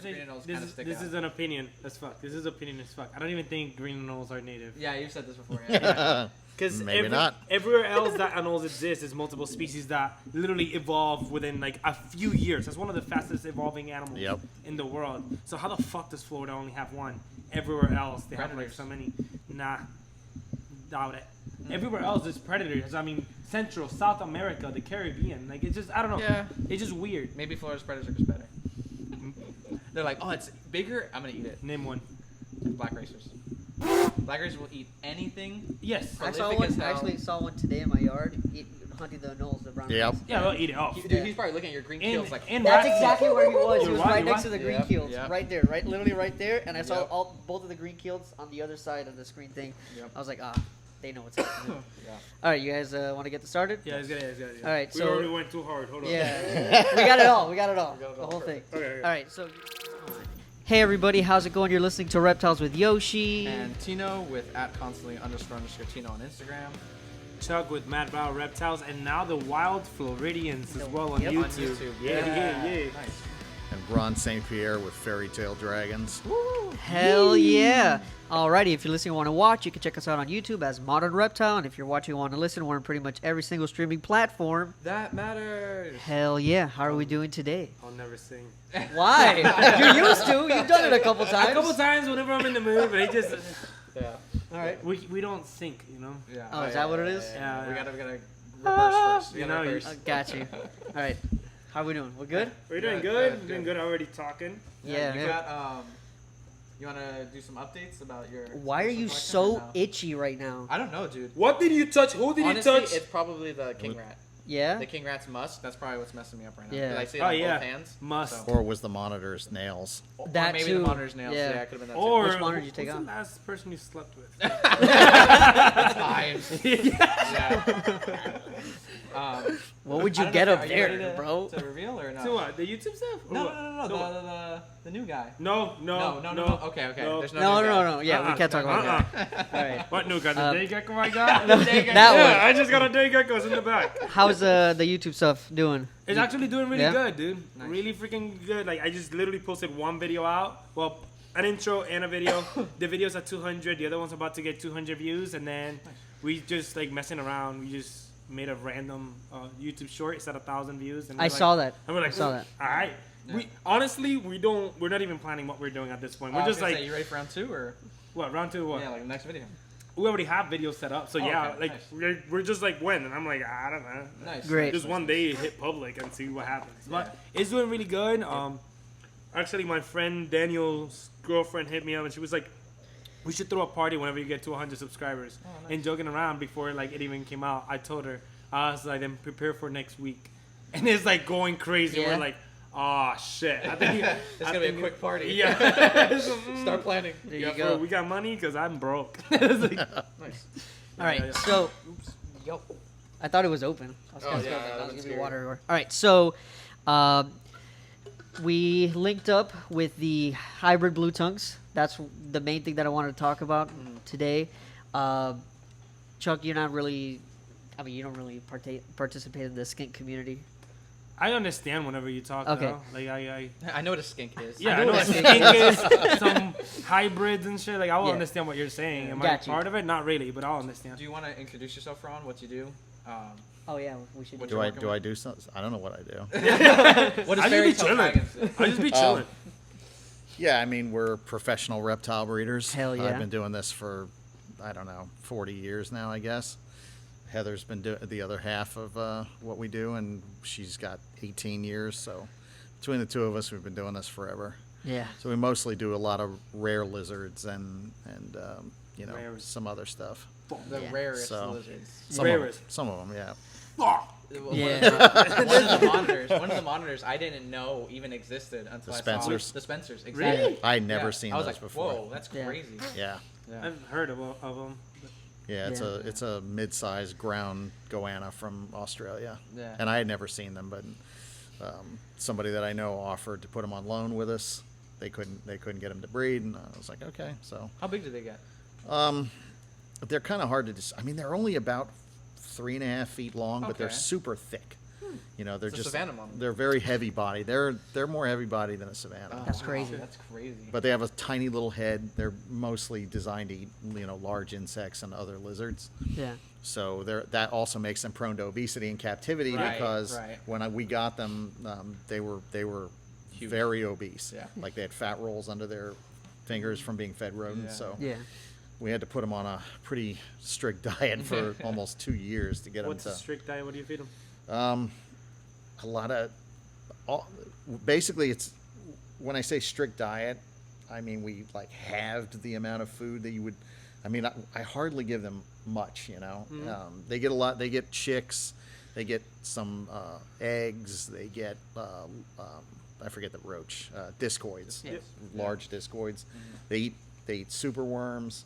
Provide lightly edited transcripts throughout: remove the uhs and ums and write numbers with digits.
This is an opinion as fuck. This is opinion as fuck. I don't even think green anoles are native. Yeah, you've said this before. Yeah. Because not. Everywhere else that anoles exist is multiple species that literally evolve within like a few years. That's one of the fastest evolving animals in the world. So how the fuck does Florida only have one? Everywhere else they have like so many. Nah, doubt it. Everywhere else is predators. I mean, Central, South America, the Caribbean. Like, it's just, I don't know. Yeah. It's just weird. Maybe Florida's predators are just better. They're like, oh, it's bigger. I'm gonna eat it. Name one. Black racers. Black racers will eat anything. Yes. I actually saw one today in my yard hunting the anoles, the brown. Yeah, they'll eat it off. Dude, he's probably looking at your green keels like. That's exactly where he was. He was right next to the green Yep. keels, Yep. right there, literally right there. And I saw both of the green keels on the other side of the screen thing. Yep. I was like, they know what's happening. Yeah. All right, you guys want to get started? Yeah, it's good. All right, we already went too hard. Hold on. Yeah, we got it all. The whole thing. Okay. All right, so. Hey everybody, how's it going? You're listening to Reptiles with Yoshii. And Tino with @constantly__Tino on Instagram. Chuck with Mad Bow Reptiles, and now the Wild Floridians as well on YouTube. Yeah. Nice. And Ron St Pierre with Fairytail dragons. Woo. Hell yeah. Alrighty, if you're listening and want to watch, you can check us out on YouTube as Modern Reptile. And if you're watching and want to listen, we're on pretty much every single streaming platform. That matters. Hell yeah. How are we doing today? I'll never sing. Why? You used to. You've done it a couple times. A couple times whenever I'm in the mood, but it just... Yeah. All right. We don't sync, you know? Yeah. Oh, is that what it is? Yeah. We gotta reverse first. You know, got you. All right. How are we doing? We're good? We're doing good. We're doing good already talking. Yeah. You got, you want to do some updates about your... Why are you so itchy right now? I don't know, dude. What did you touch? Who did Honestly, you touch? it's probably the king rat. Yeah? The king rat's musk. That's probably what's messing me up right now. Yeah. Did I see it on both hands? Musk. Or was the monitor's nails? That or maybe too. the monitor's nails. Yeah. Yeah, it could have been that Or Which monitor did you take who's out? the last person you slept with? That's fine. Yeah. What would you I don't get know, up are you there, ready bro? To reveal or no? To what? The YouTube stuff? Or No, what? no. The new guy. No. Okay. No. There's no new guy. No. Yeah, we can't talk about that. All right. What new guy? The day gecko I got? That Yeah, one. I just got a day gecko. It's in the back. How's the YouTube stuff doing? It's actually doing really Yeah? good, dude. Nice. Really freaking good. Like, I just literally posted one video out. Well, an intro and a video. The video's at 200. The other one's about to get 200 views. And then we just, like, messing around. We just made a random YouTube short. It's at 1,000 views. And I saw that. And we're like, I saw that. all right. Yeah. We honestly, we're not even planning what we're doing at this point. We're just like, you ready for round 2 or? what, round 2 what? Yeah, like the next video. We already have videos set up. So yeah, okay, like, nice. we're just like, when? And I'm like, I don't know. Nice. Great. Just one day hit public and see what happens. But it's doing really good. Actually, my friend Daniel's girlfriend hit me up and she was like, we should throw a party whenever you get to 100 subscribers. Oh, nice. And joking around before like it even came out, I told her, I was like, then prepare for next week. And it's like going crazy. Yeah. We're like, oh shit. I think It's going to be a quick party. Yeah. Start planning. There you go. We got money because I'm broke. It's like, Nice. All right, yeah. so I thought it was open. I was Oh, gonna yeah, go, that I was would've giving been you water. All right, so we linked up with the Hybrid Blue Tongues. That's the main thing that I wanted to talk about today. Chuck, you're not really, I mean, you don't really participate in the skink community. I understand whenever you talk. Okay. Though. Like I know what a skink is. yeah, I know what what a skink is. Some hybrids and shit. Like I will Yeah. understand what you're saying. Am I Got you. part of it? Not really, but I'll understand. Do you want to introduce yourself, Ron? What you do? Oh yeah, we should. What Do you're I working do I with? do something? I don't know what I do. What I is just be Fairytail chilling. dragons? I just be chilling. Yeah, I mean we're professional reptile breeders. Hell yeah. I've been doing this for 40 years now, I guess. Heather's been doing the other half of what we do, and she's got 18 years. So between the two of us, we've been doing this forever. Yeah. So we mostly do a lot of rare lizards and Rares. some other stuff. The Yeah. rarest So- lizards. Some of them, yeah. Yeah. One of the monitors I didn't know even existed until The I Spencers? saw the Spencers. Exactly. Really? I'd never Yeah. seen I was those like, before. whoa, that's Yeah. crazy. Yeah, Yeah. I've heard of them. yeah. It's Yeah. it's a mid-sized ground goanna from Australia, Yeah. and I had never seen them, but somebody that I know offered to put them on loan with us. They couldn't get them to breed, and I was like, okay. So How big do they get? they're kind of hard to I mean, they're only about 3.5 feet long, but they're Okay. super thick. You know, they're It's a just savanna monitor. they're very heavy body. They're more heavy body than a savannah. That's crazy. That's crazy. But they have a tiny little head. They're mostly designed to eat, large insects and other lizards. Yeah. So that also makes them prone to obesity in captivity Right, because right. when we got them, they were Huge. very obese. Yeah. Like they had fat rolls under their fingers from being fed rodents. Yeah. So Yeah. we had to put them on a pretty strict diet for almost 2 years to get them What's to. a strict diet? What do you feed them? A lot of, basically it's, when I say strict diet, I mean we like halved the amount of food that you would. I mean I hardly give them much. They get a lot. They get chicks. They get some eggs. They get I forget the roach, discoids, Yes. large discoids. They eat super worms.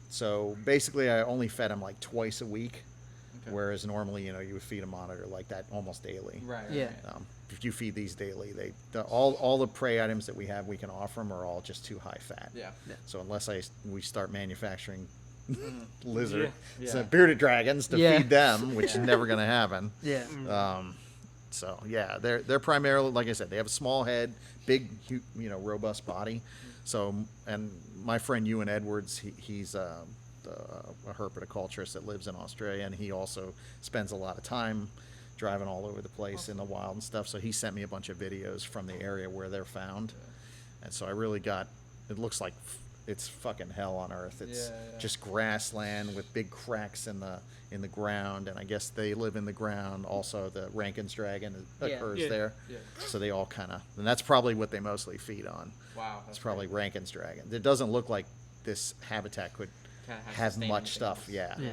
So basically, I only fed them like twice a week, Okay. whereas normally, you would feed a monitor like that almost daily. Right. Yeah. right. If you feed these daily, all the prey items that we can offer them are all just too high fat. Yeah. So unless we start manufacturing lizard, Yeah. so bearded dragons to Yeah. feed them, which is never going to happen. Yeah. So yeah, they're primarily, like I said, they have a small head, big, robust body. So, and my friend Ewan Edwards, he's a herpetoculturist that lives in Australia, and he also spends a lot of time driving all over the place in the wild and stuff. So he sent me a bunch of videos from the area where they're found, and so I really got. It looks like it's fucking hell on earth. It's just grassland with big cracks in the ground, and I guess they live in the ground. Also, the Rankin's dragon occurs Yeah. there, Yeah. so they all kind of, and that's probably what they mostly feed on. Wow. It's probably Rankin's dragon. It doesn't look like this habitat could Kinda have sustain much anything stuff. else. Yeah. Yeah.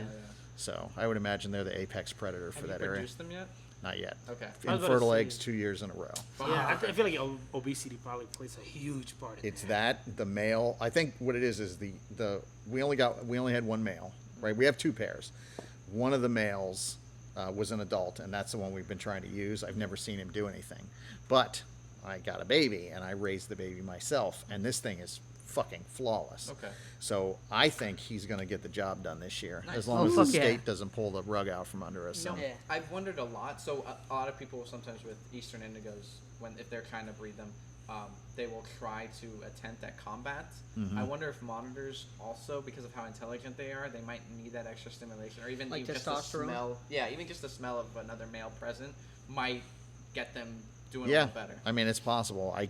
So I would imagine they're the apex predator for Have that you area. produced them yet? Not yet. Okay. I was about to Infertile say- eggs 2 years in a row. Yeah, I feel like obesity probably plays a huge part in It's that. that, the male. I think what it is we only had one male, right? We have 2 pairs. One of the males was an adult, and that's the one we've been trying to use. I've never seen him do anything, but I got a baby and I raised the baby myself, and this thing is fucking flawless. Okay. So I think he's going to get the job done this year, Nice. as long Oh, as the fuck yeah. state doesn't pull the rug out from under us. You know, So. Yeah. I've wondered a lot. So a lot of people sometimes with Eastern Indigos, if they're trying to breed them, they will try to attempt at combat. Mm-hmm. I wonder if monitors also, because of how intelligent they are, they might need that extra stimulation, or even, Like even just the testosterone? smell. Yeah, even just the smell of another male present might get them doing a Yeah, little better. I mean, it's possible. I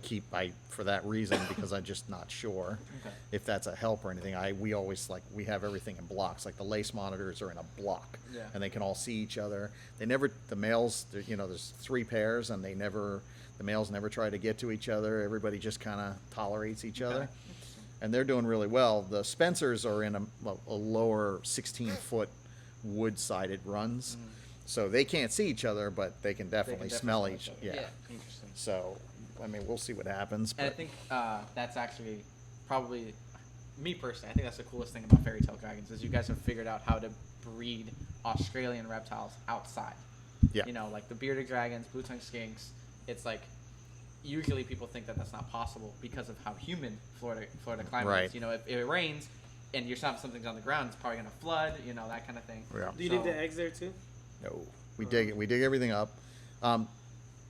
for that reason, because I'm just not sure Okay. if that's a help or anything. We always we have everything in blocks. Like the lace monitors are in a block, Yeah. and they can all see each other. The males, there's 3 pairs, and the males never try to get to each other. Everybody just kind of tolerates each other, and they're doing really well. The Spencers are in a lower 16-foot wood-sided runs. So they can't see each other, but they can definitely smell each. other. Yeah. Interesting. So, I mean, we'll see what happens. And I But think that's actually probably, me personally, I think that's the coolest thing about Fairytail Dragons is you guys have figured out how to breed Australian reptiles outside. Yeah. Like the bearded dragons, blue tongue skinks. It's like usually people think that that's not possible because of how humid Florida climate Right. is. If it rains and something's on the ground, it's probably gonna flood. That kind of thing. Yeah. Do you dig the eggs there too? no, we dig everything up.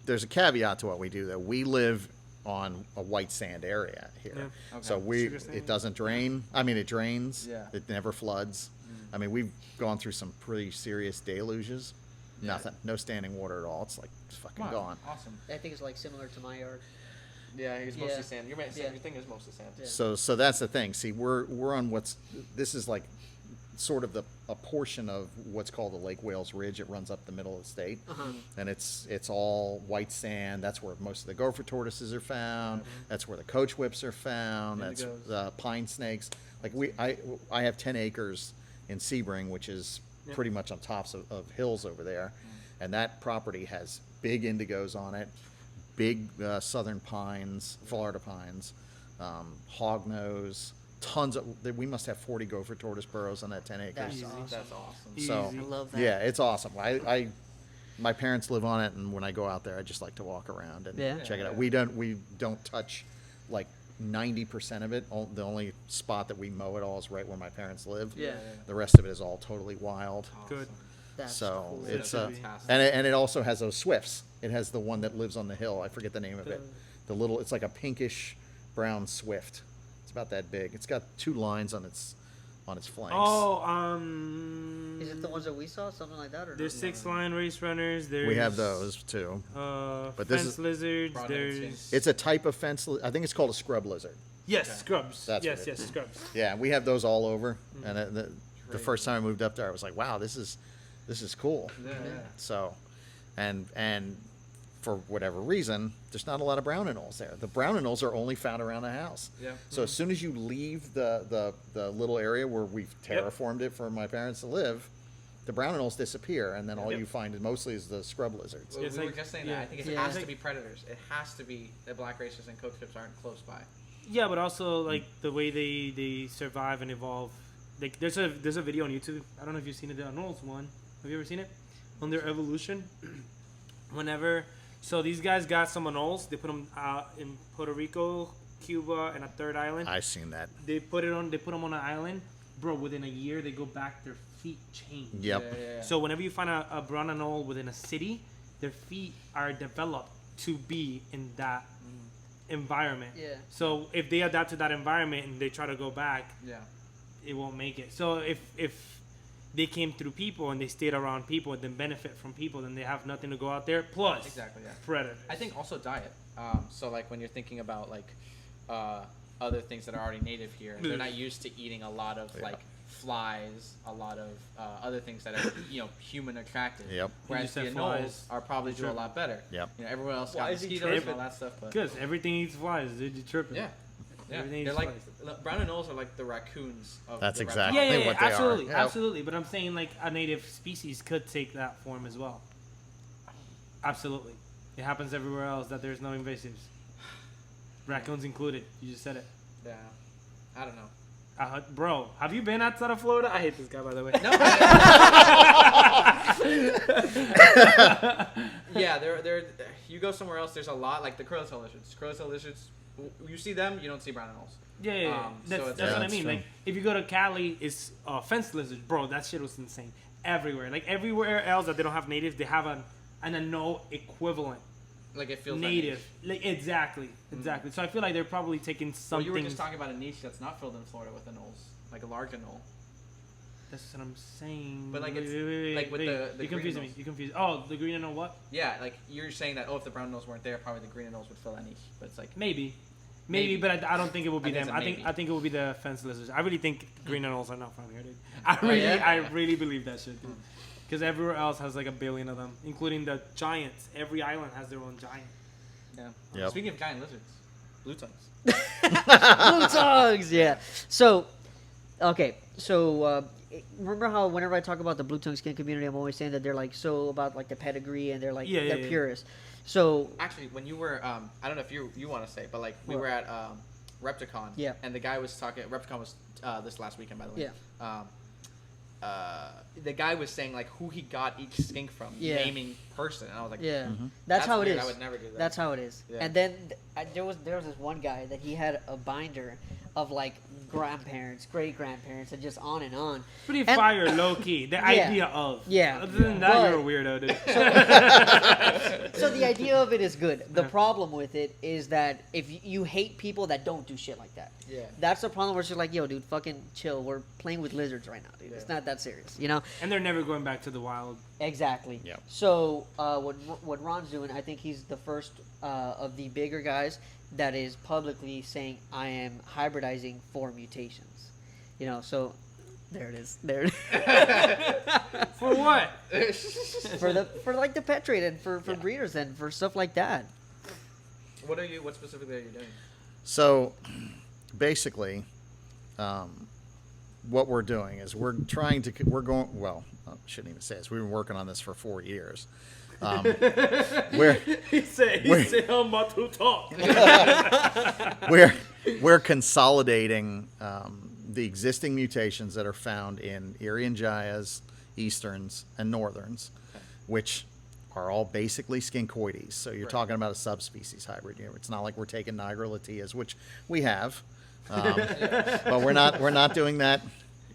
There's a caveat to what we do, though. We live on a white sand area here, Yeah. so Okay. Sugar sand. it doesn't drain. I mean, it drains. Yeah. It never floods. I mean, we've gone through some pretty serious deluges. Yeah. Nothing, no standing water at all. It's fucking Wow, gone. Awesome. I think it's like similar to my yard. Yeah, it's mostly sand. Your Yeah. thing is mostly sand. Yeah. So that's the thing. See, we're on this is like sort of a portion of what's called the Lake Wales Ridge. It runs up the middle of the state, and it's all white sand. That's where most of the gopher tortoises are found. That's where the coach whips are found. That's Indigos. the pine snakes. Like I have 10 acres in Sebring, which is pretty much on tops of hills over there, and that property has big indigos on it, big southern pines, Florida pines, hognose, tons of. We must have 40 gopher tortoise burrows on that 10 acres. That's Easy. awesome. That's awesome. So Easy. I love that. yeah, it's awesome. My parents live on it, and when I go out there, I just like to walk around and Yeah. check it out. Yeah. We don't touch like 90% of it. The only spot that we mow it all is right where my parents live. Yeah. The rest of it is all totally wild. Good. That's so cool. it's That's fantastic. and it also has those swifts. It has the one that lives on the hill. I forget the name of it. The little, it's like a pinkish brown swift. It's about that big. It's got 2 lines on its flanks. Oh, Is it the ones that we saw, something like that, or there's no? 6-line race runners. There's We have those too. But this fence is- lizards. Broadhead There's skinks. It's a type of fence. I think it's called a scrub lizard. yes, Okay. scrubs. That's yes, what it is. scrubs. Yeah, we have those all over. Mm-hmm. And the first time I moved up there, I was like, wow, this is cool. Yeah. So, and for whatever reason, there's not a lot of brown anoles there. The brown anoles are only found around the house. Yeah. So as soon as you leave the little area where we've terraformed it for my parents to live, the brown anoles disappear, and then all Yep. you find mostly is the scrub lizards. Well, It's we were like- just saying yeah. that. I think it Yeah. has to be predators. It has to be that black racers and coat tips aren't close by. Yeah, but also like the way they survive and evolve. Like there's a video on YouTube. I don't know if you've seen it. The Anoles one. Have you ever seen it? On their evolution. So these guys got some Anoles. They put them out in Puerto Rico, Cuba, and a third island. I've seen that. They put them on an island, bro. Within a year, they go back. Their feet change. Yep. Yeah. So whenever you find a brown anole within a city, their feet are developed to be in that environment. Yeah. So if they adapt to that environment and they try to go back, Yeah. it won't make it. So if they came through people and they stayed around people and then benefit from people, then they have nothing to go out there. Plus, Exactly. Yeah. predators. I think also diet. So like when you're thinking about like other things that are already native here, they're not used to eating a lot of like flies, a lot of other things that are human attractive. Yep. Whereas You the said anoles flies. are probably do a lot better. Yep. Everyone else Why got is he mosquitoes and tripping? all that stuff, but Because everything eats flies. They're tripping. yeah. Yeah, Everything they're eats like flies. brown anoles are like the raccoons of That's the exactly reptile. Yeah, what they are. absolutely, Yep. absolutely. But I'm saying like a native species could take that form as well. Absolutely, it happens everywhere else that there's no invasives. Raccoons included. You just said it. Yeah. I don't know. Bro, have you been outside of Florida? I hate this guy, by the way. No. Yeah, there. You go somewhere else. There's a lot like the curly-tailed lizards. Curly-tailed lizards. You see them, you don't see brown anoles. Yeah. That's, so that's it's- what I that's mean. true. Like, if you go to Cali, it's fence lizards, bro. That shit was insane. Everywhere, like everywhere else that they don't have natives, they have an anole equivalent. Like it feels Native, like exactly. So I feel like they're probably taking Well, something. you were just talking about a niche that's not filled in Florida with anoles, like a large anole. That's what I'm saying. But, like, Wait, it's- wait, like, with wait. the You green confusing me. anoles. You confused. Oh, the green anole what? Yeah, like you're saying that. Oh, if the brown anoles weren't there, probably the green anoles would fill that niche. But it's like Maybe, Maybe. but I don't think it will be I think them. it's a maybe. I think it will be the fence lizards. I really think green anoles are not from here, dude. I Oh, really, yeah? I really believe that shit, dude. Because everywhere else has like a billion of them, including the giants. Every island has their own giant. yeah. Yep. Speaking of giant lizards, blue tongues. Blue tongues, yeah. So, okay, so remember how whenever I talk about the blue tongue skin community, I'm always saying that they're like so about like the pedigree and they're like Yeah, yeah, they're yeah. purists. So Actually, when you were, I don't know if you want to say, but like we What? were at Repticon. Yeah. And the guy was talking. Repticon was this last weekend, by the way. Yeah. The guy was saying like who he got each skink from, Yeah. naming person, and I was like, yeah, Mm-hmm. that's how weird. it is. I would never do that. That's how it is. Yeah. And then there was this one guy that he had a binder of like grandparents, great grandparents, and just on and on. Pretty And- fire, low key. The idea of. Yeah. Other than that, But- you're a weirdo, dude. So the idea of it is good. The problem with it is that if you hate people that don't do shit like that. Yeah. That's the problem where it's just like, yo, dude, fucking chill. We're playing with lizards right now, dude. It's Yeah. not that serious, you know? And they're never going back to the wild. Exactly. Yep. So what Ron's doing, I think he's the first of the bigger guys that is publicly saying, I am hybridizing for mutations. You know, so there it is. There it is. For what? for like the pet trade and for breeders and for stuff like that. What specifically are you doing? So, basically, what we're doing is we're going. Well, I shouldn't even say this. We've been working on this for 4 years. He said, I'm about to talk. We're consolidating the existing mutations that are found in Irian Jayas, Easterns, and Northerns, which are all basically skinkoides. So you're talking about a subspecies hybrid here. It's not like we're taking Nigra latias, which we have, but we're not doing that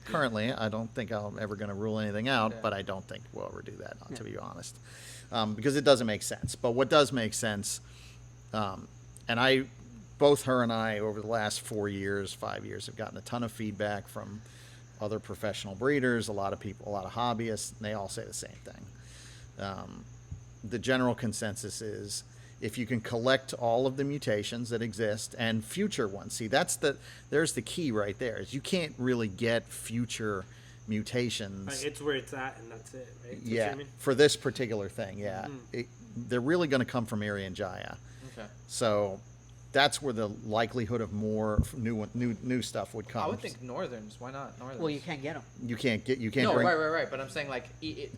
currently. I don't think I'm ever going to rule anything out, Yeah. but I don't think we'll ever do that, to be honest, because it doesn't make sense. But what does make sense, and both her and I, over the last 4 years, 5 years, have gotten a ton of feedback from other professional breeders, a lot of people, a lot of hobbyists, and they all say the same thing. The general consensus is if you can collect all of the mutations that exist and future ones. See, there's the key right there, is you can't really get future mutations. Like, it's where it's at, and that's it, right? That's Yeah, what you mean? for this particular thing, yeah. They're really going to come from Irian Jaya. Okay. So that's where the likelihood of more new stuff would come. I would think northerns. Why not northerns? Well, you can't get them. You can't No, bring. right. But I'm saying like.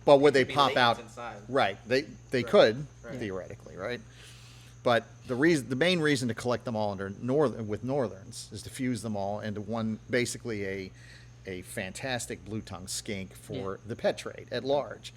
But would it they could be pop latent out? inside. Right. They Right. could Right. theoretically, right? But the main reason to collect them all with northerns is to fuse them all into one, basically a fantastic blue tongue skink for the pet trade at large.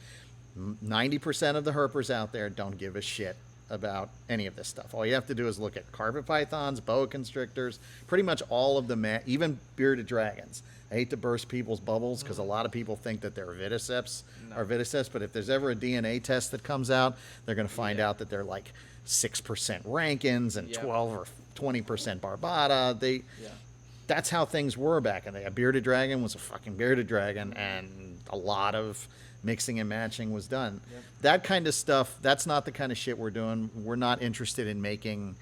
90% of the herpers out there don't give a shit about any of this stuff. All you have to do is look at carpet pythons, boa constrictors, pretty much all of the even bearded dragons. I hate to burst people's bubbles because a lot of people think that they're vidiceps or vidiceps, but if there's ever a DNA test that comes out, they're going to find out that they're like 6% Rankins and 12 or 20% Barbata. That's how things were back in the day. A bearded dragon was a fucking bearded dragon, and a lot of mixing and matching was done. That kind of stuff, that's not the kind of shit we're doing. We're not interested in making,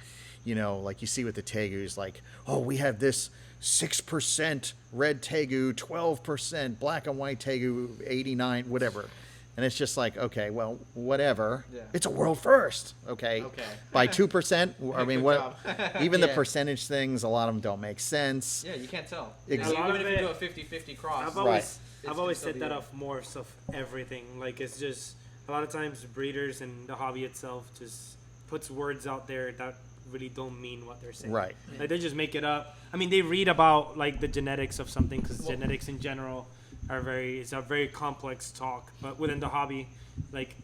like you see with the tegus, like, oh, we have this 6% red tegu, 12% black and white tegu, 89, whatever. And it's just like, okay, well, whatever. Yeah. It's a world first, okay? By 2%, I mean, Good even the percentage things, a lot of them don't make sense. Yeah, you can't tell. Exactly. Even if you do a 50-50 cross. I've always said that of more of everything. Like, it's just a lot of times breeders and the hobby itself just puts words out there that really don't mean what they're saying. Right. Like, they just make it up. I mean, they read about like the genetics of something because genetics in general it's a very complex talk. But within the hobby, like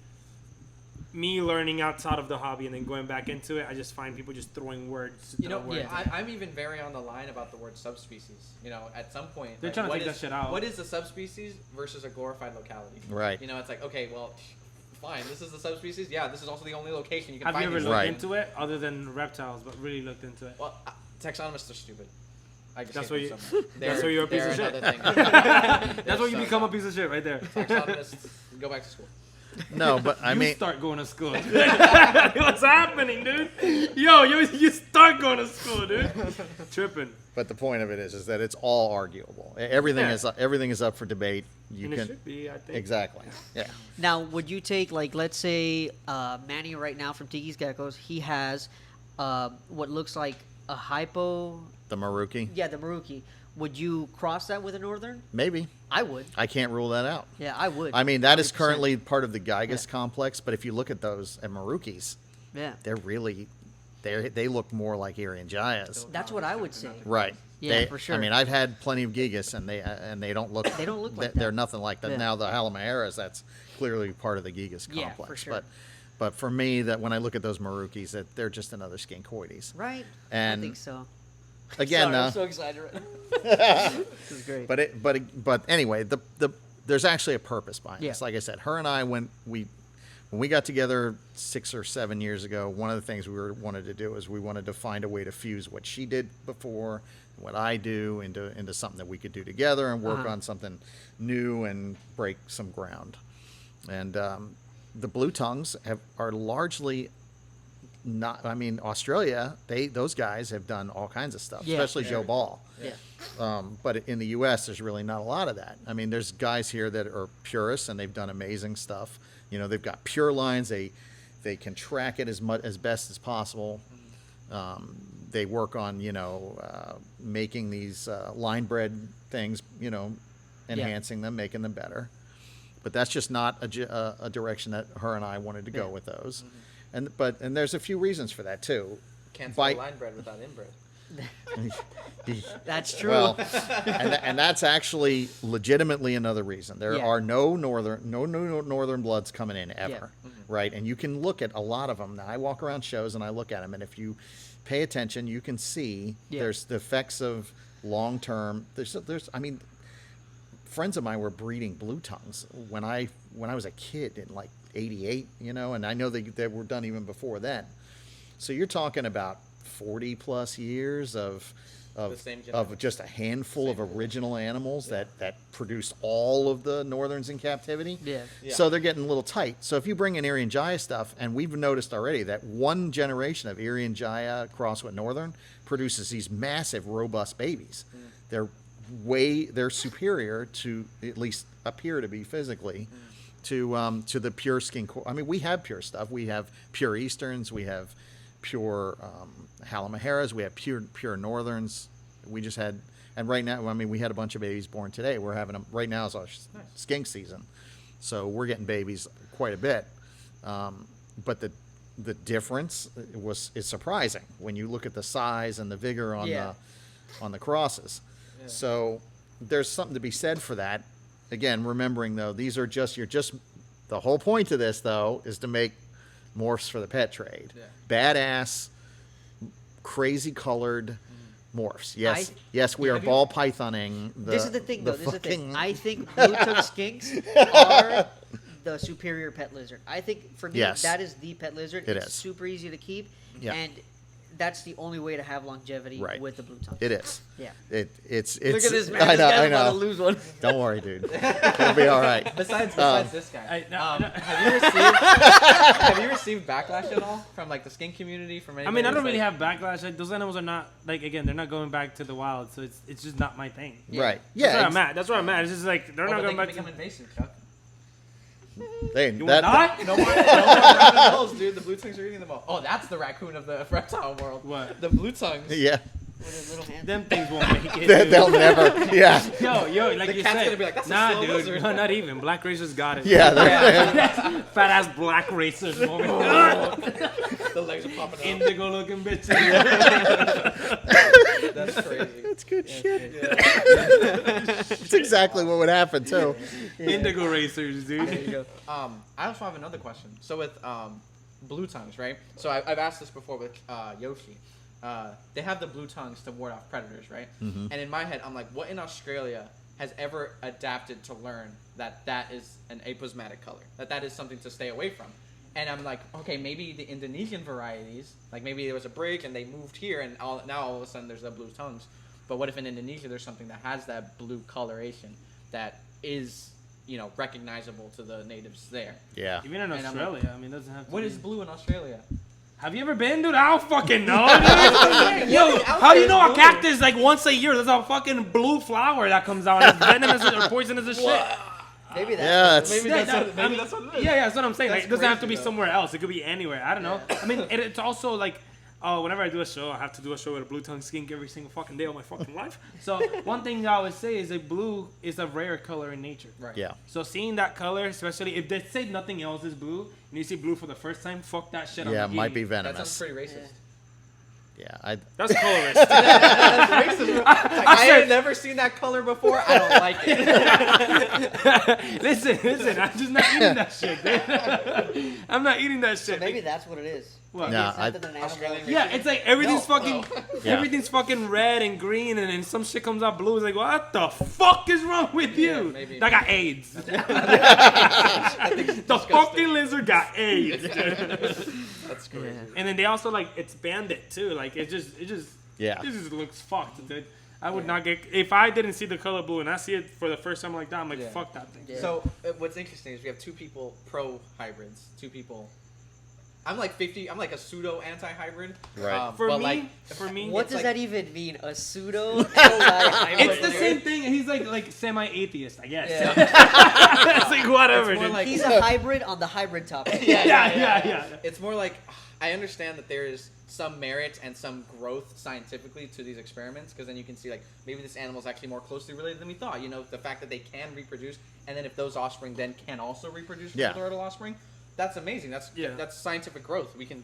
me learning outside of the hobby and then going back into it, I just find people just throwing words. I'm even very on the line about the word subspecies. At some point, they're trying to take that shit out. What is a subspecies versus a glorified locality? Right. It's like, okay, well, fine, this is the subspecies. Yeah, this is also the only location you can Have find. Have you ever these. looked into it other than reptiles, but really looked into it? Well, taxonomists are stupid. I just That's hate where them that's where you're a piece of shit. That's where you become a piece of shit right there. Taxonomists, go back to school. No, but I mean, start going to school. What's happening, dude? Yo, you start going to school, dude. Tripping. But the point of it is that it's all arguable. Everything is up for debate. It should be, I think. Exactly. Yeah. Now, would you take, like, let's say Manny right now from Tiki's Geckos, he has what looks like a hypo. The Maruki? Yeah, the Maruki. Would you cross that with a northern? Maybe. I would. I can't rule that out. Yeah, I would. I mean, that 100%. is currently part of the Gygus complex, but if you look at those Marukis, they're really, they look more like Irian Jayas. That's what I would say. Right. Yeah, for sure. I mean, I've had plenty of Gigas, and they don't look. They don't look like they're that. nothing like that. Yeah. Now the Halamaeras, that's clearly part of the Gigas complex. Yeah, for sure. But for me, that when I look at those Marukis, that they're just another skinkoides. Right. And I think so. Again, Sorry, I'm so excited right now. This is great. But anyway, there's actually a purpose behind this. Yeah. Like I said, her and I, when we got together 6 or 7 years ago, one of the things wanted to do is we wanted to find a way to fuse what she did before, what I do, into something that we could do together and work on something new and break some ground. And the Blue Tongues are largely not. I mean, Australia, those guys have done all kinds of stuff, especially Joe Ball. Yeah. But in the U.S., there's really not a lot of that. I mean, there's guys here that are purists, and they've done amazing stuff. They've got pure lines. They can track it as best as possible. They work on making these line bred things, enhancing them, making them better. But that's just not a direction that her and I wanted to go with those. And there's a few reasons for that too. Can't spell line bred without inbred. That's true. Well, and that's actually legitimately another reason. There are no northern bloods coming in ever, right? And you can look at a lot of them. Now, I walk around shows and I look at them, and if you pay attention, you can see there's the effects of long term. I mean, friends of mine were breeding blue tongues when I was a kid in like '88, and I know they were done even before then. So you're talking about 40 plus years of just a handful of original animals that produced all of the northerns in captivity. Yeah. So they're getting a little tight. So if you bring in Irian Jaya stuff, and we've noticed already that one generation of Irian Jaya crossed with northern produces these massive, robust babies. They're superior to, at least appear to be physically, to the pure skink. I mean, we have pure stuff. We have pure easterns. We have pure Halamaheras. We have pure northerns. We just had, and right now, I mean, we had a bunch of babies born today. We're having them right now is our skink season, so we're getting babies quite a bit. But the difference is surprising when you look at the size and the vigor on the crosses. Yeah. So there's something to be said for that. Again, remembering though, these are just the whole point of this though is to make morphs for the pet trade. Yeah. Badass, crazy colored morphs. Yes, we are ball pythoning. This is the thing, though. This is the thing. I think Blue Tongued Skinks are the superior pet lizard. I think for me, that is the pet lizard. It's super easy to keep, and that's the only way to have longevity with the blue tongue. It is. Yeah. It's. Look at this man. I know. About to lose one. Don't worry, dude. It'll be all right. Besides this guy, have you received backlash at all from like the skink community? From anybody? I mean, I don't really have backlash. Like, those animals are not again, they're not going back to the wild, so it's just not my thing. Yeah. Right. Yeah. That's where I'm at. It's just like they're not going back. Become invasive, Chuck. You want that? No more raccoons, dude. The blue tongues are eating them all. Oh, that's the raccoon of the reptile world. What? The blue tongues. Yeah. With his little hand. Them things won't make it. They'll never. Yeah. Yo, like the you cat's said. Gonna be like, that's nah, a slow dude. lizard. No, not even. Black racers got it. Yeah. Fat ass black racers moment. The legs are popping out. Indigo looking bitches. That's crazy. That's good shit. Yeah. It's exactly what would happen too. Indigo racers, dude. There you go. I also have another question. So with blue tongues, right? So I've asked this before with Yoshii. They have the blue tongues to ward off predators, right? Mm-hmm. And in my head, I'm like, what in Australia has ever adapted to learn that is an aposematic color? That is something to stay away from. And I'm like, okay, maybe the Indonesian varieties, like maybe there was a break and they moved here, and now all of a sudden there's the blue tongues. But what if in Indonesia there's something that has that blue coloration that is, recognizable to the natives there? Yeah. Even in Australia, I mean, it doesn't have to What be. is blue in Australia? Have you ever been, dude? I don't fucking know, dude. Yo, how do you know a cactus like once a year? There's a fucking blue flower that comes out. It's venomous or poisonous as shit. Maybe that's Maybe that's what it is. Yeah, that's what I'm saying. Like, it doesn't have to be though. somewhere else. It could be anywhere. I don't know. I mean, it's also like, whenever I do a show, I have to do a show with a blue tongue skink every single fucking day of my fucking life. So one thing I always say is that blue is a rare color in nature. Right. Yeah. So seeing that color, especially if they say nothing else is blue, and you see blue for the first time, fuck that shit. Yeah, I'm it might be eating. That venomous. sounds pretty racist. Yeah. That's colorist. That's racist. I have never seen that color before. I don't like it. Listen. I'm just not eating that shit, dude. I'm not eating that shit. maybe that's what it is. What? No, It's not that an animal. Yeah, it's like everything's fucking, Yeah. everything's fucking red and green, and then some shit comes out blue. It's like, what the fuck is wrong with you? maybe. I got AIDS. The fucking lizard got AIDS. That's crazy. And then they also it's bandit too. Like it just looks fucked, dude. I would not get if I didn't see the color blue and I see it for the first time like that. I'm like, fuck that thing. Yeah. So what's interesting is we have two people pro hybrids, two people. I'm like 50. I'm like a pseudo anti-hybrid. Right. For me, What it's does like- that even mean? A pseudo? it's the same thing. He's like semi-atheist, I guess. Yeah. It's like whatever. It's more dude. like- He's a hybrid on the hybrid topic. yeah. It's more like I understand that there is some merit and some growth scientifically to these experiments, because then you can see like maybe this animal is actually more closely related than we thought. The fact that they can reproduce, and then if those offspring then can also reproduce with their offspring, that's amazing. That's scientific growth. We can,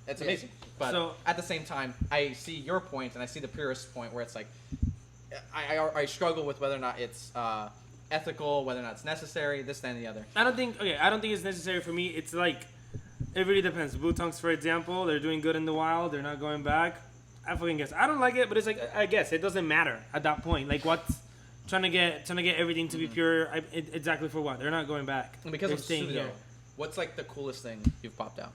that's amazing. But So- at the same time, I see your point and I see the purist point where it's like I struggle with whether or not it's ethical, whether or not it's necessary, this, that, and the other. I don't think it's necessary for me. It's like, it really depends. Blue tongues, for example, they're doing good in the wild. They're not going back. I fucking guess. I don't like it, but it's like, I guess it doesn't matter at that point. Like, trying to get everything to be pure. Exactly for what? They're not going back. And because They're of staying pseudo, here. what's like the coolest thing you've popped out?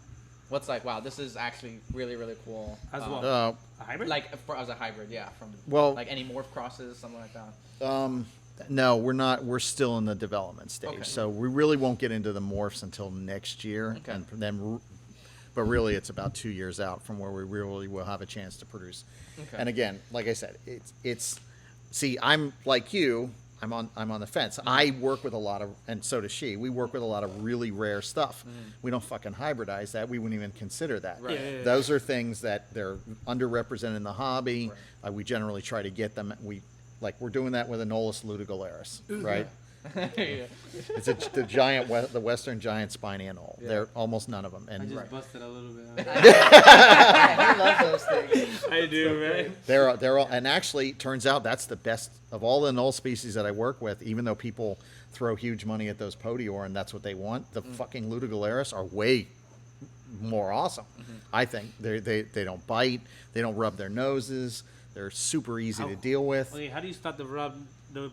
What's like, wow, this is actually really, really cool. As well. A hybrid? Like as a hybrid, yeah. From like any morph crosses, something like that. No, we're not. We're still in the development stage, Okay. so we really won't get into the morphs until next year, Okay. and then. But really, it's about 2 years out from where we really will have a chance to produce. Okay. And again, like I said, it's. See, I'm like you. I'm on the fence. I work with a lot of, and so does she. We work with a lot of really rare stuff. We don't fucking hybridize that. We wouldn't even consider that. Right. Yeah. Those are things that they're underrepresented in the hobby. Right. We generally try to get them. We're doing that with Anolis ludicolaris, right? Yeah. It's the giant, the western giant spiny anole. Yeah. They're almost none of them, I and just busted a little bit. I love those things. I do, right? they're all. And actually, turns out that's the best of all the anole species that I work with. Even though people throw huge money at those podior and that's what they want, the fucking ludicolaris are way more awesome. I think they don't bite, they don't rub their noses, they're super easy to deal with. Okay, how do you stop the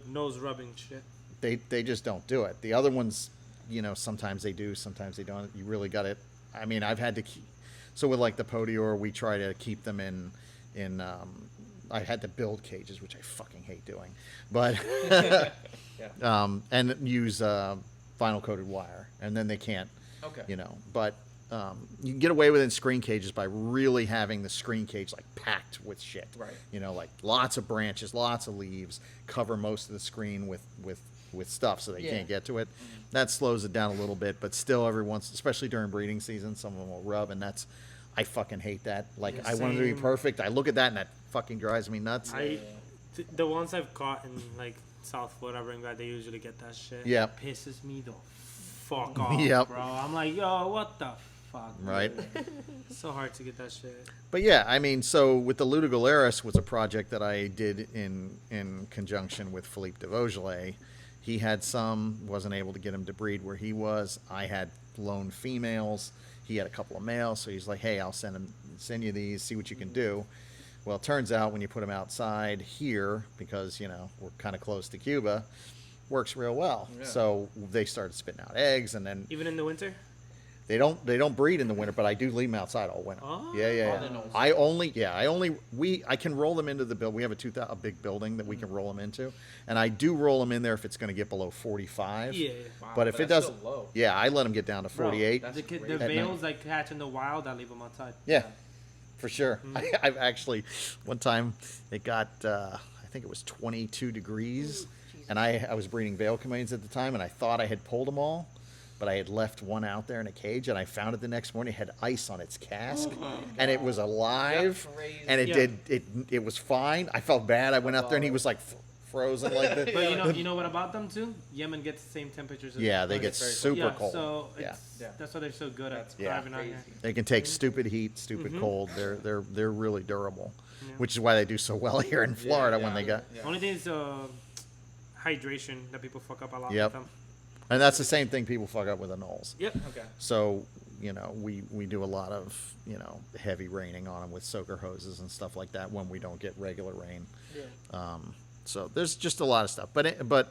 nose rubbing shit? They just don't do it. The other ones, sometimes they do, sometimes they don't. You really got it. I mean, I've had to keep. So with like the podior, we try to keep them in. I had to build cages, which I fucking hate doing, but and use vinyl coated wire, and then they can't. Okay. But you can get away with it in screen cages by really having the screen cage like packed with shit. Right. Like lots of branches, lots of leaves, cover most of the screen with stuff so they can't get to it. That slows it down a little bit, but still every once, especially during breeding season, some of them will rub, and I fucking hate that. Like, Yeah, I want it to be same. perfect. I look at that and that fucking drives me nuts. The ones I've caught in like South Florida, bring back, they usually get that shit. Yeah. It pisses me the fuck off, Yep. bro. I'm like, yo, what the fuck? Right. It's so hard to get that shit. But yeah, I mean, so with the ludicolaris was a project that I did in conjunction with Philippe de Vaugelet. He had some, wasn't able to get him to breed where he was. I had lone females. He had a couple of males, so he's like, hey, I'll send you these, see what you can do. Well, it turns out when you put them outside here, because, we're kind of close to Cuba, works real well. Yeah. So they started spitting out eggs, and then Even in the winter? they don't breed in the winter, but I do leave them outside all winter. Oh. Yeah. Oh, then I can roll them into the build. We have a big building that we can roll them into, and I do roll them in there if it's going to get below 45. Yeah. Wow, But if it that's doesn't, still low. yeah, I let them get down to 48. That's The great. veils I catch in the wild, I leave them outside. Yeah, for sure. I've actually, one time it got, I think it was 22 degrees, and I was breeding veil chameleons at the time, and I thought I had pulled them all, but I had left one out there in a cage, and I found it the next morning. It had ice on its cask, and it was alive, That's crazy. and it Yeah. it was fine. I felt bad. I went out there, and he was like frozen like that. But you know what about them too? Yemen gets the same temperatures. As Yeah, they us. get very super yeah, cold. So Yeah. that's why they're so good at That's thriving out crazy. here. They can take stupid heat, stupid cold. They're really durable, Yeah. which is why they do so well here in Florida when they got. Yeah. Only thing is hydration that people fuck up a lot Yep. with them. And that's the same thing people fuck up with anoles. Yep. Okay. So, we do a lot of, heavy raining on them with soaker hoses and stuff like that when we don't get regular rain. Yeah. So there's just a lot of stuff. But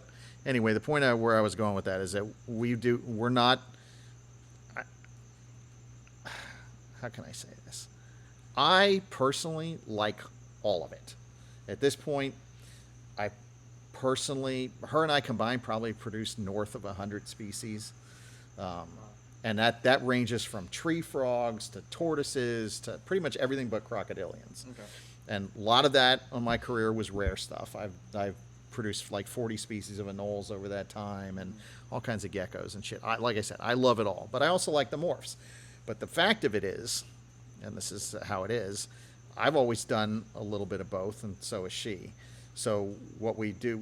anyway, the point where I was going with that is that we're not, how can I say this? I personally like all of it. At this point, her and I combined probably produced north of 100 species. And that ranges from tree frogs to tortoises to pretty much everything but crocodilians. Okay. And a lot of that on my career was rare stuff. I've produced like 40 species of anoles over that time and all kinds of geckos and shit. Like I said, I love it all, but I also like the morphs. But the fact of it is, and this is how it is, I've always done a little bit of both, and so has she. So what we do,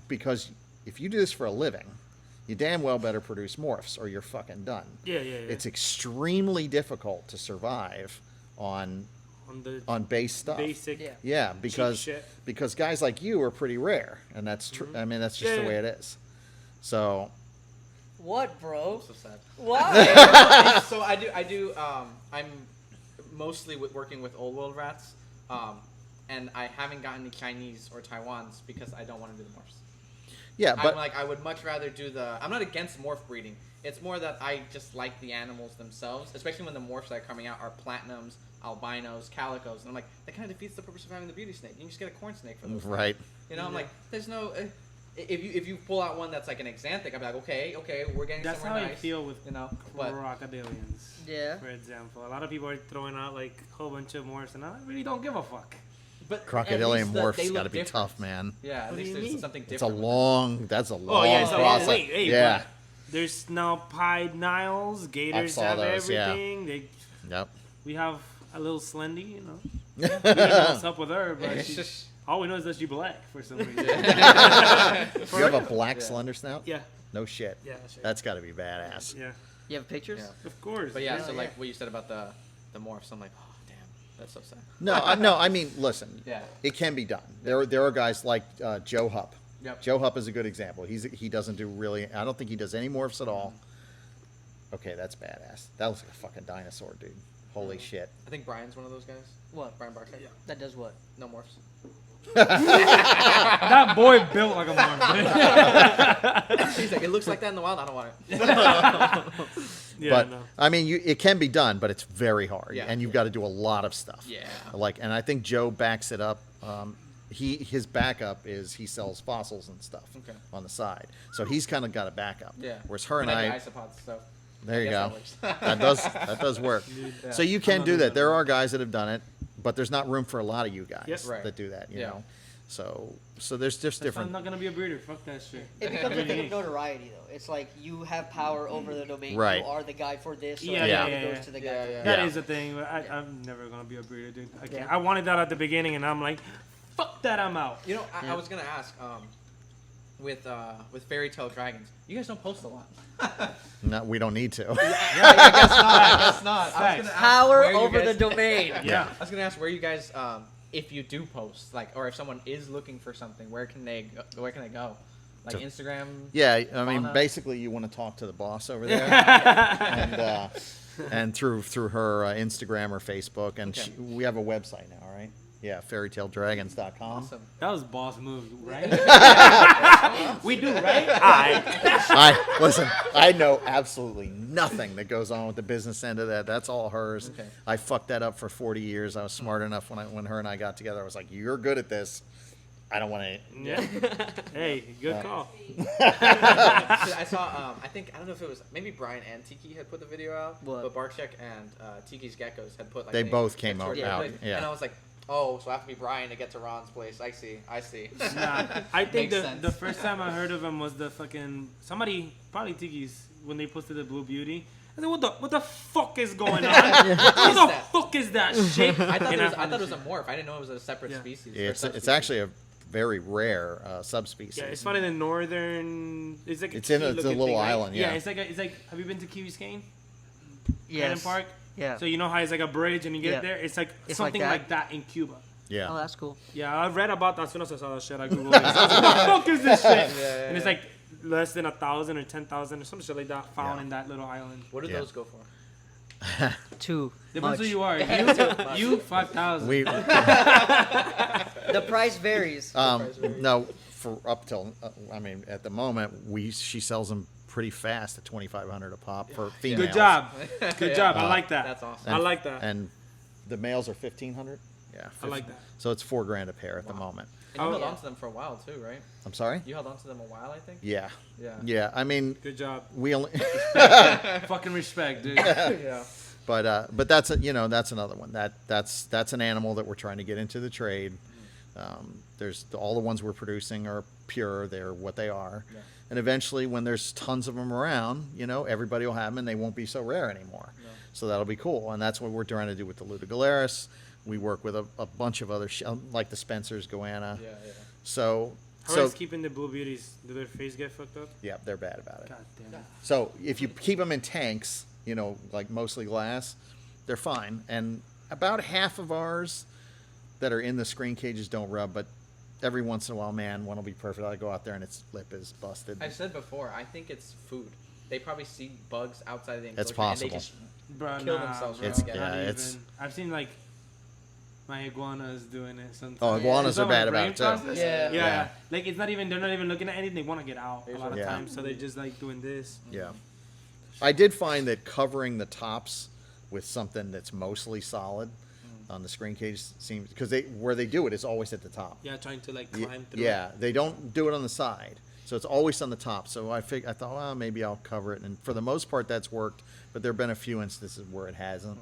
because if you do this for a living, you damn well better produce morphs or you're fucking done. Yeah. It's extremely difficult to survive on base stuff. Basic. Yeah. Yeah, shit. because guys like you are pretty rare, and that's true. I mean, that's just the way it is. So What, bro? So sad. Why? So I do. I'm mostly working with old world rats, and I haven't gotten the Chinese or Taiwans because I don't want to do the morphs. Yeah, but I would much rather do the. I'm not against morph breeding. It's more that I just like the animals themselves, especially when the morphs that are coming out are platinums, albinos, calicos, and I'm like, that kind of defeats the purpose of having the beauty snake. You can just get a corn snake for those. right. You know, I'm like, there's no. If you pull out one that's like an exanthic, I'm like, okay, we're getting That's somewhere how nice. I feel with but crocodilians. Yeah. For example, a lot of people are throwing out like a whole bunch of morphs, and I really don't give a fuck. but Crocodilian at least morphs they got to look be different. tough, man. Yeah, at What do least you there's mean? something It's a different. that's a long Oh yeah, it's process. wait, hey, yeah. but there's now pied Niles, gators saw have those, yeah. everything. Yep. We have a little Slendy, you know. We don't know what's up with her, but It's just all we know is that she's black for some reason. You have a black slender snout? Yeah, No shit. yeah, sure. That's got to be badass. Yeah, You have pictures? Yeah. of course. But yeah, Yeah, so yeah. like what you said about the morphs, I'm like, oh damn, that's so sad. No, I mean, listen. Yeah. It can be done. There are guys like Joe Hupp. Yep. Joe Hupp is a good example. He doesn't do really. I don't think he does any morphs at all. Okay, that's badass. That looks like a fucking dinosaur, dude. Holy shit. I think Brian's one of those guys. What? Brian Barker. That does what? No morphs. That boy built like a morph. He's like, it looks like that in the wild. I don't want it. Yeah, But no. I mean, it can be done, but it's very hard, Yeah. and you've got to do a lot of stuff. Yeah. And I think Joe backs it up. His backup is he sells fossils and stuff Okay. on the side, so he's kind of got a backup. Yeah. Whereas her and But I, the isopods, so there you guess go. that works. That does work. Yeah. So you I'm can not do doing that. that. There are guys that have done it, but there's not room for a lot of you guys Yes. Right. that do that. You Yeah. know, so there's just I'm different. not gonna be a breeder. Fuck that shit. It becomes a thing of notoriety, though. It's like you have power over the domain. Right. You are the guy for this. So Yeah, everybody yeah, goes yeah. to the Yeah, guy. yeah. That Yeah. is a thing, but I'm never gonna be a breeder, dude. I can't. Yeah. I wanted that at the beginning, and I'm like, fuck that, I'm out. You know, I was gonna ask, with Fairytail dragons, you guys don't post a lot. No, we don't need to. I guess not. I guess not. I was Facts. gonna ask Power where you over guys- the domain. Yeah. I was gonna ask where you guys, if you do post, like, or if someone is looking for something, where can they go? Like Instagram. Yeah, I mean, Fauna. basically, you want to talk to the boss over there, and through her Instagram or Facebook, and Okay. we have a website now, right? Yeah, fairytaledragons.com. Awesome. That was boss move, right? We do, right? Listen. I know absolutely nothing that goes on with the business end of that. That's all hers. Okay. I fucked that up for 40 years. I was smart enough when her and I got together. I was like, "You're good at this. I don't want to." Yeah. Hey, good call. I saw, I don't know if it was, maybe Brian and Tiki had put the video out, What? but Barkcheck and Tiki's Geckos had put, like, They both came pictures out, of it. yeah. And I was like, oh, so I have to be Brian to get to Ron's place. I see. Nah, I think Makes sense. the first time I heard of him was the fucking somebody, probably Tiki's, when they posted the Blue Beauty. I said, what the fuck is going on? What the that? fuck is that shit? I thought And it was found a the shit. morph. I didn't know it was a separate Yeah. species. Yeah, or it's subspecies. actually a very rare subspecies. Yeah, it's found in the northern. It's like It's in a key-looking little thing, right? island, yeah. it's like. Have you been to Key Biscayne? Yes. Cannon Park. Yeah. So you know how it's like a bridge and you get Yeah. there. It's like It's something like like that? that in Cuba. Yeah. Oh, that's cool. Yeah, I read about that as soon as I saw that shit. I googled it. I was like, what the fuck is this shit? And it's like less than 1,000 or 10,000 or some shit like that found Yeah. in that little island. What do Yeah. those go for? Too Depends much. who you are. You 5,000. We The price varies. no for up till at the moment she sells them pretty fast at $2,500 a pop for females. Good job. Good job. I Uh, like that. That's awesome. I like that. And the males are $1,500. Yeah, I like that. So it's $4,000 a pair at the moment. And you Oh, held yeah. on to them for a while too, right? I'm sorry. You held on to them a while, I think. Yeah. Yeah. Yeah. I mean, Good job. we only. Fucking respect, dude. Yeah. But that's that's another one. That's an animal that we're trying to get into the trade. There's all the ones we're producing are pure. They're what they are. Yeah. And eventually, when there's tons of them around, everybody will have them, and they won't be so rare anymore. No. So that'll be cool. And that's what we're trying to do with the Ludogalaris. We work with a bunch of other like the Spencers, Goanna. Yeah. So How is keeping the Blue Beauties? Do their face get fucked up? yeah, they're bad about it. God damn it. So if you keep them in tanks, like mostly glass, they're fine. And about half of ours that are in the screen cages don't rub, but every once in a while, man, one will be perfect. I go out there and its lip is busted. I've said before, I think it's food. They probably see bugs outside of the enclosure. It's And possible. they just Bro, kill nah, themselves bro. around yeah, Not it's- even. I've seen like My iguana is doing it sometimes. Oh, iguanas It's are bad on my about it, brain too. process. Yeah. Yeah. Like, it's not even, they're not even looking at anything. They want to get out a lot of Yeah. times. So they're just, like, doing this. Yeah. I did find that covering the tops with something that's mostly solid on the screen cage seems, because where they do it is always at the top. Yeah, trying to, like, climb through. Yeah, they don't do it on the side. So it's always on the top. So I thought, well, maybe I'll cover it. And for the most part, that's worked. But there have been a few instances where it hasn't.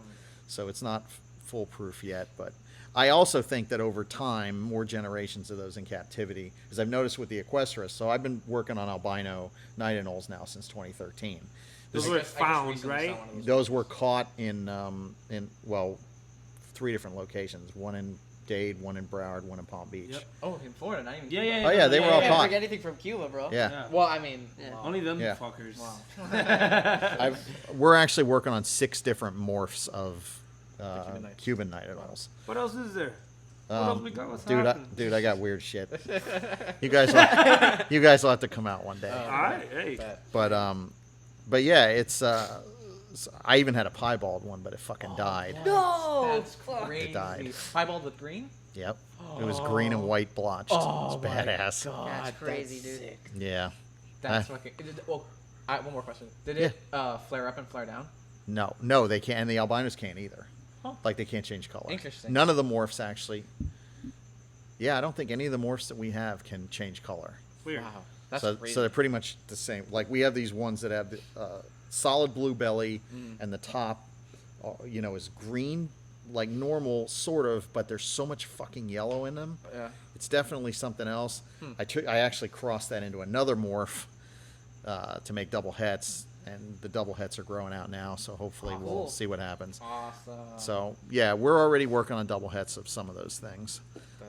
So it's not foolproof yet. But I also think that over time, more generations of those in captivity, as I've noticed with the Equestris. So I've been working on albino nightingales now since 2013. Those I were just found, recently right? saw one of those. Those were caught in 3 different locations. One in Dade, one in Broward, one in Palm Beach. Yep. Oh, in Florida, not even. Yeah, Cuba. yeah, Oh, yeah, they were all Can't caught. bring anything from Cuba, bro. Yeah. Well, I mean, Yeah. wow. Only them Yeah. fuckers. Wow. We're actually working on 6 different morphs of Cuban night- Cuban nightingales. What else is there? What else we got? What's Dude, happening? I got weird shit. you guys will have to come out one day. Oh. All right, hey. Bet. But yeah, it's I even had a piebald one, but it fucking died. No! That's Fuck. crazy. It died. Piebald with green? Yep. It was green and white blotched. Oh, It's badass. My God, That's crazy, dude. Sick. Yeah. That's fucking. Well, one more question. Did it flare up and flare down? No, they can't, and the albinos can't either. Huh. Like they can't change color. Interesting. None of the morphs actually. Yeah, I don't think any of the morphs that we have can change color. Weird. Wow. That's So crazy. they're pretty much the same. Like we have these ones that have the, solid blue belly, and the top, is green, like normal, sort of, but there's so much fucking yellow in them. Yeah. It's definitely something else. I actually crossed that into another morph to make double hets, and the double hets are growing out now. So hopefully Oh, we'll cool. see what happens. Awesome. So yeah, we're already working on double hets of some of those things.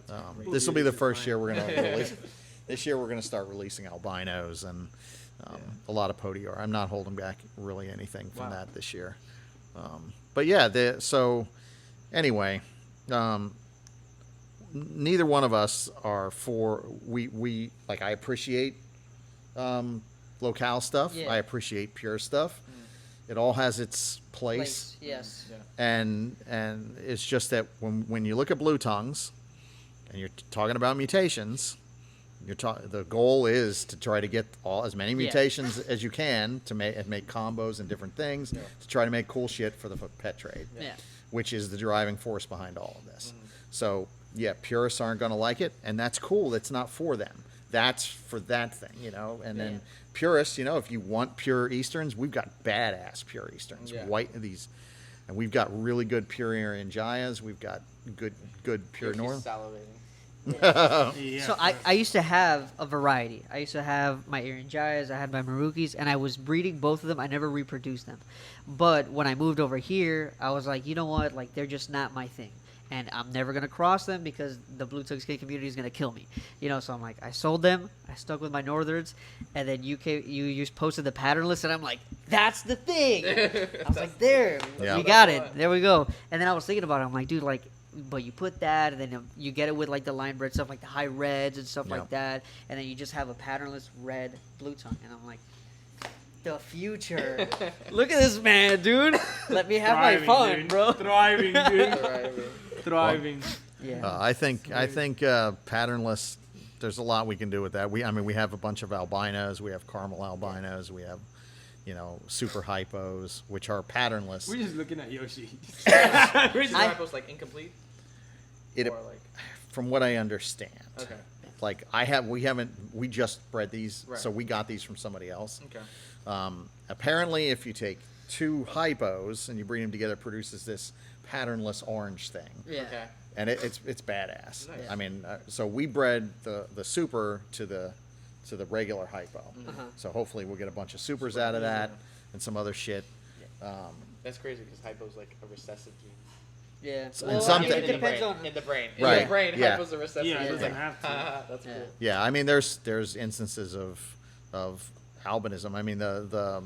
That's great. This will be the first year we're gonna release. This year we're gonna start releasing albinos and a lot of podior. I'm not holding back really anything from Wow. that this year. But yeah, so anyway, neither one of us are for we like. I appreciate locale stuff. Yeah. I appreciate pure stuff. It all has its Place, yes. Yeah. and it's just that when you look at blue tongues and you're talking about mutations, the goal is to try to get as many mutations as you can to make combos and different things to try to make cool shit for the pet trade, Yeah. which is the driving force behind all of this. So yeah, purists aren't going to like it, and that's cool. That's not for them. That's for that thing, and then purists, if you want pure Easterns, we've got badass pure Easterns, Yeah. white these, and we've got really good pure Aryan Jayas. We've got good pure Yoshi's North. salivating. Yeah. So I used to have a variety. I used to have my Aryan Jayas, I had my Marukis, and I was breeding both of them. I never reproduced them. But when I moved over here, I was like, you know what? Like, they're just not my thing. And I'm never going to cross them because the Blue Tongue Skink community is going to kill me. So I'm like, I sold them. I stuck with my Northerns. And then you posted the pattern list, and I'm like, that's the thing. I was like, there. Yeah. We got it. There we go. And then I was thinking about it. I'm like, dude, like, but you put that, and then you get it with like the line bred stuff, like the high reds and stuff Yeah. like that, and then you just have a patternless red blue tongue, and I'm like, the future. Look at this man, dude. Let me have my fun, dude. bro. Thriving, dude. Thriving. Yeah. I think patternless. There's a lot we can do with that. We have a bunch of albinos. We have caramel albinos. We have, super hypos, which are patternless. We're just looking at Yoshii. Is the rifles like incomplete? It, Or like from what I understand, okay. like we just bred these, Right. so we got these from somebody else. Okay. Apparently, if you take 2 hypos and you breed them together, it produces this patternless orange thing. Yeah. Okay. And it's badass. Nice. I mean, so we bred the super to the regular hypo. Uh-huh. So hopefully we'll get a bunch of supers out of that and some other shit. That's crazy because hypo's like a recessive gene. Yeah. So- and some- it depends on. In the brain. Right, In the brain, yeah. hypo's a recessive Yeah, it gene. doesn't have to. That's Yeah. cool. Yeah, I mean, there's instances of albinism. I mean, the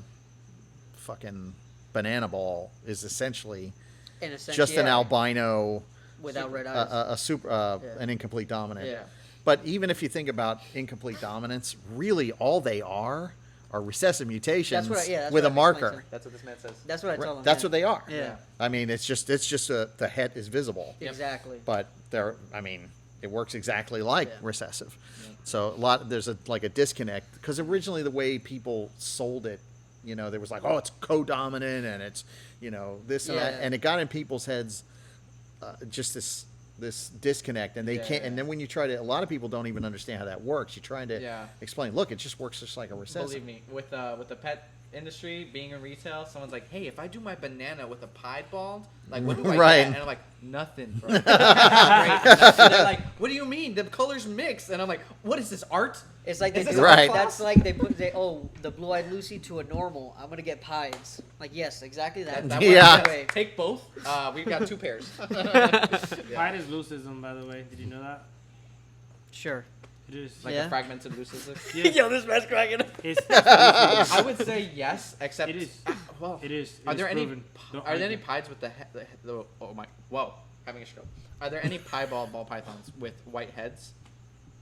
fucking banana ball is essentially In a sense, just an yeah, albino, without red eyes. a super, Yeah. an incomplete dominant. Yeah. But even if you think about incomplete dominance, really all they are are recessive mutations that's with what a I marker. explained That's what this man says. That's what I told him. That's yeah. what they are. Yeah. I mean, it's just the head is visible, Exactly. but it works exactly like Yeah. recessive. Yeah. So there's a disconnect because originally the way people sold it, there was like, oh, it's co-dominant and it's this and that, and it got in people's heads just this disconnect, and they can't. And then when you try to, a lot of people don't even understand how that works. You're trying to explain. Look, it just works just like a recessive. Believe me, with the pet industry, being in retail, someone's like, "Hey, if I do my banana with a piebald, like what do I get?" And I'm like, "Nothing, bro." And they're like, "What do you mean? The colors mix?" And I'm like, "What is this, art?" It's like they Is do, this art that's class? like the blue-eyed Lucy to a normal. I'm gonna get pies. Like yes, exactly that. That Yeah. way. Take both. We've got 2 pairs. Pied is leucism, by the way. Did you know that? Sure. It is. Like Yeah. a fragmented leucism. Yes. Yo, this man's cracking up. It's leucism. I would say yes, except It is. Well, It is. Are It there is any? proven. Don't Are there any argue. pies with the oh my, whoa, having a stroke. Are there any piebald ball pythons with white heads?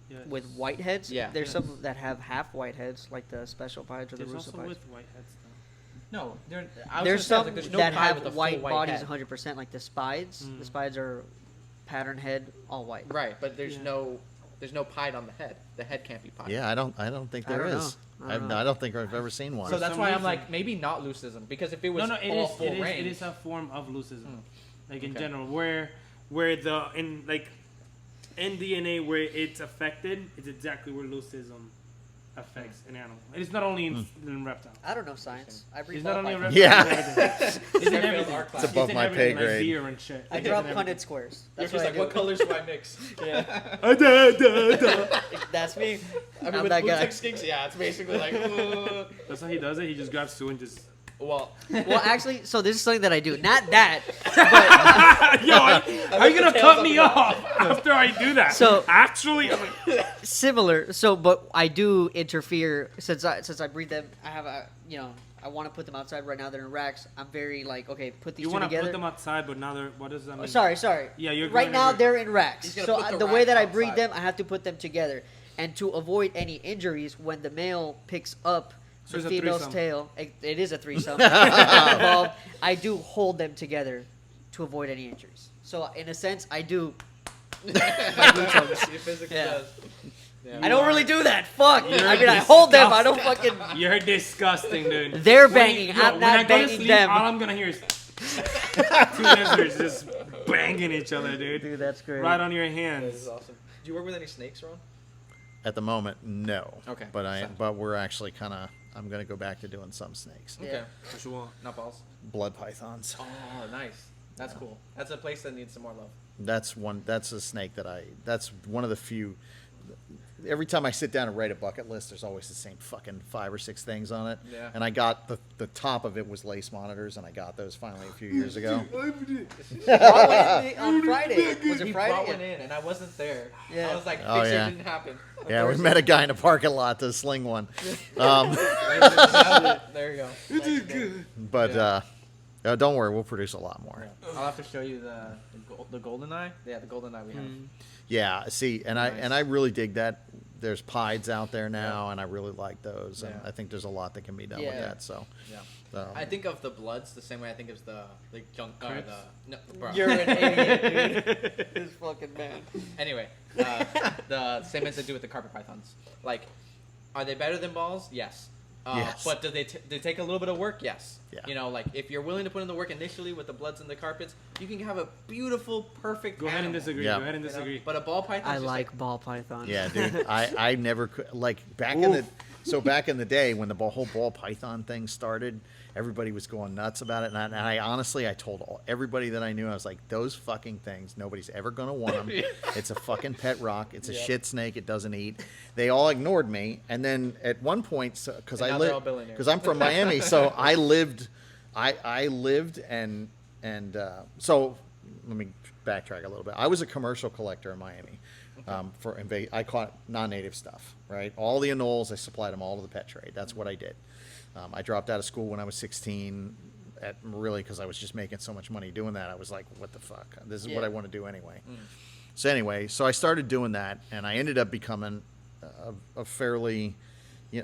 Yes. With white heads, Yeah. there's Yes. some that have half white heads, like the special pies or the There's Russo also pies. with white heads though. No, There's some there's no that pie have with a white full white bodies head. 100%, like the spides. Mm. The spides are pattern head, all white. Right, but there's Yeah. no pied on the head. The head can't be pied. Yeah, I don't think I there don't is. know. I don't know. I don't think I've ever seen one. So that's some why I'm reason- like, maybe not leucism, because if it was No, it all is. full range, It is a form of leucism, like in Okay. general, where in DNA where it's affected, it's exactly where leucism affects an animal. And it's not only in reptiles. I don't know science. I read It's ball not only in pythons. reptiles. Yeah. It's in Fairfield everything. art class. It's above in my everything, pay grade. Like deer and shit. I It's drop in everything. 100 squares. you're That's just what like, I what do. colors do I mix? Yeah. That's me. I mean, I'm with that Blue guy. Tongued Skinks, yeah, it's basically like, That's how he does it. He just grabs two and just. well, Well, actually, so this is something that I do. Not that. Yo, are you gonna cut me off after I do that? So- actually, I'm like, Similar. So, but I do interfere since I breed them. I have a I want to put them outside right now. They're in racks. I'm very like, okay, put these you two want to together. put them outside, but now they're. What does that mean? Oh, sorry. Yeah, you're right going now over- they're in racks. He's gonna So put the the way rack that I breed outside. them, I have to put them together, and to avoid any injuries when the male picks up So the it's a female's threesome. tail. It is a threesome. involved. I do hold them together to avoid any injuries. So in a sense, I do. Blue Tongues, he physically Yeah. does. Yeah. I don't really do that. Fuck. You're I mean, I hold them. I don't disgusting. fucking. You're disgusting, dude. They're When banging. you- I'm when not I go to banging sleep, them. All I'm gonna hear is two lizards just banging each other, dude. Dude, that's great. Right on your This hands. is awesome. Do you work with any snakes, Ron? At the moment, no. Okay. But we're actually I'm gonna go back to doing some snakes. Yeah. Okay. What you want? Not balls. Blood pythons. Oh, nice. That's cool. That's a place that needs some more love. That's a snake that's one of the few. Every time I sit down and write a bucket list, there's always the same fucking 5 or 6 things on it. Yeah. And I got the top of it was lace monitors, and I got those finally a few years ago. On Friday. Was it He Friday? brought one in, and I wasn't there. Yeah. I was like, Oh, picture yeah. didn't happen. Yeah, we met a guy in a parking lot to sling one. There you go. But don't worry, we'll produce a lot more. I'll have to show you the golden eye. Yeah, the golden eye we have. Yeah, see, and Nice. I really dig that. There's pieds out there now, and I really like those. And Yeah. I think there's a lot that can be done with Yeah. that. So, Yeah. I think of the bloods the same way I think of the junk Crips? no, bro. You're an idiot, dude. This fucking man. Anyway, the same as they do with the carpet pythons. Like, are they better than balls? Yes. Yes. But do they take a little bit of work? Yes. Yeah. You know, like if you're willing to put in the work initially with the bloods and the carpets, you can have a beautiful, perfect. Go ahead and animal, disagree. Yeah. Go ahead and you know? disagree. But a ball python. I like ball pythons. yeah, dude, I never could like back in the day when the whole ball python thing started. Everybody was going nuts about it, and I honestly, I told everybody that I knew, I was like, those fucking things, nobody's ever gonna want them. It's a fucking pet rock. It's a shit snake. It doesn't eat. They all ignored me, and then at one point, because And now they're all billionaires. because I'm from Miami, so I lived, and so let me backtrack a little bit. I was a commercial collector in Miami. I caught non-native stuff, right? All the anoles, I supplied them all to the pet trade. That's what I did. I dropped out of school when I was 16, because I was just making so much money doing that. I was like, what the fuck? This is what Yeah. I want to do anyway. So I started doing that, and I ended up becoming a fairly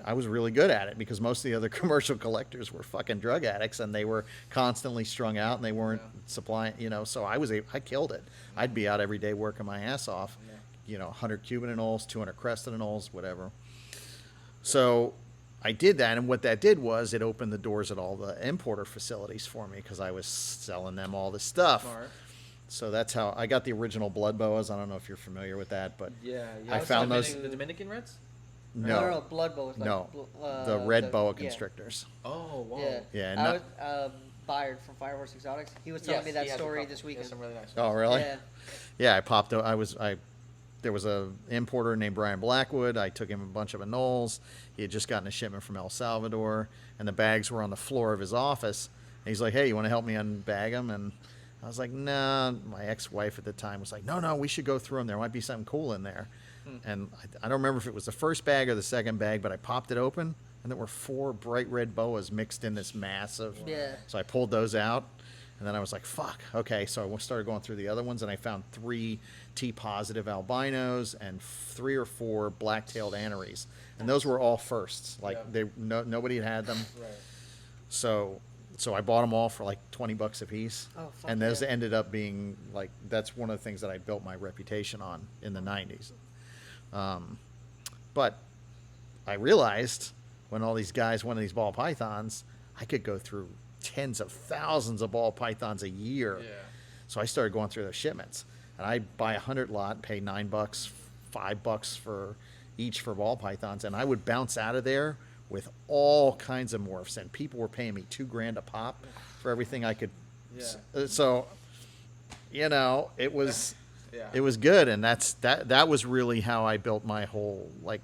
I was really good at it because most of the other commercial collectors were fucking drug addicts and they were constantly strung out and they weren't supplying, so I killed it. I'd be out every day working my ass off, 100 Cuban anoles, 200 crested anoles, whatever. So I did that, and what that did was it opened the doors at all the importer facilities for me because I was selling them all this stuff. Smart. So that's how I got the original blood boas. I don't know if you're familiar with that, but I found those. The Dominican Reds? No, blood boas. Like, no, the red boa yeah. constrictors. Oh, wow. Yeah. I was Byard from Firehorse Exotics. He was telling me that story this weekend. Some really nice Oh, ones. really? Yeah. Yeah, I popped. There was a importer named Brian Blackwood. I took him a bunch of anoles. He had just gotten a shipment from El Salvador, and the bags were on the floor of his office. And he's like, "Hey, you want to help me unbag them?" And I was like, "Nah." My ex-wife at the time was like, "No, we should go through them. There might be something cool in there." And I don't remember if it was the first bag or the second bag, but I popped it open, and there were 4 bright red boas mixed in this massive. Yeah. So I pulled those out, and then I was like, "Fuck, okay." So I started going through the other ones, and I found 3 T-positive albinos and 3 or 4 black-tailed anneries, and those were all firsts. Like nobody had them. Right. So I bought them all for like $20 a piece. Oh, fuck and those yeah. ended up being like, that's one of the things that I built my reputation on in the 90s. But I realized when all these guys wanted these ball pythons, I could go through tens of thousands of ball pythons a year. Yeah. So I started going through those shipments, and I buy 100 lot, pay $9, $5 for each for ball pythons, and I would bounce out of there with all kinds of morphs, and people were paying me $2,000 a pop for everything I could. Yeah. So, it was. Yeah. It was good, and that was really how I built my whole, like,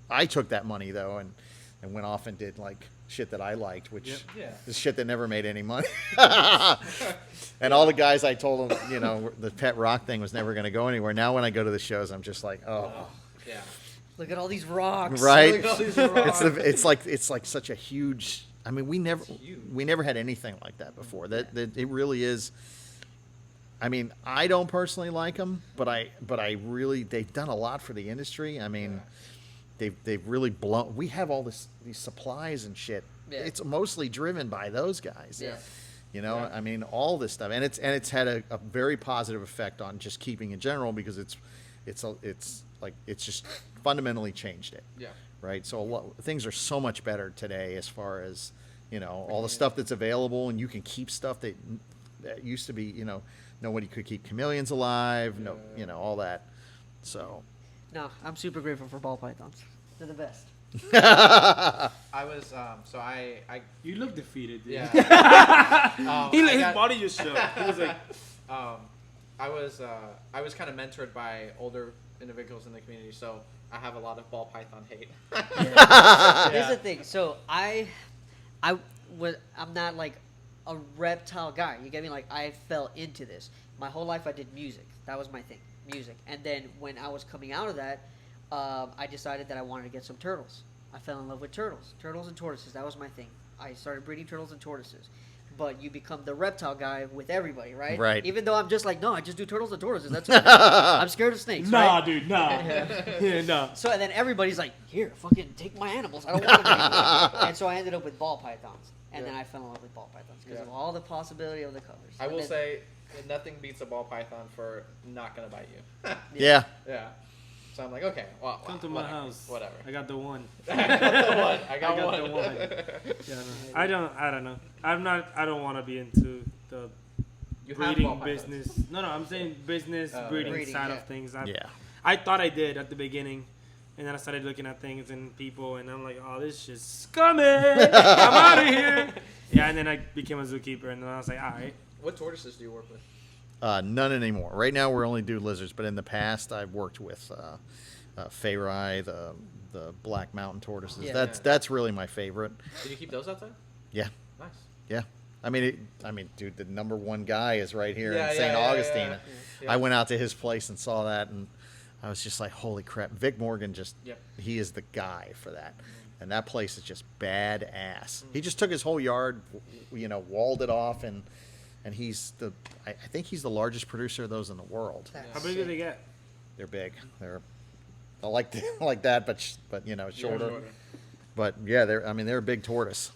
I took that money though and went off and did like shit that I liked, which is shit that never made any money. And all the guys I told them, the pet rock thing was never going to go anywhere. Now when I go to the shows, I'm just like, oh. Yeah. Look at all these rocks. Right. Look at all these rocks. It's like such a huge. I mean, we never had anything like that before. That it really is. I mean, I don't personally like them, but I really, they've done a lot for the industry. I mean, they've really blown. We have all these supplies and shit. Yeah. It's mostly driven by those guys. Yeah. I mean, all this stuff, and it's had a very positive effect on just keeping in general because it's just fundamentally changed it. Yeah. Right. So things are so much better today as far as all the stuff that's available, and you can keep stuff that used to be nobody could keep chameleons alive. Yeah. No, all that. So. No, I'm super grateful for ball pythons. They're the best. I was You look defeated, dude. Yeah. His body just showed. He was like, I was kind of mentored by older individuals in the community, so I have a lot of ball python hate. Here's the thing. So I'm not like a reptile guy. You get me? Like, I fell into this. My whole life I did music. That was my thing, music. And then when I was coming out of that, I decided that I wanted to get some turtles. I fell in love with turtles and tortoises. That was my thing. I started breeding turtles and tortoises. But you become the reptile guy with everybody, right? Right. Even though I'm just like, no, I just do turtles and tortoises. That's okay. I'm scared of snakes. nah, right? dude, nah. Yeah, nah. So and then everybody's like, here, fucking take my animals. I don't want them anymore. And so I ended up with ball pythons. And then I fell in love with ball pythons because of all the possibility of the colors. I will say, nothing beats a ball python for not going to bite you. Yeah. Yeah. So I'm like, okay, well, Come to my house. Whatever. I got the one. I got I got one. the one. Yeah, no. I don't know. I don't want to be into the You have breeding ball pythons. business. No, I'm saying business breeding Breeding, side yeah. of things. Yeah. I thought I did at the beginning, and then I started looking at things and people, and I'm like, oh, this shit's scummy. I'm out of here. Yeah, and then I became a zookeeper, and then I was like, all right. What tortoises do you work with? None anymore. Right now, we're only do lizards, but in the past, I've worked with Fairytail, the black mountain tortoises. Yeah. That's really my favorite. Did you keep those outside? Yeah, Nice. yeah. I mean, dude, the number one guy is right here Yeah, in St. Augustine. Yeah. I went out to his place and saw that, and I was just like, holy crap. Vic Morgan he is the guy for that. And that place is just badass. He just took his whole yard, walled it off, and I think he's the largest producer of those in the world. How big do they get? They're big. They're like that, but shorter. But yeah, they're a big tortoise.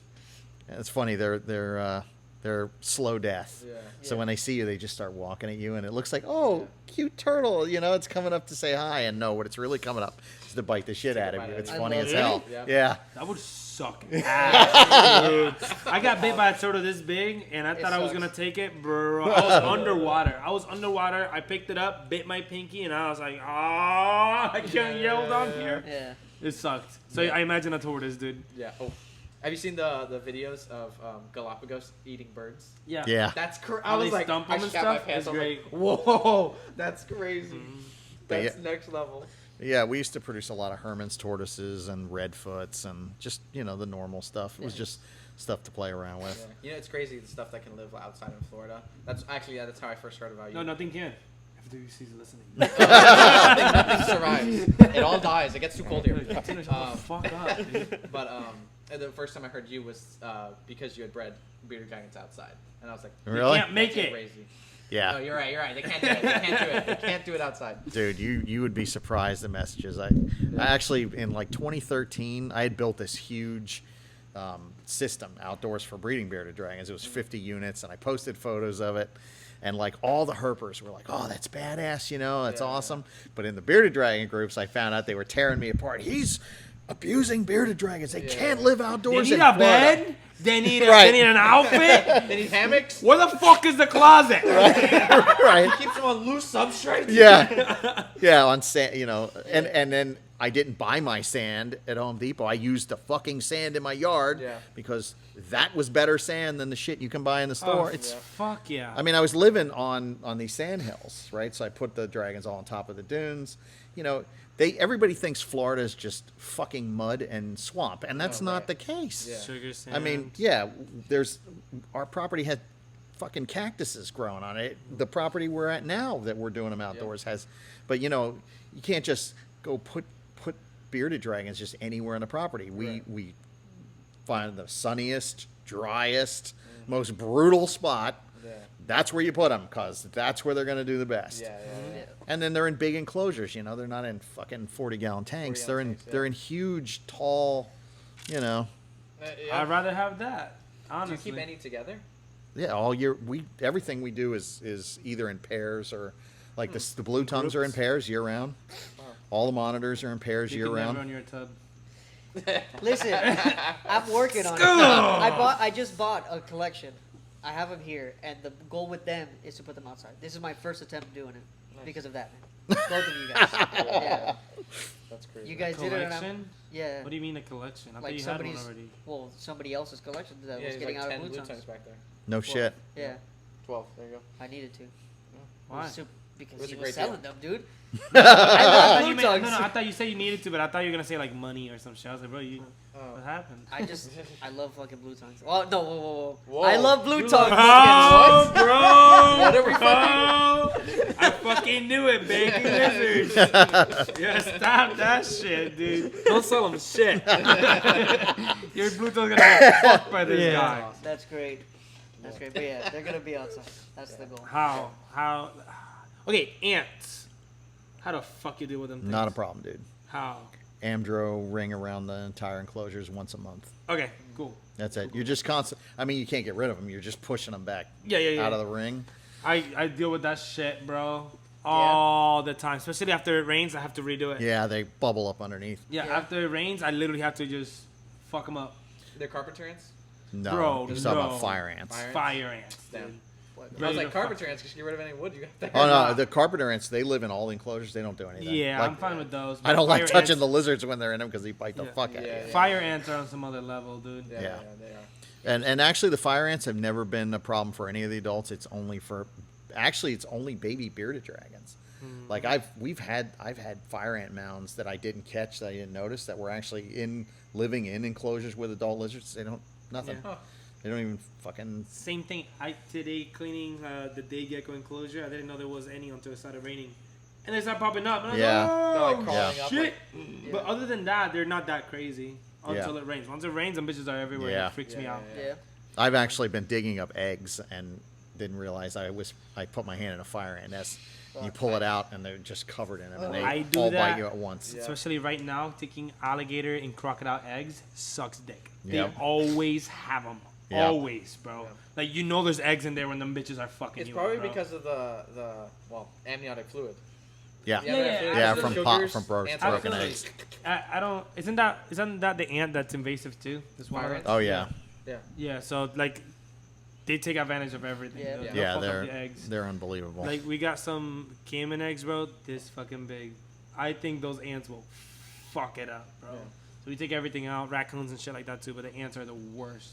And it's funny, they're slow death. Yeah. So when they see you, they just start walking at you, and it looks like, oh, cute turtle, it's coming up to say hi, and no, what it's really coming up is to bite the shit out of you. It's funny as hell. Yeah. That would suck ass, dude. I got bit by a turtle this big, and I thought I was gonna take it, bro. I was underwater. I picked it up, bit my pinky, and I was like, I can't yell down here. Yeah. It sucked. So I imagine a tortoise, dude. Yeah. Oh. Have you seen the videos of Galapagos eating birds? Yeah. Yeah. That's crazy. How I was they like, stump I them and shot my stuff? pants. It's I was great. like, whoa, that's crazy. Mm-hmm. That's next level. Yeah, we used to produce a lot of Herman's tortoises and redfoots and just, the normal stuff. It was just stuff to play around with. Yeah. It's crazy the stuff that can live outside in Florida. That's how I first heard about you. No, nothing can. FWC's listening. Nothing survives. It all dies. It gets too cold here. Tino, shut the fuck up, dude. But the first time I heard you was because you had bred bearded dragons outside, and I was like, Really? You can't make that's it. crazy. Yeah. No, you're right. They can't do it. They can't do it outside. Dude, you would be surprised the messages. I actually, in like 2013, I had built this huge system outdoors for breeding bearded dragons. It was 50 units, and I posted photos of it. And like all the herpers were like, oh, that's badass, that's awesome. But in the bearded dragon groups, I found out they were tearing me apart. He's abusing bearded dragons. They can't live outdoors They need in a Florida. bed. They need Right. they need an outfit. They need hammocks. Where the fuck is the closet? Right. Keeps them on loose substrate. Yeah, on sand, and then I didn't buy my sand at Home Depot. I used the fucking sand in my yard because that was better sand than the shit you can buy in the store. Fuck yeah. I mean, I was living on these sand hills, right? So I put the dragons all on top of the dunes. Everybody thinks Florida is just fucking mud and swamp, and that's not the case. Yeah. Sugar sand. I mean, our property had fucking cactuses growing on it. The property we're at now that we're doing them outdoors has, but you can't just go put bearded dragons just anywhere on the property. We find the sunniest, driest, most brutal spot. Yeah. That's where you put them, because that's where they're going to do the best. Yeah. And then they're in big enclosures, they're not in fucking 40-gallon tanks. They're in huge, tall, I'd rather have that. Honestly. Do you keep any together? Yeah, all year. Everything we do is either in pairs or like the blue tongues are in pairs year round. All the monitors are in pairs You year can round. never on your tub. Listen, I'm working on it. I just bought a collection. I have them here, and the goal with them is to put them outside. This is my first attempt doing it because of that. Both of you guys. Yeah. That's crazy. You guys did it. And Collection? yeah. What do you mean a collection? I thought Like you had one somebody's, already. well, somebody else's collection that was there's getting like out 10 of blue blue tongues tongues. back there. No shit. Yeah, 12. There you go. I needed to. Why? Because was he a was great selling deal. them, dude. I thought blue you tongues. no, I thought you said you needed to, but I thought you were gonna say like money or some shit. I was like, bro, what happened? I love fucking blue tongues. Oh no, whoa. Whoa. I love blue You tongues. Oh, bro! What are we fucking? I fucking knew it, baby lizards. Yeah, stop that shit, dude. Don't sell them shit. Your blue tongue's gonna get fucked by this guy. That's great. That's great. But yeah, they're gonna be outside. That's the goal. How? Okay, ants. How the fuck you deal with them things? Not a problem, dude. How? Amdro ring around the entire enclosures once a month. Okay, cool. That's it. You're just constant. I mean, you can't get rid of them. You're just pushing them back Yeah. out of the ring. I deal with that shit, bro. All the time. Especially after it rains, I have to redo it. Yeah, they bubble up underneath. Yeah, after it rains, I literally have to just fuck them up. They're carpenter ants? No, Bro, you're talking no. about fire ants. Fire ants. Damn. Dude. I was Ready like, to carpenter ants, because you get rid of any wood you got there. Oh no, the carpenter ants, they live in all the enclosures. They don't do anything. Yeah, Like, I'm fine with those. I don't like Fire touching ants- the lizards when they're in them because they bite the fuck out of you. Yeah. Fire ants are on some other level, dude. Yeah, Yeah. they are. And actually, the fire ants have never been a problem for any of the adults. It's only baby bearded dragons. Like I've had fire ant mounds that I didn't catch, that I didn't notice, that were actually living in enclosures with adult lizards. They don't nothing. Yeah. They don't even fucking. Same thing. Today cleaning the day gecko enclosure. I didn't know there was any until it started raining, and they started popping up. And I was Yeah. like, They're oh, like crawling up. shit. Like, But other than that, they're not that crazy until Yeah. it rains. Once it rains, them bitches are everywhere. Yeah. And it freaks me out. Yeah. I've actually been digging up eggs and didn't realize I put my hand in a fire ant nest, You pull it out, and they're just covered in them, and they I do all that. bite you at once. Yeah. Especially right now, taking alligator and crocodile eggs sucks dick. Yep. They always have them. Yep. Always, bro. Yeah. Like, you know there's eggs in there when them bitches are fucking It's you probably up, bro. because of the amniotic fluid. Yeah, Yeah, yeah, absolutely. from broken Absolutely. eggs. I don't... Isn't that the ant that's invasive, too? This one. Fire ant? Oh yeah, Yeah. Yeah, so, like, they take advantage of everything. Yeah. They'll yeah, fuck up the they're eggs. they're unbelievable. Like, we got some caiman eggs, bro, this fucking big. I think those ants will fuck it up, bro. Yeah. So we take everything out, raccoons and shit like that, too, but the ants are the worst.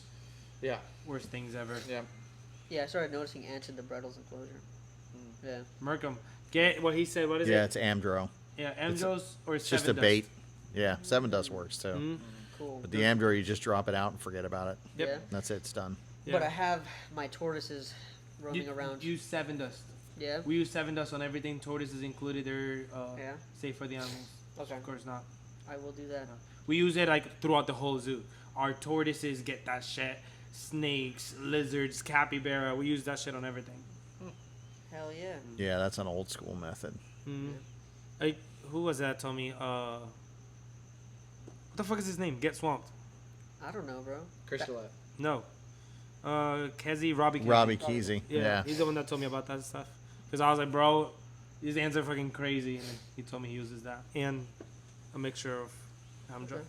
Yeah. Worst things ever. Yeah. Yeah, I started noticing ants in the Brettles enclosure. Yeah. Merkham. Get what he said. What is Yeah, it? it's Amdro. Yeah, Amdros or It's just a Seven bait. Yeah, 7 dust works too. Mhm. Cool. But the Amdro, you just drop it out and forget about it. Yep. Yeah. That's it. It's done. Yeah. But I have my tortoises roaming around. Use 7 dust. Yeah. We use 7 dust on everything. Tortoises included. They're Yeah. safe for the animals. Okay. Of course not. I will do that. We use it like throughout the whole zoo. Our tortoises get that shit. Snakes, lizards, capybara. We use that shit on everything. Hell yeah. Yeah, that's an old school method. Mm-hmm. Like, who was that? Told me. What the fuck is his name? Get Swamped. I don't know, bro. Crystalite. No. Robbie Kesey. Robbie Kesey. Yeah, Yeah. he's the one that told me about that stuff. Because I was like, bro, these ants are fucking crazy. And then he told me he uses that. And a mixture of Amdro. Okay.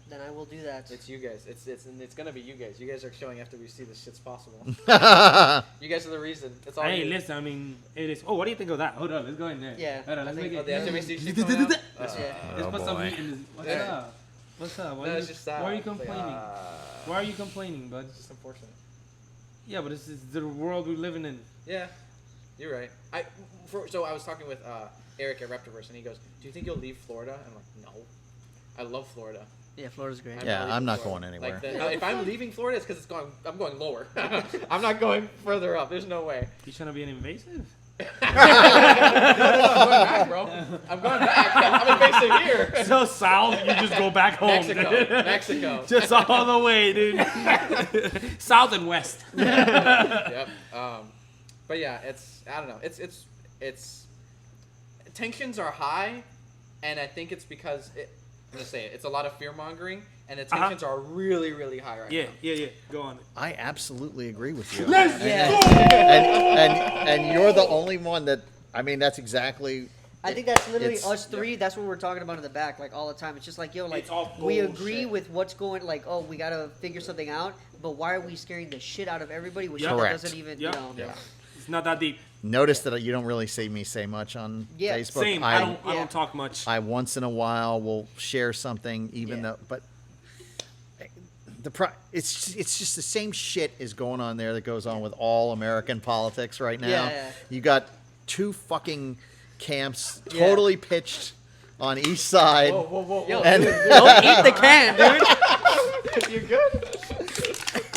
Then I will do that. It's you guys. It's gonna be you guys. You guys are showing FWC this shit's possible. Yeah. You guys are the reason. It's all Hey, you. listen, I mean, it is. Oh, what do you think of that? Hold up, let's go in there. Yeah, Hold on, I let's think- make Oh, it. the FWC shit coming out? Let's Yeah. Oh, put some boy. meat in this. What's Yeah. up? What's up? No, it's just why are you complaining? Why are you complaining, bud? It's just unfortunate. Yeah, but this is the world we're living in. Yeah, you're right. So I was talking with Eric at Reptiverse, and he goes, "Do you think you'll leave Florida?" I'm like, "No, I love Florida." Yeah, Florida's great. I'm Yeah, leaving I'm not Florida. going anywhere. Like if I'm leaving Florida, it's because I'm going lower. I'm not going further up. There's no way. You trying to be an invasive? No, I'm going back, bro. I'm going back. I'm invasive here. So south, you just go back home. Mexico. dude. Mexico. Just all the way, dude. South and west. Yep. But yeah, I don't know. It's tensions are high, and I think it's because I'm gonna say it's a lot of fear mongering, and the tensions are really, really high right now. Yeah. Go on. I absolutely agree with you. Yeah. And you're the only one that. I mean, that's exactly. I think that's literally It's- us three. That's what we're talking about in the back, like all the time. It's just like, yo, like It's all we bullshit. agree with what's going. Like, oh, we gotta figure something out. But why are we scaring the shit out of everybody with shit that Correct. doesn't even, Yep. you know? Yeah. It's not that deep. Notice that you don't really see me say much on Yeah. Facebook. Same. I don't talk much. I once in a while will share something, even Yeah. though, but it's just the same shit is going on there that goes on with all American politics right now. Yeah. You got 2 fucking camps Yeah. totally pitched on each side. Whoa. Yo, And- dude, don't eat the can, dude. You're good.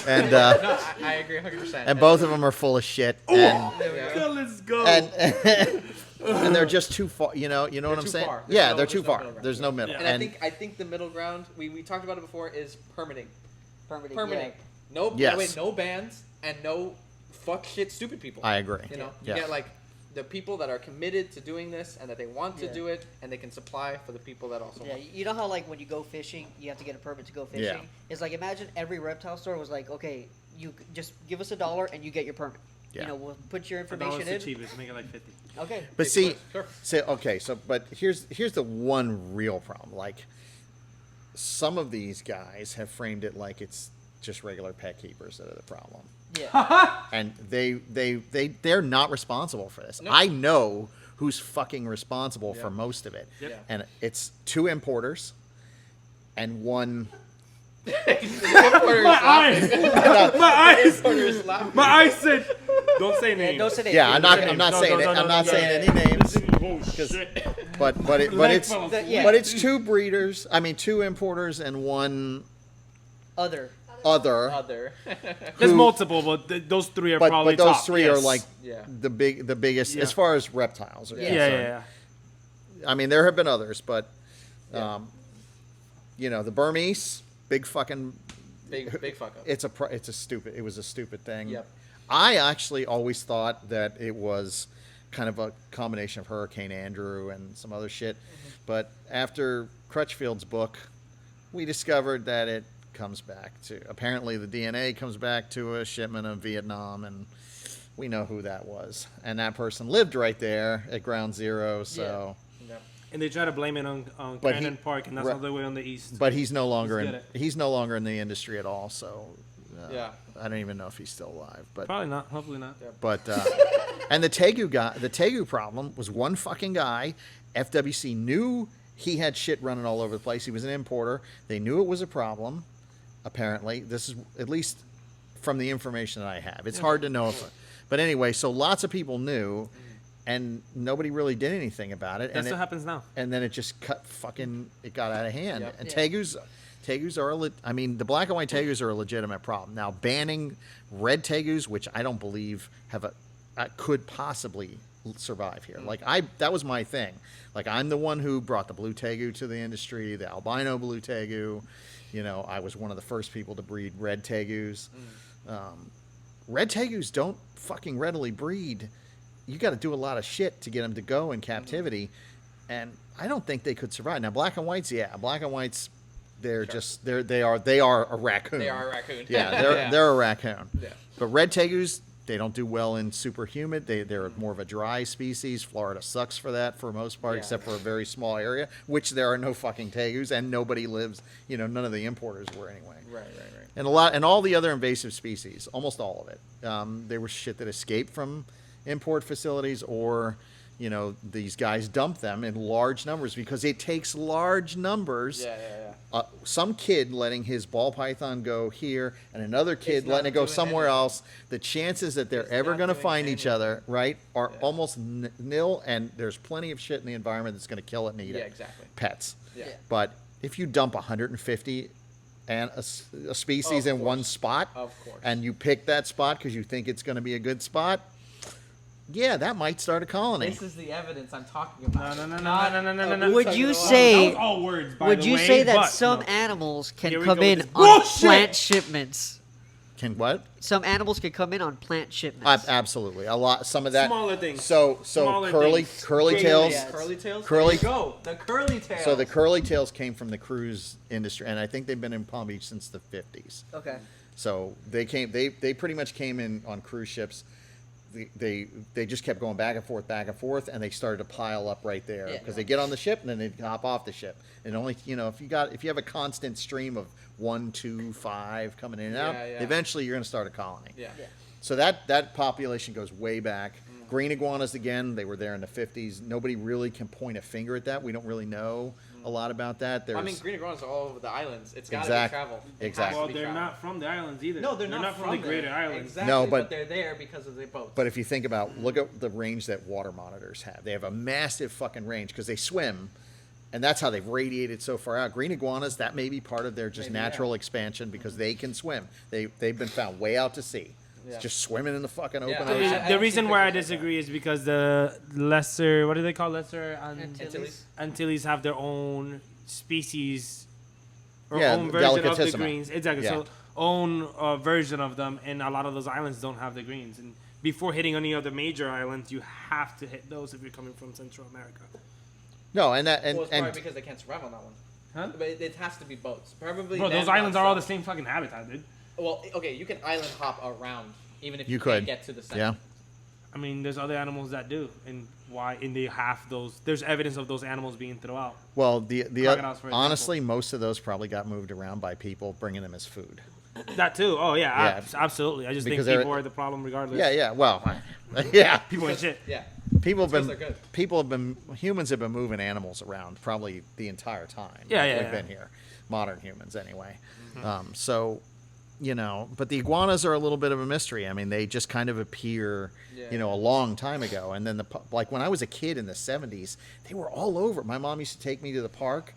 And No, I agree 100%. and both of them are full of shit. And Yeah. Let's go. and they're just too far. You know what They're I'm too saying? far. Yeah, There's they're no too far. middle ground. There's no middle. Yeah. And I think the middle ground we talked about it before is permitting. Permitting. Permitting. Yeah. No, Yes. wait, no bans and no fuck shit stupid people. I agree. You know, Yeah. you get like the people that are committed to doing this and that they want to Yeah. do it and they can supply for the people that also Yeah, want. you know how like when you go fishing, you have to get a permit to go fishing. Yeah. It's like imagine every reptile store was like, okay, you just give us $1 and you get your permit. Yeah. You know, we'll put your $1's information the in. cheapest. Make it like 50. Okay. But see, Sure. but here's the one real problem. Like, some of these guys have framed it like it's just regular pet keepers that are the problem, Yeah. and they're not responsible for this. No. I know who's fucking responsible for Yeah. most of it, Yep. Yeah. and it's 2 importers and 1. My eyes. My eyes said. Don't say names. Don't say names. Yeah, I'm not No, saying no, it. no, I'm no, not no, saying yeah. any names. Oh, shit. But it's Yeah. but it's 2 breeders. I mean, 2 importers and 1 Other. other. Other. There's who- multiple, but those 3 are But probably those top. 3 Yes. are like Yeah. the biggest Yeah. as far as reptiles are Yeah, concerned. yeah. I mean, there have been others, but Yeah. the Burmese, big fucking. Big fuck up. It was a stupid thing. Yep. I actually always thought that it was kind of a combination of Hurricane Andrew and some other shit. But after Crutchfield's book, we discovered that it comes back to, apparently the DNA comes back to a shipment of Vietnam, and we know who that was. And that person lived right there at Ground Zero, so... Yeah. And they try to blame it on Cannon Park, and that's all the way on the east. But he's no longer in the industry at all, so... Yeah. I don't even know if he's still alive, but probably not. Hopefully not. Yeah. but and the Tegu problem was one fucking guy. FWC knew he had shit running all over the place. He was an importer. They knew it was a problem. Apparently, this is at least from the information that I have. It's hard to know but anyway, so lots of people knew, and nobody really did anything about it. That's what happens now. And then it just it got out of hand. Yep. And Tegus are, the black and white Tegus are a legitimate problem. Now, banning red Tegus, which I don't believe could possibly survive here. That was my thing. Like, I'm the one who brought the blue Tegu to the industry, the albino blue Tegu. I was one of the first people to breed red Tegus. Red Tegus don't fucking readily breed. You got to do a lot of shit to get them to go in captivity, and I don't think they could survive. Now, black and whites, they're they are a raccoon. They are a raccoon. Yeah, they're a raccoon. Yeah. But red Tegus, they don't do well in super humid. They're more of a dry species. Florida sucks for that for most part, except for a very small area, which there are no fucking Tegus, and nobody lives. None of the importers were anyway. Right. And all the other invasive species, almost all of it, they were shit that escaped from import facilities, or these guys dump them in large numbers because it takes large numbers. Yeah. Some kid letting his ball python go here and another kid letting it go somewhere else, the chances that they're ever going to find each other, right, are almost nil, and there's plenty of shit in the environment that's going to kill it and eat it. Yeah, exactly. Pets. Yeah. But if you dump 150 and a species in one spot, of course, and you pick that spot because you think it's going to be a good spot, yeah, that might start a colony. This is the evidence I'm talking about. No. Would you say? That was all words, by Would the you way, say that but some no. animals can Here we come go with in this on bullshit! plant shipments? Can what? Some animals can come in on plant shipments. Absolutely, a lot. Some of that. Smaller things. So Smaller curly things. tails. Yeah, curly tails. Curly- There you go. The curly tails. So the curly tails came from the cruise industry, and I think they've been in Palm Beach since the 50s. Okay. So they pretty much came in on cruise ships. They just kept going back and forth, and they started to pile up right there because they get on the ship and then they hop off the ship. And only if you have a constant stream of 1, 2, 5 coming in and out, eventually you're going to start a colony. Yeah. So that population goes way back. Green iguanas, again, they were there in the 50s. Nobody really can point a finger at that. We don't really know a lot about that. Green iguanas are all over the islands. It's got to be travel. Exactly. Well, they're not from the islands either. No, they're not from the Greater Islands. Exactly. No, but they're there because of their boats. But if you think about, look at the range that water monitors have. They have a massive fucking range because they swim, and that's how they've radiated so far out. Green iguanas, that may be part of their natural expansion because they can swim. They've been found way out to sea. It's just swimming in the fucking open ocean. The reason why I disagree is because the lesser, what do they call lesser Antilles have their own species or own version of the greens. Exactly. Yeah. So own version of them, and a lot of those islands don't have the greens. And before hitting any other major islands, you have to hit those if you're coming from Central America. No, and it's probably because they can't survive on that one. Huh? But it has to be boats. Probably. Bro, those islands are all the same fucking habitat, dude. Well, okay, you can island hop around even if you could can't get to the center. Yeah. I mean, there's other animals that do, and they have those. There's evidence of those animals being throughout. Well, Crocodiles, for honestly, most of those probably got moved around by people bringing them as food. That too. Oh yeah, absolutely. I just think people are the problem regardless. Yeah. Well, yeah. People ain't shit. Yeah. Humans have been moving animals around probably the entire time. We've been here, modern humans anyway. So, but the iguanas are a little bit of a mystery. I mean, they just kind of appear, a long time ago. And then like when I was a kid in the 70s, they were all over. My mom used to take me to the park,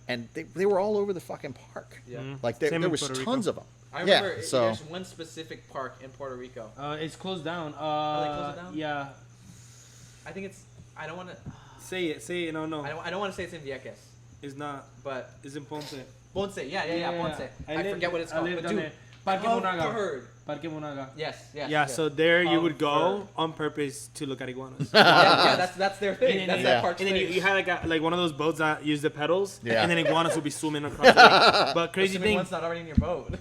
and they were all over the fucking park. Yeah. Like there was tons of them. I remember there's one specific park in Puerto Rico. It's closed down. They closed it down? Yeah. I think it's. I don't want to. Say it. No. I don't want to say it's in Vieques. It's not. But it's in Ponce. Ponce. Yeah, Ponce. I forget what it's called. But dude, Parque Munaga. Heard. Parque Munaga. Yes. Yeah, so there you would go Heard. on purpose to look at iguanas. That's their thing. And That's then, their park's and then thing. you had like one of those boats that use the pedals, Yeah. and then iguanas would be swimming across the lake. But crazy Assuming thing, one's not already in your boat.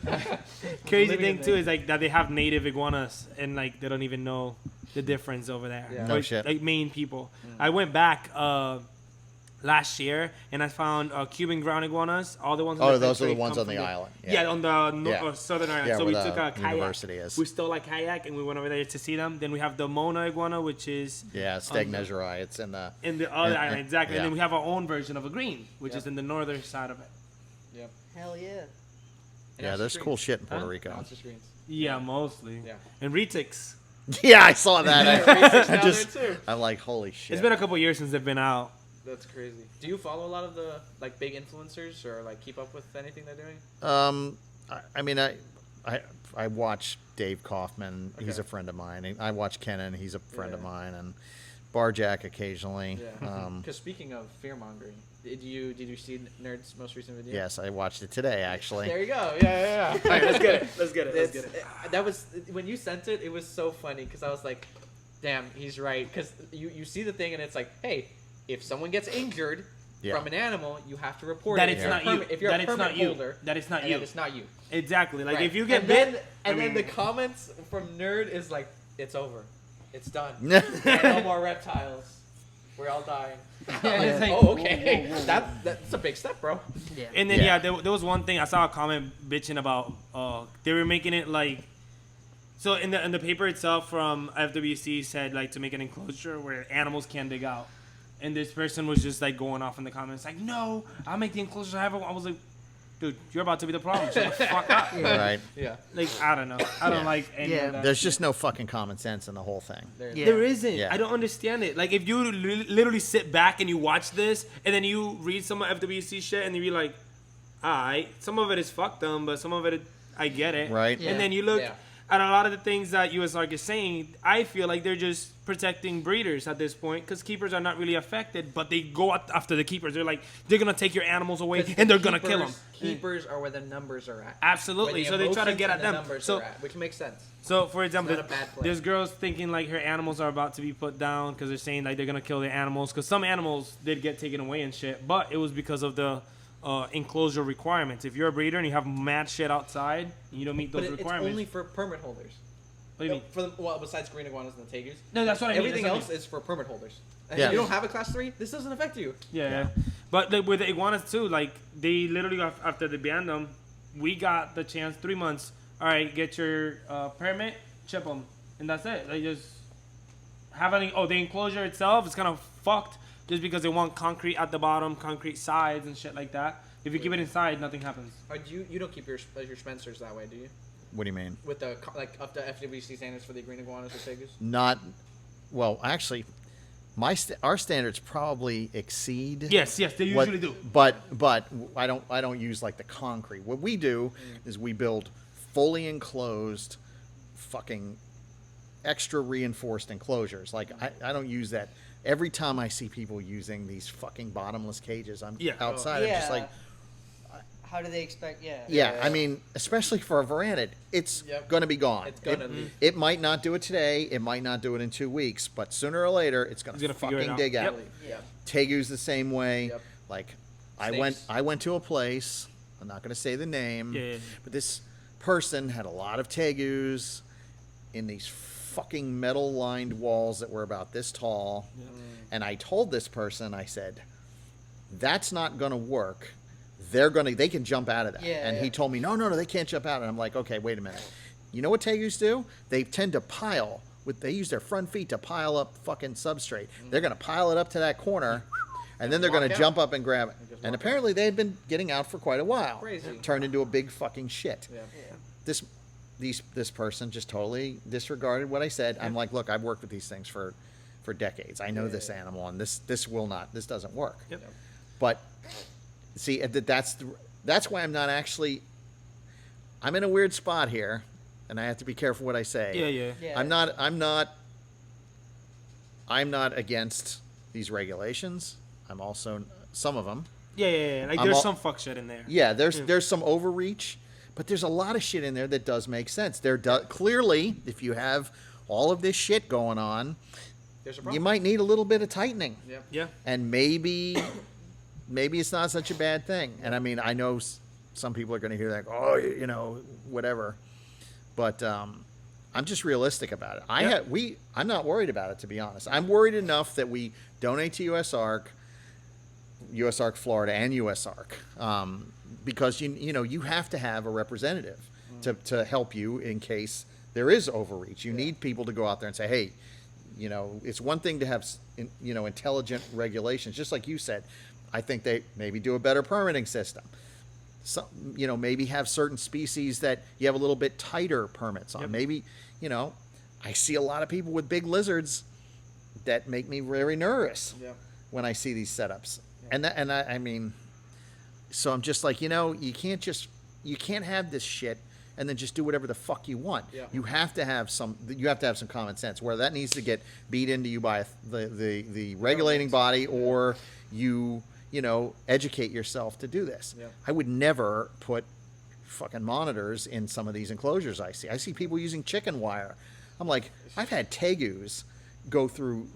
crazy living thing in too there. is like that they have native iguanas, and like they don't even know the difference over there. Yeah. No Like, shit. like Maine people. I went back last year and I found Cuban ground iguanas. All the ones. Oh, in those are the country ones come on the from island. Yeah, on the Yeah. southern island. Yeah, so we where took the a kayak. university is. We stole a kayak and we went over there to see them. Then we have the Mona iguana, which is Yeah, Stegnezerai. It's in the. in the other And- island, exactly. yeah. And then we have our own version of a green, which Yep. is in the northern side of it. Yep. Hell yeah. And Yeah, ounce there's of cool screens. shit in Puerto Huh? Rico. Ounce of screens. Yeah, mostly. Yeah. And retics. Yeah, I saw that. Retics I down just, there, too. I'm like, holy shit. It's been a couple years since they've been out. That's crazy. Do you follow a lot of the like big influencers or like keep up with anything they're doing? I mean, I watch Dave Kaufman. He's Okay. a friend of mine. And I watch Kenan. He's a friend of Yeah. mine, and Barjack occasionally. Yeah. Because speaking of fear mongering, did you see Nerd's most recent video? Yes, I watched it today actually. There you go. Yeah. All right, let's get it. Let's get it. Let's It's- get it. That was when you sent it. It was so funny because I was like, "Damn, he's right." Because you see the thing and it's like, "Hey, if someone gets injured Yeah. from an animal, you have to report That it. it's If you're not a you. permit- If you're That a it's permit not you. holder, That it's not and you. then it's not you. Exactly. Like Right. if you get and bit, then, I and then the mean- comments from Nerd is like, "It's over, it's done. Yeah. No more reptiles. We're all dying." I'm like, It's like, oh, okay. That's a big step, bro. Yeah. And then Yeah. there was one thing I saw a comment bitching about. They were making it like, so in the paper itself from FWC said like to make an enclosure where animals can't dig out, and this person was just like going off in the comments like, no, I'll make the enclosure. I was like, dude, you're about to be the problem. Shut the fuck up. Right. Yeah. Like I don't know. I don't Yeah. like any Yeah. of that. There's just no fucking common sense in the whole thing. Yeah. There isn't. Yeah. I don't understand it. Like, if you literally sit back and you watch this, and then you read some of FWC shit, and you be like, alright, some of it is fucked up, but some of it, I get it. Right. Yeah. And then you look Yeah. at a lot of the things that USARK is saying, I feel like they're just protecting breeders at this point, because keepers are not really affected, but they go after the keepers. They're like, they're going to take your animals away, 'Cause and the they're going to kill them. Keepers are where the numbers are at. Absolutely. Where So the they try to emotions get at and the them. numbers So are at, which makes sense. So, for example, not a bad play. there's girls thinking like her animals are about to be put down because they're saying like they're gonna kill their animals, because some animals did get taken away and shit, but it was because of the enclosure requirements. If you're a breeder and you have mad shit outside and you don't meet those But it's requirements, only for permit holders. what do you mean? For the, well, besides green iguanas and the tegus. No, that's what I mean. Everything That's what I else mean. is for permit holders. Yeah. If you don't have a class 3, this doesn't affect you. Yeah. But like, with the iguanas too, like they literally after they banned them, we got the chance 3 months. All right, get your permit, chip them, and that's it. They just have any. Oh, the enclosure itself is kind of fucked just because they want concrete at the bottom, concrete sides and shit like that. If you keep it inside, nothing happens. Or do you don't keep your Spencers that way, do you? What do you mean? With the like up to FWC standards for the green iguanas or tegus? Not. Well, actually, our standards probably exceed. Yes, they what- usually do. But I don't use like the concrete. What we do is we build fully enclosed, fucking extra reinforced enclosures. Like I don't use that. Every time I see people using these fucking bottomless cages, I'm Yeah. outside. I'm just like, How do they expect? Yeah. yeah. I mean, especially for a veranda, it's Yep. going to be gone. It's gonna leave. It might not do it today. It might not do it in 2 weeks. But sooner or later, it's going It's to gonna figure it fucking out. dig out. Yep. Yeah. Tegu's the same way. Yep. Like, Snakes. I went to a place. I'm not going to say the name. Yeah. But this person had a lot of tegus in these fucking metal lined walls that were about this tall. And I told this person, I said, that's not going to work. They can jump out of that. Yeah, and he yeah. told me, no, they can't jump out. And I'm like, okay, wait a minute. You know what tegus do? They tend to pile. They use their front feet to pile up fucking substrate. They're going to pile it up to that corner, and then they're going Walk to out. jump up and grab it. just And walk apparently they had been getting out for quite a while. Crazy. Turned into a big fucking shit. Yeah. This person just totally disregarded what I said. I'm like, look, I've worked with these things for decades. I know this animal, and this doesn't work. Yep. But see, that's why I'm not actually. I'm in a weird spot here, and I have to be careful what I say. Yeah. Yeah. I'm not against these regulations. I'm also some of them. Yeah. Like I'm there's all- some fuck shit in there. Yeah, there's some overreach, But there's a lot of shit in there that does make sense. Clearly, if you have all of this shit going on, There's a problem. you might need a little bit of tightening. Yep. Yeah. And maybe it's not such a bad thing. And I mean, I know some people are going to hear that, oh, you know, whatever. But I'm just realistic about it. I'm not worried about it, to be honest. I'm worried enough that we donate to USARK Florida, and USARK, because you have to have a representative to help you in case there is overreach. You need people to go out there and say, hey, it's one thing to have intelligent regulations, just like you said. I think they maybe do a better permitting system. Some, maybe have certain species that you have a little bit tighter permits on. Yep. Maybe, I see a lot of people with big lizards that make me very nervous when I see these setups. Yep. I mean, so I'm just like, you can't have this shit and then just do whatever the fuck you want. Yeah. You have to have some common sense, where that needs to get beat into you by the regulating body, or you educate yourself to do this. Yep. I would never put fucking monitors in some of these enclosures I see. I see people using chicken wire. I'm like, I've had tegus go through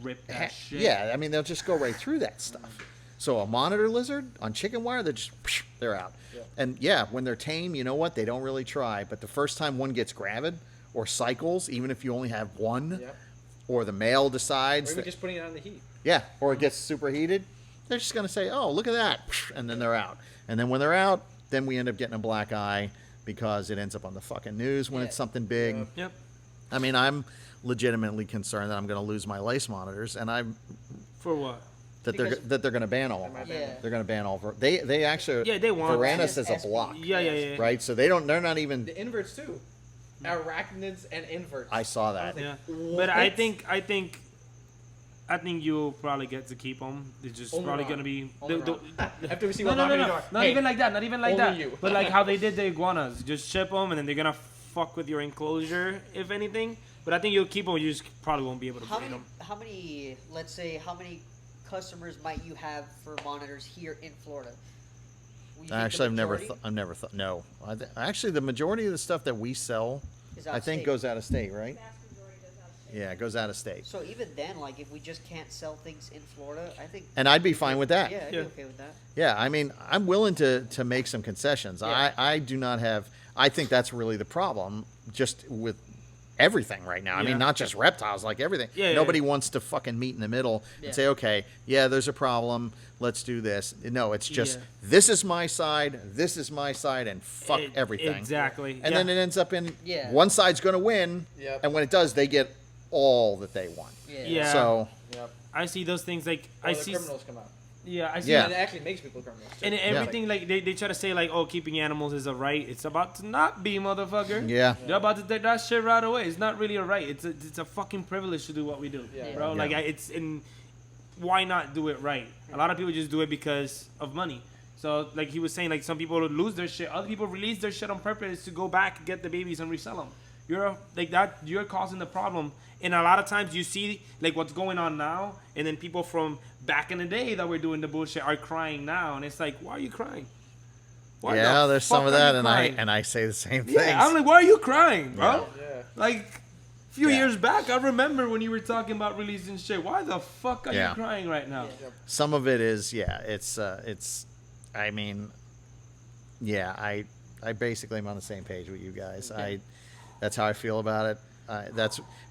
rip that shit. Yeah, I mean, they'll just go right through that stuff. So a monitor lizard on chicken wire, they're out. Yep. And when they're tame, you know what? They don't really try. But the first time one gets gravid or cycles, even if you only have one, or the male decides. Or even just putting it on the heat. Yeah, or it gets superheated. They're just going to say, oh, look at that. And then they're out. And then when they're out, then we end up getting a black eye because it ends up on the fucking news when it's something big. Yep. I mean, I'm legitimately concerned that I'm going to lose my lace monitors. And I'm... For what? That they're going to ban all of them. Yeah. They're going to ban all. They actually... Yeah, they want... Varanus is a block. Yeah. Right? So they're not even... The inverts, too. Arachnids and inverts. I saw that. Yeah. But I think you'll probably get to keep them. They're just probably going to be... After we see what no. Not even like that. Not even like that. You. But like how they did the iguanas. Just ship them, and then they're going to fuck with your enclosure, if anything. But I think you'll keep them. You just probably won't be able to breed them. How many customers might you have for monitors here in Florida? Actually, I've never thought. No. Actually, the majority of the stuff that we sell, I think, goes out of state, right? Yeah, it goes out of state. So even then, like, if we just can't sell things in Florida, I think... And I'd be fine with that. Yeah, I'd be okay with that. Yeah, I mean, I'm willing to make some concessions. Yeah. I do not have... I think that's really the problem, just with everything right now. I mean, not just reptiles, like everything. Nobody wants to fucking meet in the middle and say, okay, there's a problem, let's do this. No, it's just, this is my side, and fuck everything. Exactly. And then it ends up in, one side's going to win, and when it does, they get all that they want. Yeah. So... I see those things like... the criminals come out. Yeah, I see. And it actually makes people criminals. Too. And everything, like, they try to say, like, oh, keeping animals is a right. It's about to not be, motherfucker. Yeah. They're about to take that shit right away. It's not really a right. It's a fucking privilege to do what we do, bro. Like, why not do it right? A lot of people just do it because of money. So, like he was saying, like, some people lose their shit. Other people release their shit on purpose to go back, get the babies, and resell them. You're causing the problem. And a lot of times you see, like, what's going on now, and then people from back in the day that were doing the bullshit are crying now, and it's like, why are you crying? There's some of that, and I say the same thing. Yeah, I'm like, why are you crying, bro? Yeah. Like, a few years back, I remember when you were talking about releasing shit. Why the fuck are you crying right now? Some of it is, I mean, I basically am on the same page with you guys. Okay. That's how I feel about it.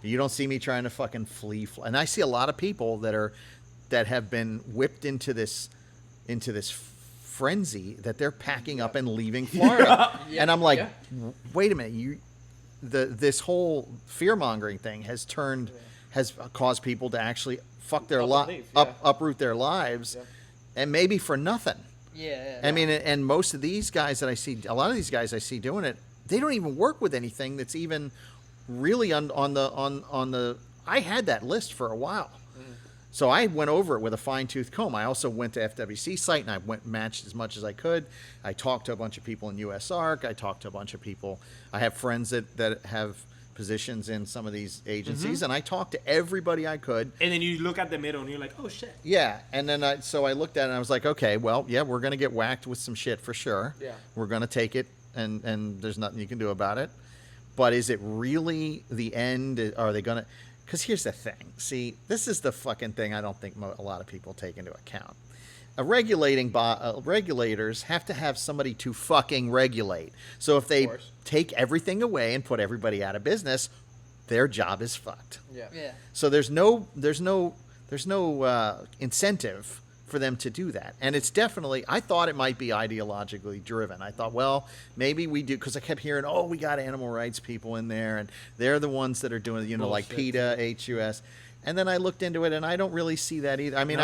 You don't see me trying to fucking flee, and I see a lot of people that have been whipped into this frenzy that they're packing up and leaving Florida, and I'm like, wait a minute, this whole fear mongering thing has caused people to actually fuck their uproot their lives, and maybe for nothing. I mean, and most of these guys that I see, a lot of these guys I see doing it, they don't even work with anything that's even really on the. I had that list for a while, so I went over it with a fine-tooth comb. I also went to FWC site and I matched as much as I could. I talked to a bunch of people in USARK. I talked to a bunch of people. I have friends that have positions in some of these agencies, and I talked to everybody I could. And then you look at the middle and you're like, oh shit. Yeah, and then I looked at it and I was like, okay, well, we're gonna get whacked with some shit for sure. Yeah, we're gonna take it and there's nothing you can do about it. But is it really the end? Are they going to... Because here's the thing. See, this is the fucking thing I don't think a lot of people take into account. Regulators have to have somebody to fucking regulate. So if they take everything away and put everybody out of business, their job is fucked. Yeah. So there's no incentive for them to do that. And it's definitely, I thought it might be ideologically driven. I thought, well, maybe we do, because I kept hearing, oh, we got animal rights people in there, and they're the ones that are doing, like PETA, HUS. And then I looked into it, and I don't really see that either. I mean,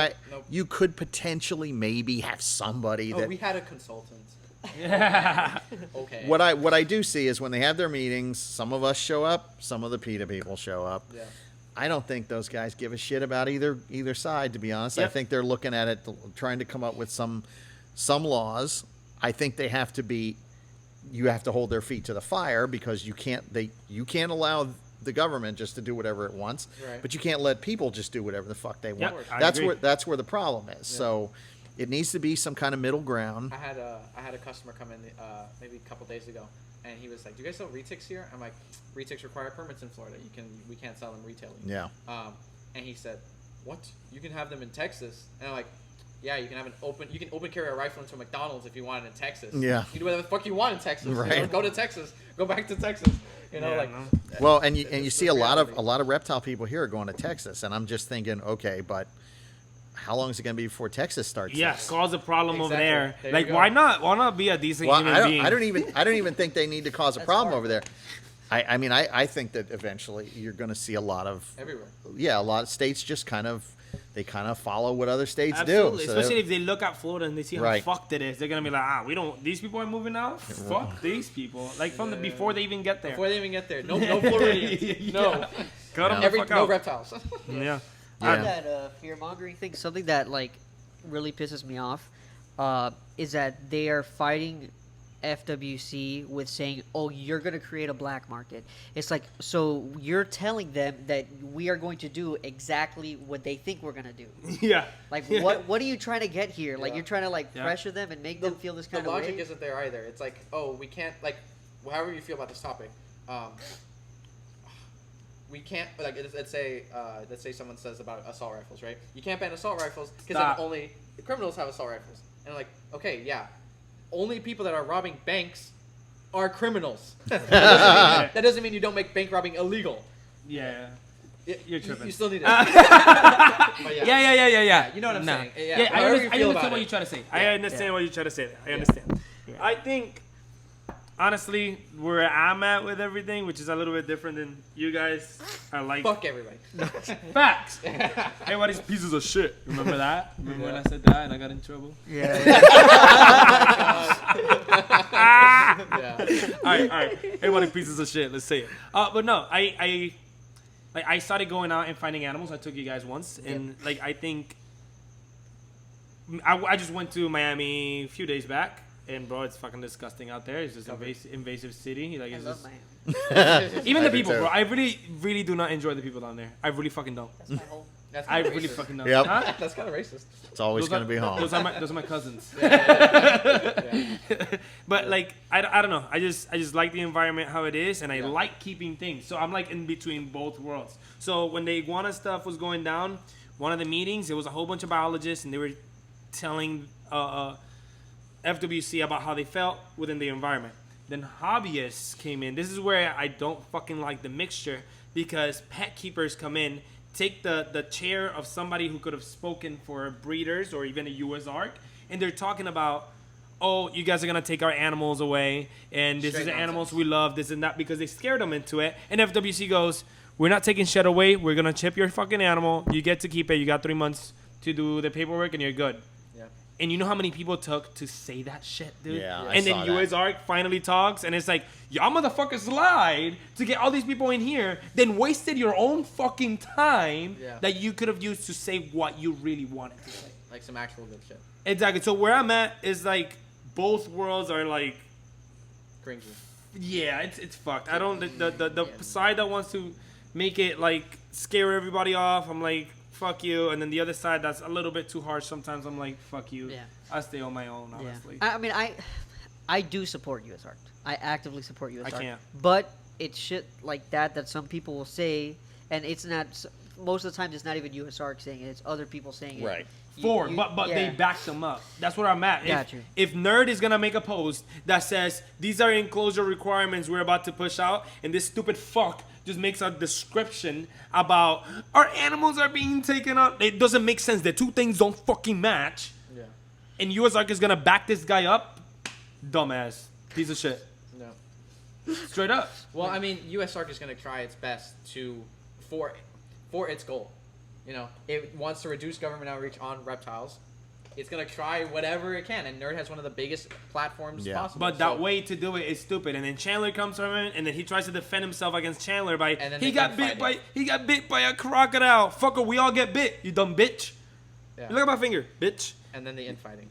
you could potentially maybe have somebody that... we had a consultant. Yeah. Okay. What I do see is when they have their meetings, some of us show up, some of the PETA people show up. Yeah. I don't think those guys give a shit about either side, to be honest. Yep. I think they're looking at it, trying to come up with some laws. I think they have to be... You have to hold their feet to the fire, because you can't allow the government just to do whatever it wants, right. but you can't let people just do whatever the fuck they want. Yep, That's where the problem is. Yeah. So it needs to be some kind of middle ground. I had a customer come in maybe a couple days ago, and he was like, "Do you guys sell retics here?" I'm like, "Retics require permits in Florida. We can't sell them retailing." Yeah. And he said, "What? You can have them in Texas?" And I'm like, "Yeah, you can open carry a rifle into a McDonald's if you want it in Texas. Yeah. You do whatever the fuck you want in Texas. Right. Go to Texas. Go back to Texas. Well, and you see a lot of reptile people here are going to Texas, and I'm just thinking, okay, but how long is it going to be before Texas starts? Yes, cause a problem over there. There Like, why not be a decent human being? I don't even think they need to cause a problem over there. I think that eventually you're going to see a lot of everywhere. Yeah, a lot of states just kind of follow what other states Absolutely. do. Especially if they look at Florida and they see how Right. fucked it is, they're gonna be like, these people are moving out. Fuck these people. Like from before they even get there. Before they even get there, no Floridians. No, Cut them the fuck no out. reptiles. Yeah. That fear mongering thing, something that like really pisses me off, is that they are fighting FWC with saying, "Oh, you're going to create a black market." It's like, so you're telling them that we are going to do exactly what they think we're going to do. Yeah. Like, what are you trying to get here? Like, Yeah. you're trying to pressure them and make them feel this kind the of logic way. isn't there either. It's like, oh, we can't, like, however you feel about this topic, we can't, like, let's say someone says about assault rifles, right? You can't ban assault rifles because then only criminals have assault rifles. And like, okay, yeah, only people that are robbing banks are criminals. That doesn't mean you don't make bank robbing illegal. Yeah. You're tripping. You still need it. Yeah. You know what I'm saying? Yeah, I understand what you're trying to say. I understand what you're trying to say. I understand. Yeah. I think, honestly, where I'm at with everything, which is a little bit different than you guys, I like... Fuck everybody. Facts. Everybody's pieces of shit. Remember that? Remember when I said that and I got in trouble? Yeah. Yeah. All right. Everybody pieces of shit. Let's say it. But no, I started going out and finding animals. I took you guys once, and I think I just went to Miami a few days back, and bro, it's fucking disgusting out there. It's just invasive city. Like, I it's love just Miami. even the do people, too. bro. I really do not enjoy the people down there. I really fucking don't. That's my home. That's I kinda really racist. fucking don't. Yep. Huh? That's kind of racist. It's always going to be home. Those are my cousins. Yeah. But I don't know. I just like the environment how it is, and I like keeping things. So I'm like in between both worlds. So when the iguana stuff was going down, one of the meetings, it was a whole bunch of biologists, and they were telling FWC about how they felt within the environment. Then hobbyists came in. This is where I don't fucking like the mixture, because pet keepers come in, take the chair of somebody who could have spoken for breeders or even a USARK, and they're talking about, oh, you guys are going to take our animals away, and this is the animals we love, this and that, because they scared them into it. And FWC goes, we're not taking shit away. We're going to chip your fucking animal. You get to keep it. You got 3 months to do the paperwork, and you're good. Yeah. And you know how many people took to say that shit, dude? Yeah, I and then saw that. USARK finally talks, and it's like, y'all motherfuckers lied to get all these people in here, then wasted your own fucking time that you could have used to say what you really wanted to say. Like some actual good shit. Exactly. So where I'm at is like, both worlds are like, Cringy. yeah, it's fucked. I don't, the side that wants to make it like scare everybody off, I'm like, fuck you. And then the other side that's a little bit too harsh sometimes, I'm like, fuck you. Yeah. I stay on my own, honestly. I mean, I do support USARK. I actively support USARK. I can't. But it's shit like that some people will say, and it's not. Most of the time, it's not even USARK saying it. It's other people saying it. Right. But they back them up. That's where I'm at. Got you. If Nerd is gonna make a post that says these are enclosure requirements we're about to push out, and this stupid fuck just makes a description about our animals are being taken out, it doesn't make sense. The two things don't fucking match. Yeah. And USARK is gonna back this guy up, dumbass, piece of shit. No. Straight up. Well, I mean, USARK is going to try its best for its goal. You know, it wants to reduce government outreach on reptiles. It's going to try whatever it can, and Nerd has one of the biggest platforms possible. But that way to do it is stupid. And then Chandler comes from him, and then he tries to defend himself against Chandler by he got bit by a crocodile. Fucker, we all get bit. You dumb bitch. Yeah. Look at my finger, bitch. And then the infighting.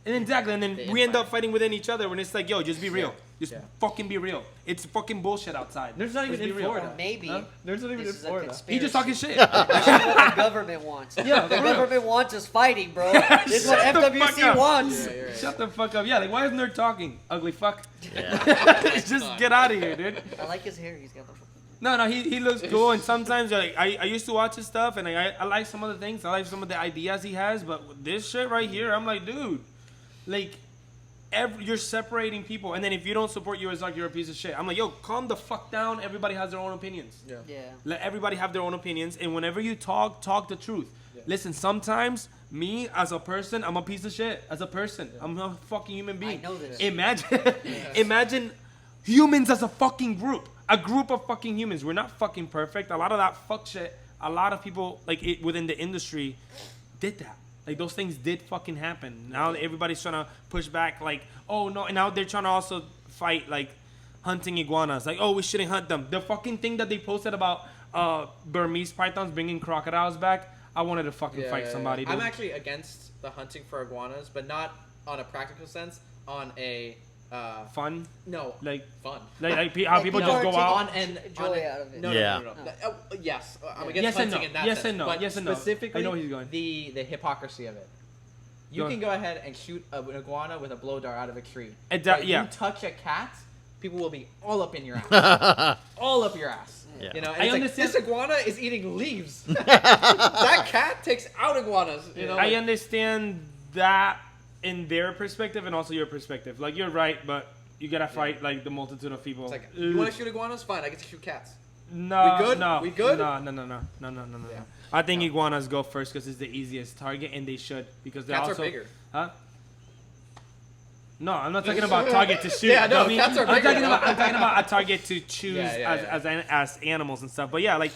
And exactly, and then we end up fighting within each other when it's like, yo, just be real. Just fucking be real. It's fucking bullshit outside. There's not even in Florida. Maybe. Huh? There's not even in Florida. He just talking shit. This is what the government wants. Yeah, the for real. government wants us fighting, bro. This is what Shut the fuck FWC up. wants. Yeah, you're right. Shut the fuck up. Yeah, like, why is Nerd talking? Ugly fuck. Yeah. Just get out of here, dude. I like his hair. He's got the. No, he looks cool, and sometimes like I used to watch his stuff, and I like some of the things, I like some of the ideas he has, but this shit right here, I'm like, dude, like, you're separating people, and then if you don't support USARK, you're a piece of shit. I'm like, yo, calm the fuck down. Everybody has their own opinions. Yeah. Let everybody have their own opinions, and whenever you talk the truth. Yeah. Listen, sometimes me as a person, I'm a piece of shit. As a person, I'm a fucking human being. I know this. Imagine humans as a fucking group. A group of fucking humans. We're not fucking perfect. A lot of that fuck shit, a lot of people within the industry did that. Like, those things did fucking happen. Now everybody's trying to push back, like, oh no, and now they're trying to also fight, like, hunting iguanas. Like, oh, we shouldn't hunt them. The fucking thing that they posted about Burmese pythons bringing crocodiles back, I wanted to fucking fight somebody. I'm actually against the hunting for iguanas, but not on a practical sense, on a... fun? No. Like, fun. Like how people just go out? Joy out of it. No. Yes. I'm against hunting in that sense. But yes and no. Specifically, I know he's going. The hypocrisy of it. You can go ahead and shoot an iguana with a blow dart out of a tree. But you touch a cat, people will be all up in your ass. All up your ass. Yeah. You know, and I it's understand. like, this iguana is eating leaves. That cat takes out iguanas. You know, I understand that in their perspective and also your perspective. Like, you're right, but you gotta fight like the multitude of people. It's like, you want to shoot iguanas? Fine, I get to shoot cats. No, We good? no, We good? No. Yeah. I think iguanas go first because it's the easiest target, and they should because they're Cats also are bigger. Huh? No, I'm not talking about target to shoot. Yeah, no, dummy. cats are I'm bigger. talking about a target to choose Yeah. as animals and stuff. But yeah, like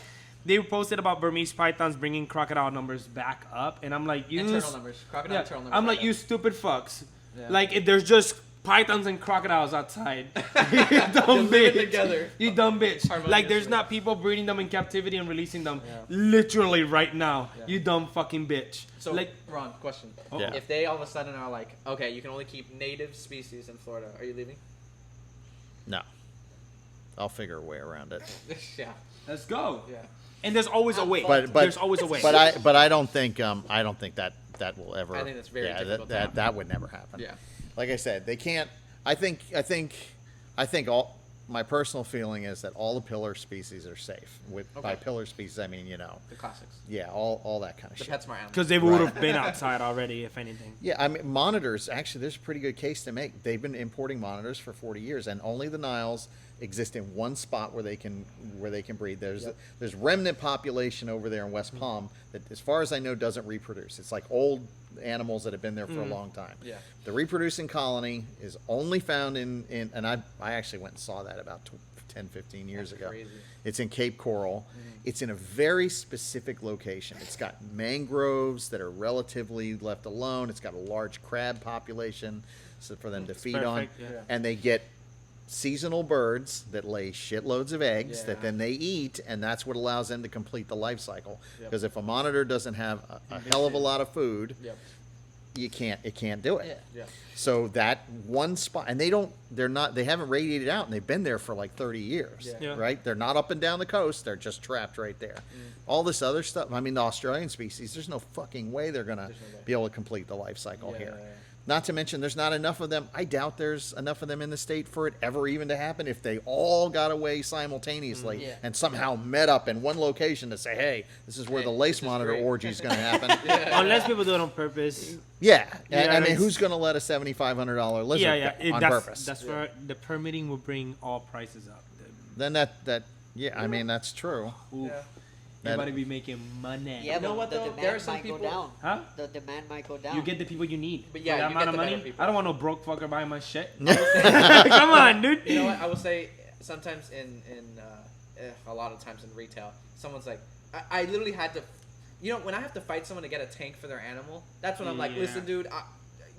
they posted about Burmese pythons bringing crocodile numbers back up, and I'm like, And turtle numbers. Crocodile turtle numbers. I'm like, you stupid fucks. Yeah. Like, if there's just pythons and crocodiles outside. You dumb living bitch. together. You dumb bitch. Harmoniously. Like, there's not people breeding them in captivity and releasing them Yeah. literally right now. Yeah. You dumb fucking bitch. So, like, Ron, question. Yeah. If they all of a sudden are like, okay, you can only keep native species in Florida, are you leaving? No. I'll figure a way around it. Yeah. let's go. Yeah. And there's always a way. But There's always a way. But I don't think that will ever. I think that's very difficult to that happen. that would never happen. Yeah. Like I said, they can't. I think all. My personal feeling is that all the pillar species are safe. By pillar species, I mean, The classics. yeah, all that kind of The shit. PetSmart animals. Because they would have been outside already, if anything. Yeah, I mean, monitors, actually, there's a pretty good case to make. They've been importing monitors for 40 years, and only the Niles exist in one spot where they can breed. There's remnant population over there in West Palm that, as far as I know, doesn't reproduce. It's like old animals that have been there for a long time. Yeah. The reproducing colony is only found in and I actually went and saw that about 10, 15 years ago. Crazy. It's in Cape Coral. It's in a very specific location. It's got mangroves that are relatively left alone. It's got a large crab population so for them to feed on. perfect, yeah. And they get seasonal birds that lay shitloads of eggs Yeah. that then they eat, and that's what allows them to complete the life cycle. Yep. Because if a monitor doesn't have a hell of a lot of food, Yep. it can't do it. Yeah. So that one spot, and they haven't radiated out, and they've been there for like 30 years, Yeah. Yeah. right? They're not up and down the coast; they're just trapped right there. All this other stuff. I mean, the Australian species, there's no fucking way they're gonna There's no way. be able to complete the life cycle Yeah, here. yeah, yeah. Not to mention, there's not enough of them. I doubt there's enough of them in the state for it ever even to happen if they all got away simultaneously and somehow met up in one location to say, hey, this is where the lace monitor orgy is going to happen. Unless people do it on purpose. Yeah. I mean, who's going to let a $7,500 lizard on purpose? That's where the permitting will bring all prices up. Then I mean, that's true. Oof. Everybody be making money. Yeah, You know what, the though? demand There are some might people- go down. Huh? The demand might go down. You get the people you need. But yeah, for that you amount get of the better money. people. I don't want no broke fucker buying my shit. Come on, dude. You know what? I will say sometimes in a lot of times in retail, someone's like, I literally had to, you know, when I have to fight someone to get a tank for their animal, that's when I'm like, listen, dude,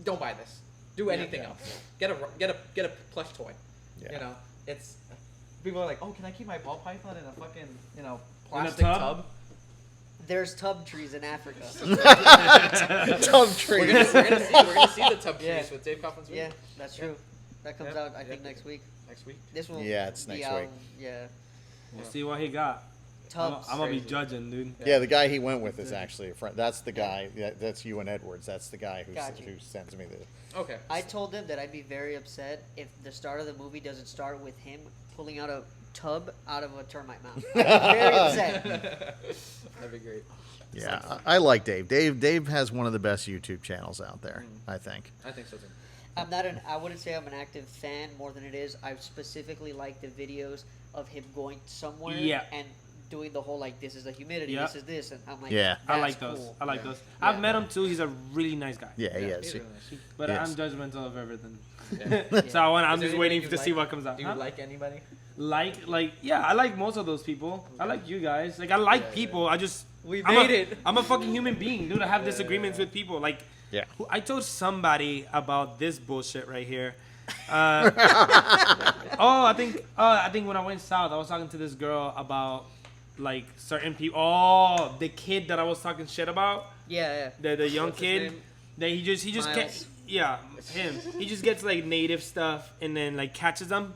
don't buy this. Do anything else. Get a plush toy. Yeah. You know, it's people are like, oh, can I keep my ball python in a fucking plastic tub? tub? There's tub trees in Africa. Tub tree. We're gonna see the tub trees with Dave Coughlin's video. Yeah, that's true. That comes out, I think, next week. Next week. This one. Yeah, it's be next out, week. Yeah. We'll see what he got. Tubs. I'm gonna be Crazy. judging, dude. Yeah, the guy he went with is actually a friend. That's the guy. That's you and Edwards. That's the guy who Gotcha. who sends me the. Okay. I told him that I'd be very upset if the start of the movie doesn't start with him pulling out a tub out of a termite mound. I'd be very upset. That'd be great. Yeah, I like Dave. Dave has one of the best YouTube channels out there. I think. I think so too. I wouldn't say I'm an active fan more than it is. I specifically like the videos of him going somewhere and doing the whole like, this is the humidity, this is this, and I'm like, I like that's those. cool. I like those. I've met him too. He's a really nice guy. Yeah, he is. He's really nice. But Yes. I'm judgmental of everything. Yeah. So I'm Is there just waiting anybody to you see like? what comes out. Do you like anybody? Yeah, I like most of those people. I like you guys. Like I like people. I just We I'm made a, it. I'm a fucking human being, dude. I have disagreements with people. Like, Yeah. I told somebody about this bullshit right here. I think when I went south, I was talking to this girl about like certain people. Oh, the kid that I was talking shit about. Yeah. The young What's his kid. name? That he just Miles. gets him. He just gets like native stuff and then like catches them,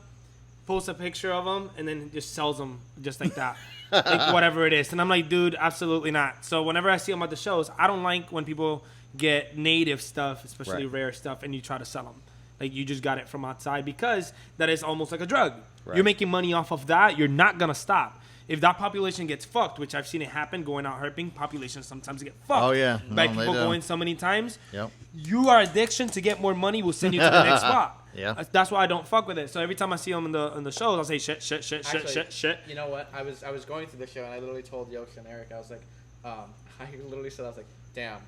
posts a picture of them, and then just sells them just like that. Like whatever it is. And I'm like, dude, absolutely not. So whenever I see them at the shows, I don't like when people get native stuff, especially rare stuff, and you try to sell them. Like you just got it from outside because that is almost like a drug. Right. You're making money off of that. You're not gonna stop. If that population gets fucked, which I've seen it happen, going out herping, populations sometimes get fucked. Oh, yeah. By No, they people do. going so many times. Yep. Your addiction to get more money will send you to the next spot. Yeah. That's why I don't fuck with it. So every time I see them in the shows, I'll say shit. Actually, you know what? I was going through the show and I literally told Yoshii and Eric, I was like, I literally said, I was like, damn,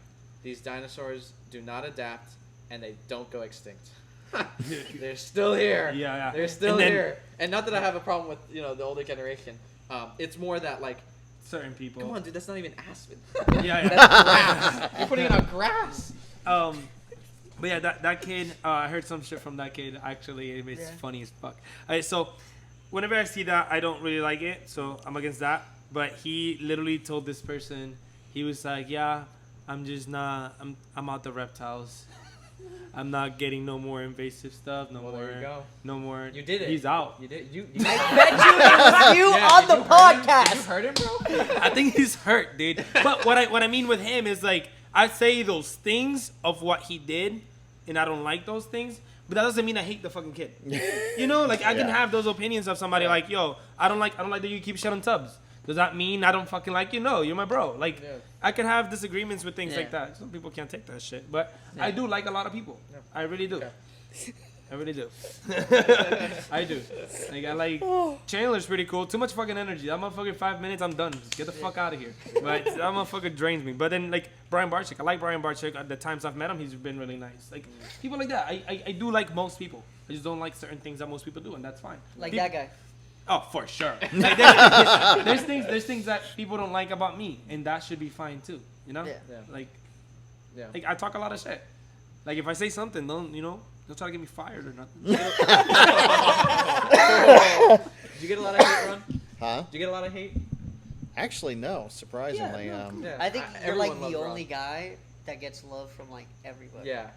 these dinosaurs do not adapt and they don't go extinct. They're still here. Yeah. They're still And then- here. And not that I have a problem with the older generation. It's more that like, Certain people. come on, dude, that's not even aspen. Yeah. That's grass. You're putting it on grass. But yeah, that kid, I heard some shit from that kid. Actually, it's funny as fuck. So whenever I see that, I don't really like it. So I'm against that. But he literally told this person, he was like, yeah, I'm just not, I'm out the reptiles. I'm not getting no more invasive stuff. No Well, more. there you go. No more. You did it. He's out. You did. You I bet you it was you on the podcast. Did you heard him, bro? I think he's hurt, dude. But what I mean with him is like I say those things of what he did, and I don't like those things. But that doesn't mean I hate the fucking kid. You know, like I can have those opinions of somebody like, yo, I don't like that you keep shit on tubs. Does that mean I don't fucking like you? No, you're my bro. Like I can have disagreements with things like that. Some people can't take that shit, but I do like a lot of people. I really do. Okay. I really do. I do. Like I like Chandler's pretty cool. Too much fucking energy. That motherfucker 5 minutes, I'm done. Just get the fuck out of here. But that motherfucker drains me. But then like Brian Barczyk, I like Brian Barczyk. At the times I've met him, he's been really nice. Like people like that. I do like most people. I just don't like certain things that most people do, and that's fine. Like that guy. Oh, for sure. Like, there's things that people don't like about me, and that should be fine too. You know? Yeah. Like I talk a lot of shit. Like if I say something, don't try to get me fired or nothing. Did you get a lot of hate, Ron? Huh? Did you get a lot of hate? Actually, no. Surprisingly. I think you're like Everyone the loves only Ron. guy that gets love from like everybody. Yeah.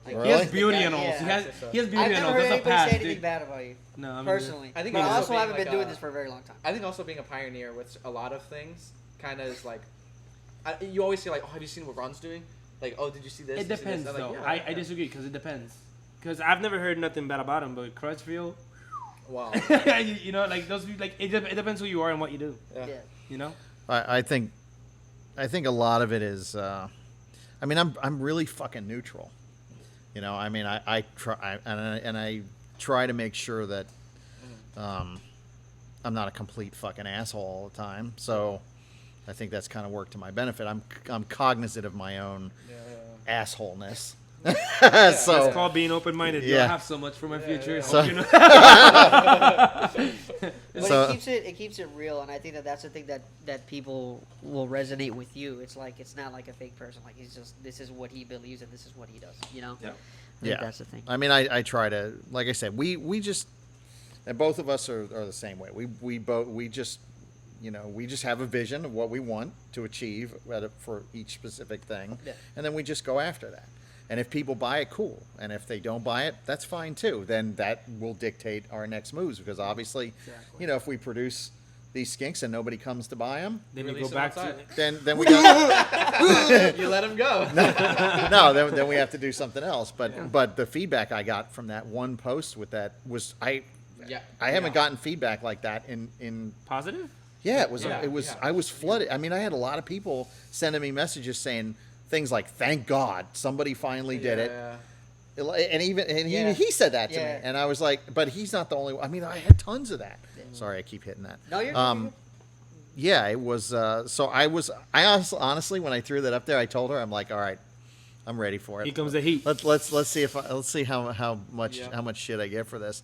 Like, Really? He has the beauty guy- and all. yeah. He has so. beauty I've and never all. heard That's a anybody pass, say anything dude. bad about you. No, I mean, Personally. I think But I also also being haven't been like doing a- this for a very long time. I think also being a pioneer with a lot of things kind of is like, you always say like, oh, have you seen what Ron's doing? Like, oh, did you see this? It depends, like, though. yeah, I disagree because it depends. Because I've never heard nothing bad about him, but Crutchfield, Wow. you know, like those, like it depends who you are and what you do. Yeah. You know. I think a lot of it is. I mean, I'm really fucking neutral. You know, I mean, I try and I try to make sure that I'm not a complete fucking asshole all the time. So I think that's kind of worked to my benefit. I'm cognizant of my own assholeness. So It's called being open-minded. Yeah. I have so much for my future. So- You know? But So- it keeps it real, and I think that's the thing that people will resonate with you. It's like it's not like a fake person. Like he's just this is what he believes and this is what he does. You know. Yeah. I think that's the thing. I mean, I try to, like I said, we just, and both of us are the same way. We just, you know, we just have a vision of what we want to achieve for each specific thing, and then we just go after that. And if people buy it, cool. And if they don't buy it, that's fine too. Then that will dictate our next moves because obviously, you know, if we produce these skinks and nobody comes to buy them, Then you Release go them back to outside. then we got You let him go. no. Then we have to do something else. But the feedback I got from that one post with that was I haven't gotten feedback like that in positive. Yeah, it was. Yeah, it was. yeah. I was flooded. I mean, I had a lot of people sending me messages saying things like, "Thank God somebody finally did it." And he said that to me, and I was like, "But he's not the only one." I mean, I had tons of that. Sorry, I keep hitting that. No, you're good. Yeah, it was. So I honestly, when I threw that up there, I told her, I'm like, "All right, I'm ready for it. Here comes the heat. Let's see how much shit I get for this."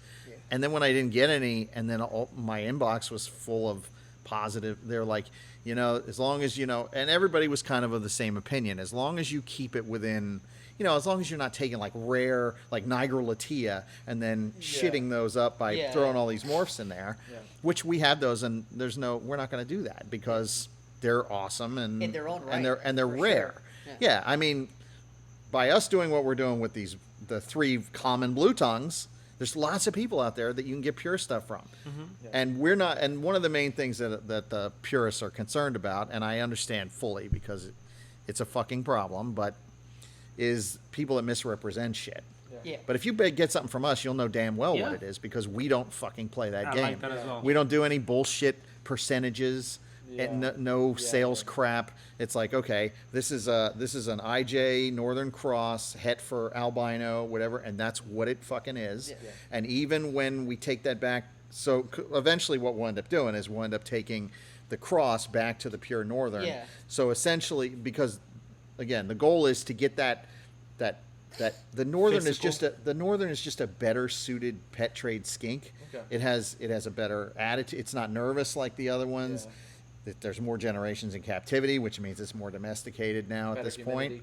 And then when I didn't get any, and then my inbox was full of positive. They're like, you know, as long as you know, and everybody was kind of the same opinion. As long as you keep it within, you know, as long as you're not taking like rare, like Niger Latia, and then shitting those up by throwing all these morphs in there, which we have those, and we're not going to do that because they're awesome and In their own right, and they're rare. Sure. Yeah, I mean, by us doing what we're doing with the 3 common blue tongues. There's lots of people out there that you can get pure stuff from, and we're not. And one of the main things that the purists are concerned about, and I understand fully because it's a fucking problem, but is people that misrepresent shit. Yeah. But if you get something from us, you'll know damn well what it is because we don't fucking play that game. I like that as well. We don't do any bullshit percentages. And no sales crap. It's like, okay, this is an IJ Northern Cross het for albino, whatever, and that's what it fucking is. And even when we take that back, so eventually what we'll end up doing is we'll end up taking the cross back to the pure Northern. Yeah. So essentially, because again, the goal is to get that the Northern is just a better suited pet trade skink. Okay. It has a better attitude. It's not nervous like the other ones. There's more generations in captivity, which means it's more domesticated now at this point.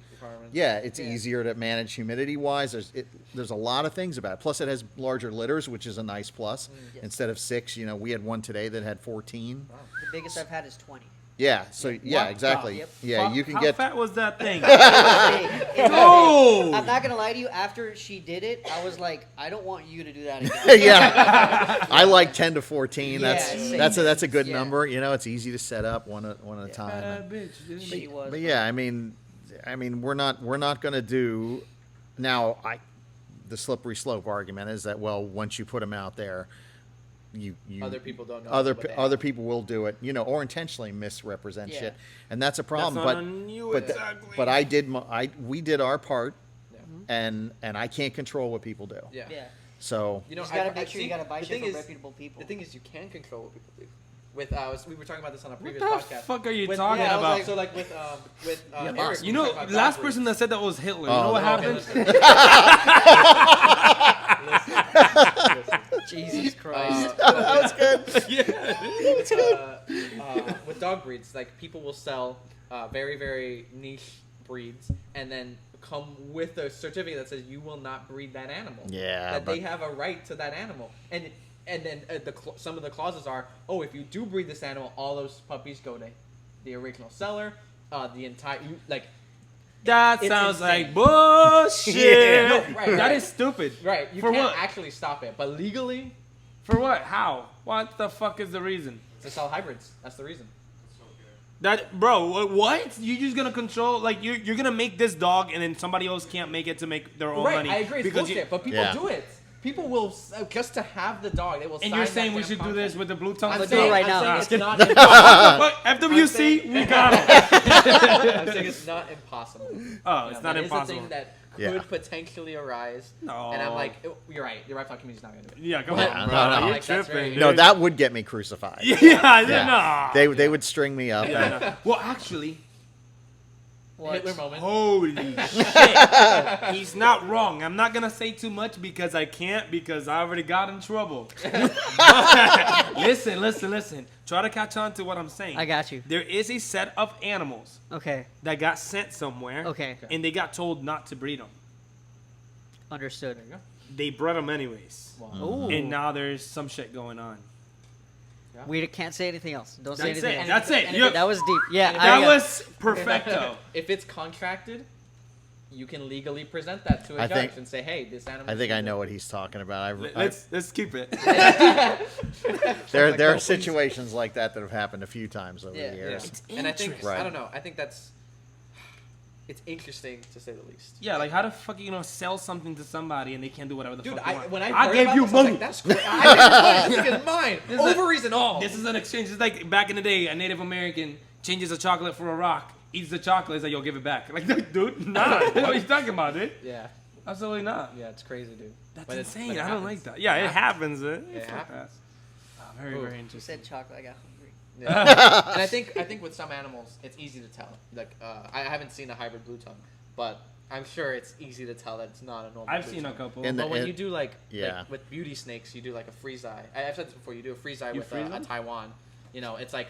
Yeah, it's easier to manage humidity-wise. There's a lot of things about it. Plus, it has larger litters, which is a nice plus. Instead of 6, you know, we had one today that had 14. The biggest I've had is 20. Yeah, so yeah, exactly. Yep. Yeah, you can How get. fat was that thing? No! I'm not gonna lie to you. After she did it, I was like, I don't want you to do that again. Yeah, I like 10 to 14. Yeah, That's a good yeah. number. You know, it's easy to set up one at a time. She was. But yeah, I mean, we're not gonna do now. The slippery slope argument is that once you put them out there, you other people don't know. other people will do it, you know, or intentionally misrepresent shit, and that's a problem. That's not on you exactly. But we did our part, and I can't control what people do. Yeah. So You know, You just gotta make sure you gotta buy the shit thing from is- reputable people. The thing is, you can control what people do. We were talking about this on a What previous the podcast. fuck are you With- talking yeah, I was about? like- so like with Eric, we You were know, talking about last dog person that said that was Hitler. You Oh, know what breeds. happened? Listen. Jesus Christ. that was good. With dog breeds, like people will sell very, very niche breeds and then come with a certificate that says you will not breed that animal. Yeah, That but- they have a right to that animal. And then some of the clauses are, if you do breed this animal, all those puppies go to the original seller, the entire That It's sounds insane. like bullshit. No, right. That is stupid. right. You For can't what? actually stop it, but legally, For what? How? What the fuck is the reason? to sell hybrids. That's the reason. That, bro, what? You're just gonna control, like, you're gonna make this dog, and then somebody else can't make it to make their own money. I agree. It's because bullshit, but people do it. People will just to have the dog. They will. And you're saying we should do this with the Blue Tongue I'm Skinks? saying right I'm now. saying it's not impossible. But FWC, we got it. I'm saying it's not impossible. Oh, it's not that impossible. Is a thing that could potentially arise. No. And I'm like, you're right. The reptile community's not gonna do it. Yeah, come But- on, no, bro. no. You're Like, that's tripping. very- No, dude. that would get me crucified. Yeah, no. They would string me up. Yeah, no. Well, actually, Hitler moment. holy shit. He's not wrong. I'm not going to say too much because I can't, because I already got in trouble. Listen. Try to catch on to what I'm saying. I got you. There is a set of animals Okay. that got sent somewhere. Okay. And they got told not to breed them. Understood. There you go. They bred them anyways. Well, Ooh. And now there's some shit going on. We can't say anything else. Don't say That's anything it. else. That's it. and You- That was deep. Yeah. that I, was perfecto. if it's contracted, you can legally present that to a I judge think- and say, "Hey, this animal." I think I know what he's talking about. Let's keep it. There are situations like that have happened a few times over Yeah. the Yeah. years. And I think Right. I don't know. I think it's interesting to say the least. Yeah, like how the fuck are you gonna sell something to somebody and they can't do whatever the Dude, fuck they want? when I I heard gave about you this, I was money. like, that's great. I think it's mine. This is a- Ovaries and all. This is an exchange. It's like back in the day, a Native American changes a chocolate for a rock, eats the chocolate, is like, yo, give it back. Like, dude, nah. What are you talking about, dude? Yeah, Absolutely not. yeah, it's crazy, dude. That's But insane. but I don't happens. like that. Yeah, it happens. It happens. Very, Ooh. very You interesting. said chocolate. I got hungry. Yeah. And I think with some animals, it's easy to tell. Like, I haven't seen a hybrid blue tongue, but I'm sure it's easy to tell that it's not a normal. I've blue seen a tongue. couple. And But when it- you do like with beauty snakes, you do like a freeze eye. I've said this before. You do a freeze eye You with freeze a them? Taiwan. You know, it's like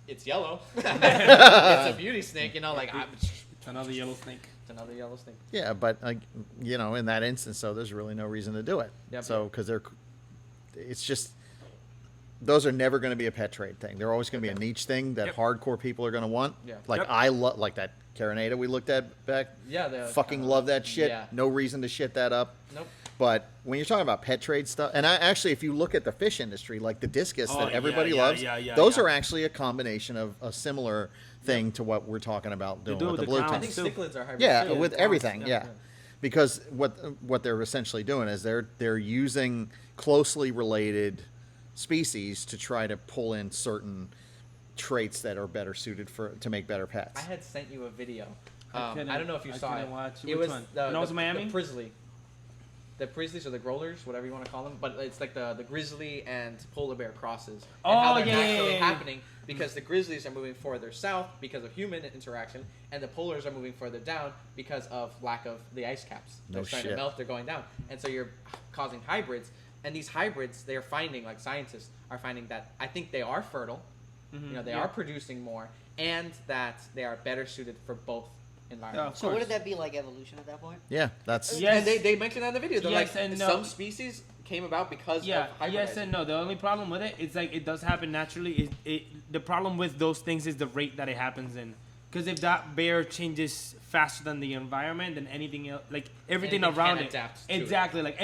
it's yellow. It's a beauty snake. You know, like It's another yellow snake. it's another yellow snake. Yeah, but like in that instance, so there's really no reason to do it. Yep. So because it's just those are never going to be a pet trade thing. They're always going to be a niche thing that Yep. hardcore people are going to want. Yeah. Like Yep. I love like that Carinata we looked at back. Yeah, the Fucking love that shit. Yeah. No reason to shit that up. Nope. But when you're talking about pet trade stuff, and if you look at the fish industry, like the discus Oh, that everybody yeah, loves, yeah, those yeah. are actually a combination of a similar thing to what we're talking about doing do with with the the blue clowns. I think tongues. cichlids are hybrid. Yeah, too. with Clowns. everything, yeah. Because what they're essentially doing is they're using closely related species to try to pull in certain traits that are better suited to make better pets. I had sent you a video. I I don't know if you saw it. Watch. It Which was one? the, When I was in the Miami? Grizzly. The Grizzlies or the Growlers, whatever you want to call them, but it's like the Grizzly and Polar Bear crosses. And Oh, how they're yeah, naturally yeah, yeah. happening because the Grizzlies are moving further south because of human interaction, and the Polars are moving further down because of lack of the ice caps. They're No starting shit. to melt, they're going down. And so you're causing hybrids. And these hybrids, they're finding, like scientists are finding that I think they are fertile, they yeah. are producing more, and that they are better suited for both environments. Of So would course. that be like evolution at that point? Yeah, that's Yes. And they mentioned that in the video. They're Yes like, and no. some species came about because Yeah, of hybridizing. yes and no. The only problem with it is like it does happen naturally. The problem with those things is the rate that it happens in. Because if that bear changes faster than the environment, then anything else, like everything Anything around can it, adapt to it. exactly. Like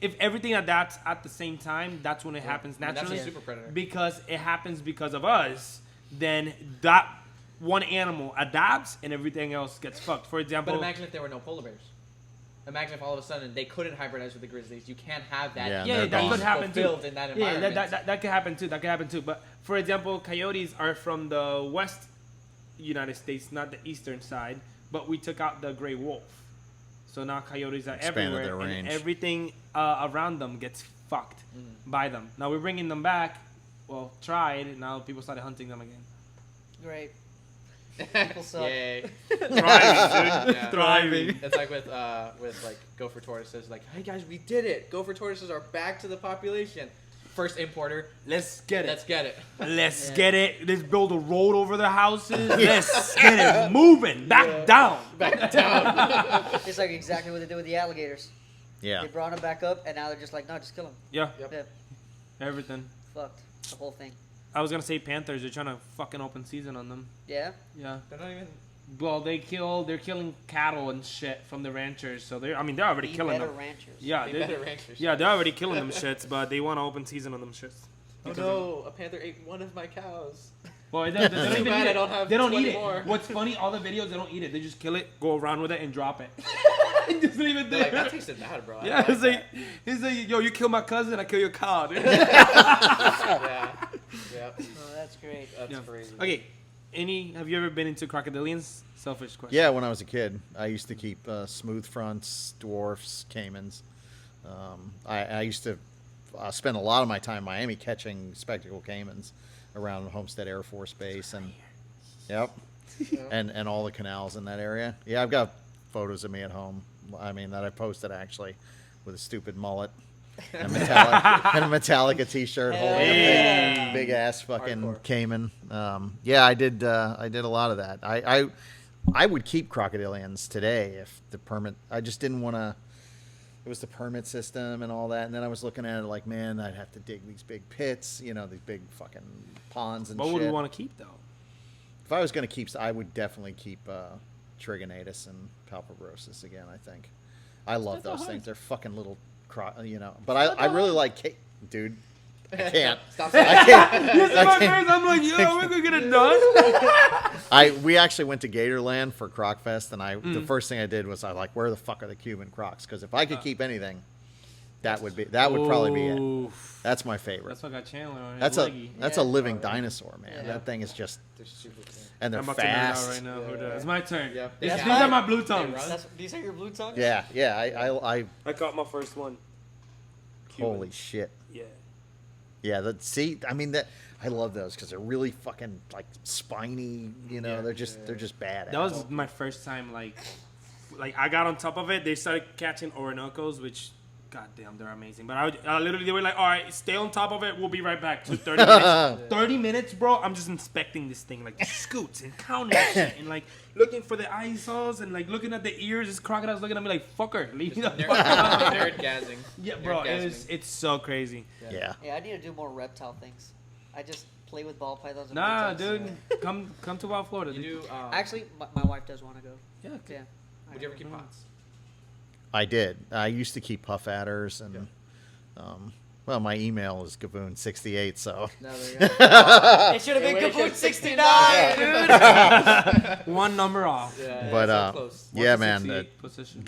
if everything adapts at the same time, that's when it happens I mean, that's a naturally. super predator. Because it happens because of us, then that one animal adapts and everything else gets fucked. For example, But imagine if there were no polar bears. Imagine if all of a sudden they couldn't hybridize with the grizzlies. You can't have that. Yeah, yeah, they're that gone. could happen too. Fulfilled in that Yeah, environment. that could happen too. That could happen too. But for example, coyotes are from the west United States, not the eastern side. But we took out the gray wolf, so now coyotes are Expanded everywhere, their and range. everything around them gets fucked by them. Now we're bringing them back. Well, tried. And now people started hunting them again. Great. People suck. Yay. Thriving, dude. Yeah. Thriving. It's like with like gopher tortoises. Like, hey guys, we did it. Gopher tortoises are back to the population. First importer. Let's get it. Let's get it. Let's get it. Let's build a road over their houses. Let's get it moving. Back down. Back down. It's like exactly what they did with the alligators. yeah. They brought them back up, and now they're just like, no, just kill them. Yeah. Yep. Yeah, Everything. fucked. The whole thing. I was gonna say Panthers. They're trying to fucking open season on them. Yeah? Yeah. They're not even. Well, they're killing cattle and shit from the ranchers. So they're already Be killing better them. ranchers. Yeah, Be they're, better ranchers. yeah, they're already killing them shits, but they want to open season on them shits. Oh no, a panther ate one of my cows. Well, they don't even bad eat I it. don't have They don't eat 20 it. more. What's funny, all the videos, they don't eat it. They just kill it, go around with it, and drop it. Just leave it They're there. like, that tasted bad, bro. I Yeah, don't like he's like, yo, you kill my cousin, I kill your cow, dude. that. Yeah. Yep. Oh, that's great. That's Yeah. crazy. Okay, have you ever been into crocodilians? Selfish question. Yeah, when I was a kid, I used to keep smooth fronts, dwarfs, caimans. I used to spend a lot of my time in Miami catching spectacled caimans around Homestead Air Force Base, and and all the canals in that area. Yeah, I've got photos of me at home. I mean, that I posted actually with a stupid mullet and a Metallica T-shirt holding a big ass fucking Hardcore. caiman. Yeah, I did a lot of that. I would keep crocodilians today if the permit. I just didn't want to. It was the permit system and all that, and then I was looking at it like, man, I'd have to dig these big pits, these big fucking ponds and What shit. would we want to keep, though? If I was going to keep, I would definitely keep Trigonatus and Palpabrosis again, I think. I love those things. They're fucking little, But I really like, dude, I can't. Stop saying I can't. You see my face? I'm like, yo, we're going to get it done. We actually went to Gatorland for Croc Fest, and the first thing I did was where the fuck are the Cuban Crocs? Because if I could keep anything, that would probably be it. Oof. That's my favorite. That's what got Chandler on his That's leggy. a living dinosaur, man. Yeah. That thing is just, They're super cool. and they're I'm about to nerd out fast. right now. Yeah. Who does? It's my turn. Yep. These That's are mine. my blue They tongues. run. These are your blue tongues? Yeah. I I caught my first one. Cuban. holy shit. Yeah. Yeah, I love those because they're really fucking like spiny. They're just badass. That was my first time, like I got on top of it. They started catching Orinoco's, which, goddamn, they're amazing. But I literally, they were like, all right, stay on top of it. We'll be right back. Took 30 minutes. 30 minutes, bro. I'm just inspecting this thing, like scoots and counting shit and like looking for the eye saws and like looking at the ears. This crocodile's looking at me like, fucker, leave me the fuck alone. Nerd-gazzing. Yeah, bro, Nerd-gazzing. it's so crazy. Yeah. Yeah, I need to do more reptile things. I just play with ball pythons and Nah, blue tongues. dude, come to Wild Florida. You dude. do, Actually, my wife does want to go. Yeah. Yeah. would you ever keep pots? I did. I used to keep puff adders and, well, my email is Gaboon68, so. No, there you go. It should have been Wait, Kaboot 69, 69, dude. One number off. Yeah, But so close. yeah, man, 168 position.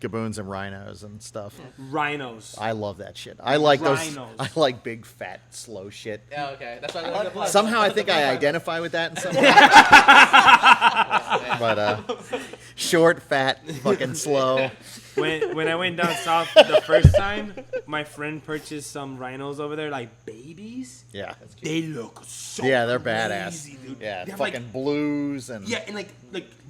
Gaboons and rhinos and stuff. Rhinos. I love that shit. I like those. Rhinos. I like big, fat, slow shit. Yeah, okay. That's why I love love the blood. Somehow I think I identify with that in some way. But short, fat, fucking slow. When I went down south the first time, my friend purchased some rhinos over there, like babies. Yeah. They look so Yeah, they're crazy, badass. dude. Yeah, They have, fucking like, blues and yeah, and like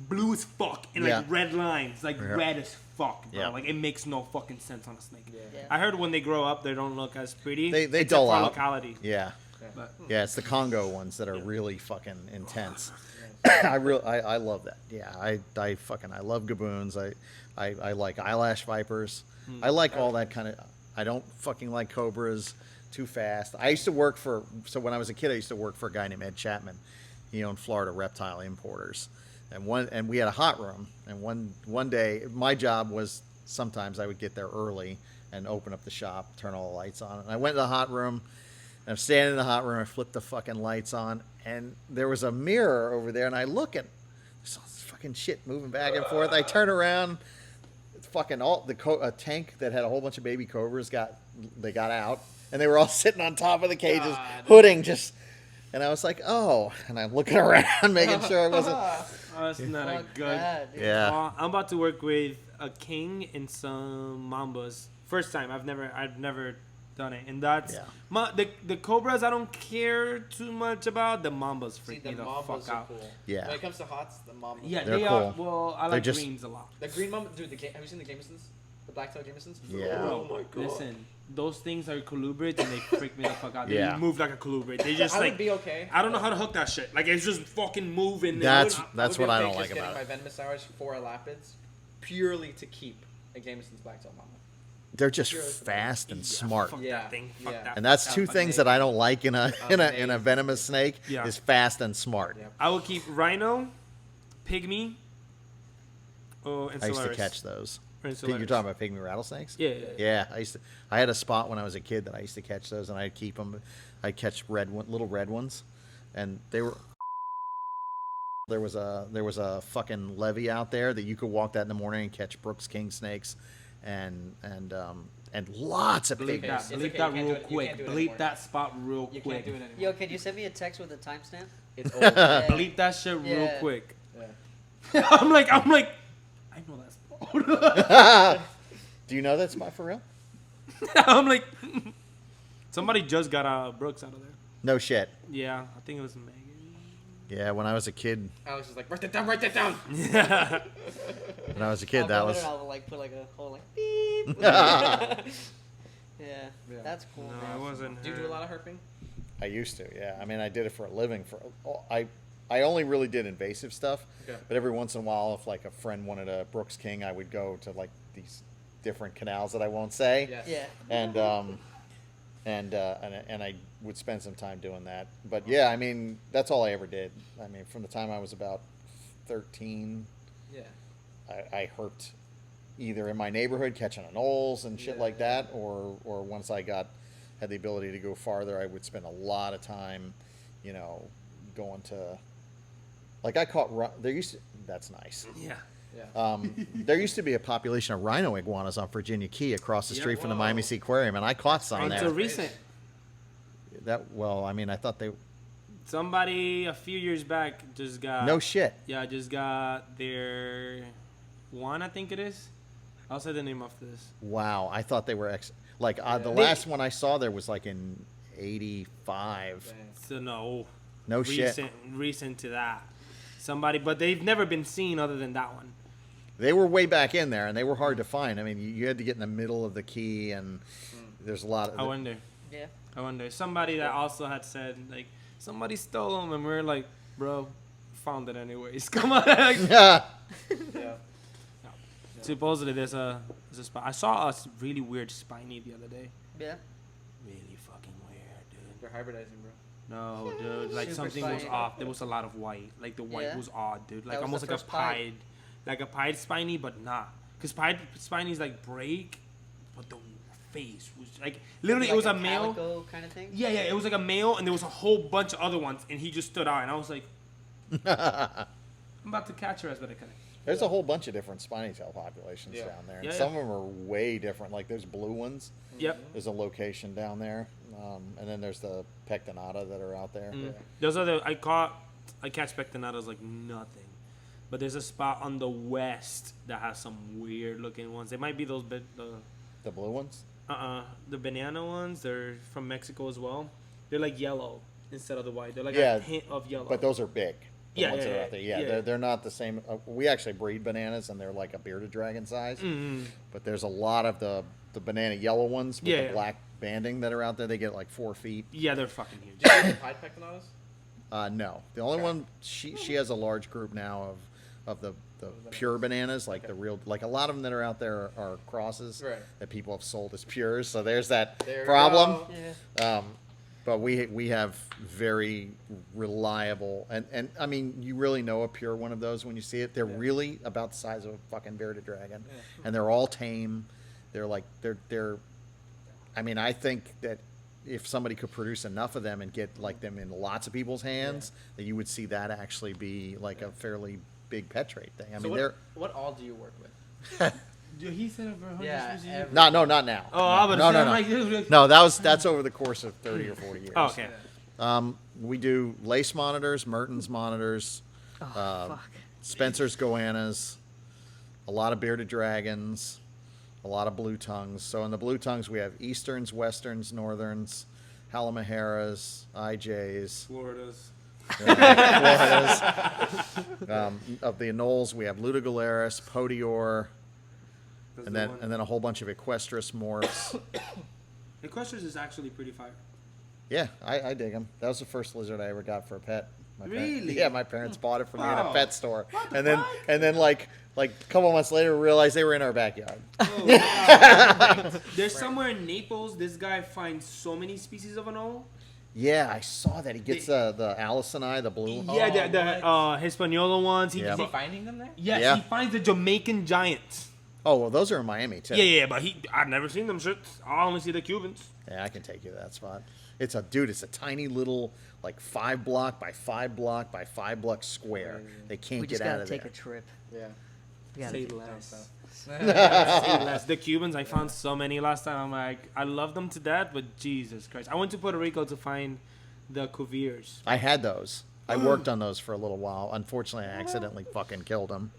blue as fuck and like Yeah. red lines, like Yeah. red as fuck, bro. Yeah. Like it makes no fucking sense on a snake. Yeah. I heard when they grow up, they don't look as pretty. They except dull for out. locality. yeah. But Yeah, it's the Congo ones that are really fucking intense. I love that. Yeah, I love gaboons. I like eyelash vipers. I like all that kind of. I don't fucking like cobras. Too fast. I used to work for. So when I was a kid, I used to work for a guy named Ed Chapman. He owned Florida Reptile Importers, and we had a hot room. And one day, my job was sometimes I would get there early and open up the shop, turn all the lights on. And I went to the hot room. I'm standing in the hot room. I flipped the fucking lights on, and there was a mirror over there. And I look at there's all this fucking shit moving back and forth. I turn around. It's fucking a tank that had a whole bunch of baby cobras got out, and they were all sitting on top of the cages, hooding just. And I was like, oh, and I'm looking around, making sure I wasn't. oh, that's not a Fuck good. that, dude. Yeah. I'm about to work with a king and some mambas. First time. I've never done it, and that's Yeah. the cobras. I don't care too much about. The mambas See, freak the me the mambas fuck are out. cool. Yeah. When it comes to hots, the mambas. Yeah, They're they cool. are. Well, I They're like just- greens a lot. The green mamba, dude. Have you seen the Jamesons? The black-tailed Jamesons? Yeah. Bro, Oh my god. listen, those things are colubrids and they freak me the fuck out. They Yeah. move like a colubrid. They just I like would be okay. I don't know how to hook that shit. Like it's just fucking moving. That's I what would be I okay don't just like getting about my it. venomous hours for elapids purely to keep a Jameson's black-tailed mamba. They're just Purely- fast and Yeah, smart. Fuck Yeah, that thing. Fuck yeah. that. And that's fuck two that things thing. that I don't like in a Amazing. venomous snake Yeah. is fast and smart. Yep. I will keep rhino, pygmy, and I used to Solaris. catch those. Or You're Solaris. talking about pygmy rattlesnakes? Yeah. Yeah, I had a spot when I was a kid that I used to catch those, and I'd keep them. I'd catch little red ones, and there was a fucking levee out there that you could walk that in the morning and catch Brooks king snakes, and lots of Bleep pygmies. that. Bleep that real quick. Bleep that spot real You quick. can't do it anymore. Yo, can you send me a text with a timestamp? It's old. Bleep that shit real Yeah. quick. Yeah. I'm like, I know that spot. Do you know that spot for real? I'm like, somebody just got Brooks out of there. No shit. Yeah, I think it was Megan. Yeah, when I was a kid, Alex is like, write that down, write that down. Yeah. when I was a kid, that was. I'll like put like a whole like beep. Yeah, that's cool. No, man. it wasn't. Do you her. do a lot of herping? I used to, yeah. I mean, I did it for a living. I only really did invasive stuff, Okay. but every once in a while, if like a friend wanted a Brooks King, I would go to like these different canals that I won't say, Yes. Yeah. and I would spend some time doing that. But yeah, I mean, that's all I ever did. I mean, from the time I was about 13, Yeah. I herped either in my neighborhood catching anoles and shit Yeah, like yeah. that, or once I had the ability to go farther, I would spend a lot of time, you know, going to, like I caught, that's nice. Yeah. Yeah. There used to be a population of rhino iguanas on Virginia Key across the Yep. street from the Whoa. Miami Sea Aquarium, and I caught some Until there. recent. Well, I mean, I thought they, Somebody a few years back just got. no shit. Yeah, just got their one, I think it is. I'll say the name after this. Wow, I thought they were the Yeah. last one I saw there was like in '85. Dang. So no. No shit. Recent to that. Somebody, but they've never been seen other than that one. They were way back in there, and they were hard to find. I mean, you had to get in the middle of the key, and there's a lot of. I wonder. Yeah. I wonder. Somebody that also had said, like, somebody stole them, and we're like, bro, found it anyways. Come on. Yeah. Yeah. Supposedly there's a spot. I saw a really weird spiny the other day. Yeah. Really fucking weird, dude. They're hybridizing, bro. No, dude. Like Super something was spiny. off. There was a lot of white. Like the white Yeah? was odd, dude. Like That was almost the like a first pied. pied, like a pied spiny, but not. Cause pied spinies like break, but the face was like literally Like it was a male. calico kind of thing. Yeah, it was like a male, and there was a whole bunch of other ones, and he just stood out, and I was like, I'm about to catch her as but I couldn't. There's a whole bunch of different spiny tail populations Yeah. down there. And Yeah, some of them are way different. Like there's blue ones. Yep. There's a location down there. And then there's the pectinata that are out there. Mm. Those are the I catch pectinatas like nothing, but there's a spot on the west that has some weird looking ones. They might be those The blue ones? the banana ones. They're from Mexico as well. They're like yellow instead of the white. They're like Yeah, a hint of yellow. But those are big. The Yeah, ones yeah, that are yeah, out there. Yeah, yeah. they're not the same. We actually breed bananas, and they're like a bearded dragon size. Mhm. But there's a lot of the banana yellow ones with Yeah, the yeah. black banding that are out there. They get like 4 feet. Yeah, they're fucking huge. Do you have pied pectinatas? No, the only one she has a large group now of the pure bananas, like the real, like a lot of them that are out there are crosses Right. that people have sold as pures. So there's that There we problem. go. Yeah. But we have very reliable, and I mean, you really know a pure one of those when you see it. They're really about the size of a fucking bearded dragon, and they're all tame. They're like they're. I mean, I think that if somebody could produce enough of them and get like them in lots of people's hands, that you would see that actually be like a fairly big pet trade thing. I So mean, what, they're what all do you work with? He said over 100 Yeah, species. every- not now. Oh, I was no, no. That's over the course of 30 or 40 years. Oh, okay. We do lace monitors, Mertens monitors, Fuck. Spencer's goannas, a lot of bearded dragons, a lot of blue tongues. So in the blue tongues, we have easterns, westerns, northerns, Halamaharas, IJs, Florida's. Floridas. Of the anoles, we have Ludogalaris, Podior, and then a whole bunch of equestrus morphs. Equestrians is actually pretty fire. Yeah, I dig them. That was the first lizard I ever got for a pet. Really? Yeah, my parents bought it for me in a Wow. pet store, What the and then fuck? like a couple months later, we realized they were in our backyard. Oh, wow. There's somewhere in Naples, this guy finds so many species of anole. Yeah, I saw that. He gets the Alisoni, the blue. Yeah, the Hispaniola ones. Yeah. Is he finding them there? Yes, Yeah. he finds the Jamaican giants. Oh, well, those are in Miami, too. Yeah, but I've never seen them shits. I only see the Cubans. Yeah, I can take you to that spot. It's a tiny little, like, 5 block by 5 block by 5 block square. They can't We get just out gotta of take there. a trip. Yeah. We gotta Say take- less. Say less. The Cubans, I found so many last time. I'm like, I love them to death, but Jesus Christ. I went to Puerto Rico to find the Cuviers. I had those. I worked on those for a little while. Unfortunately, I accidentally fucking killed them.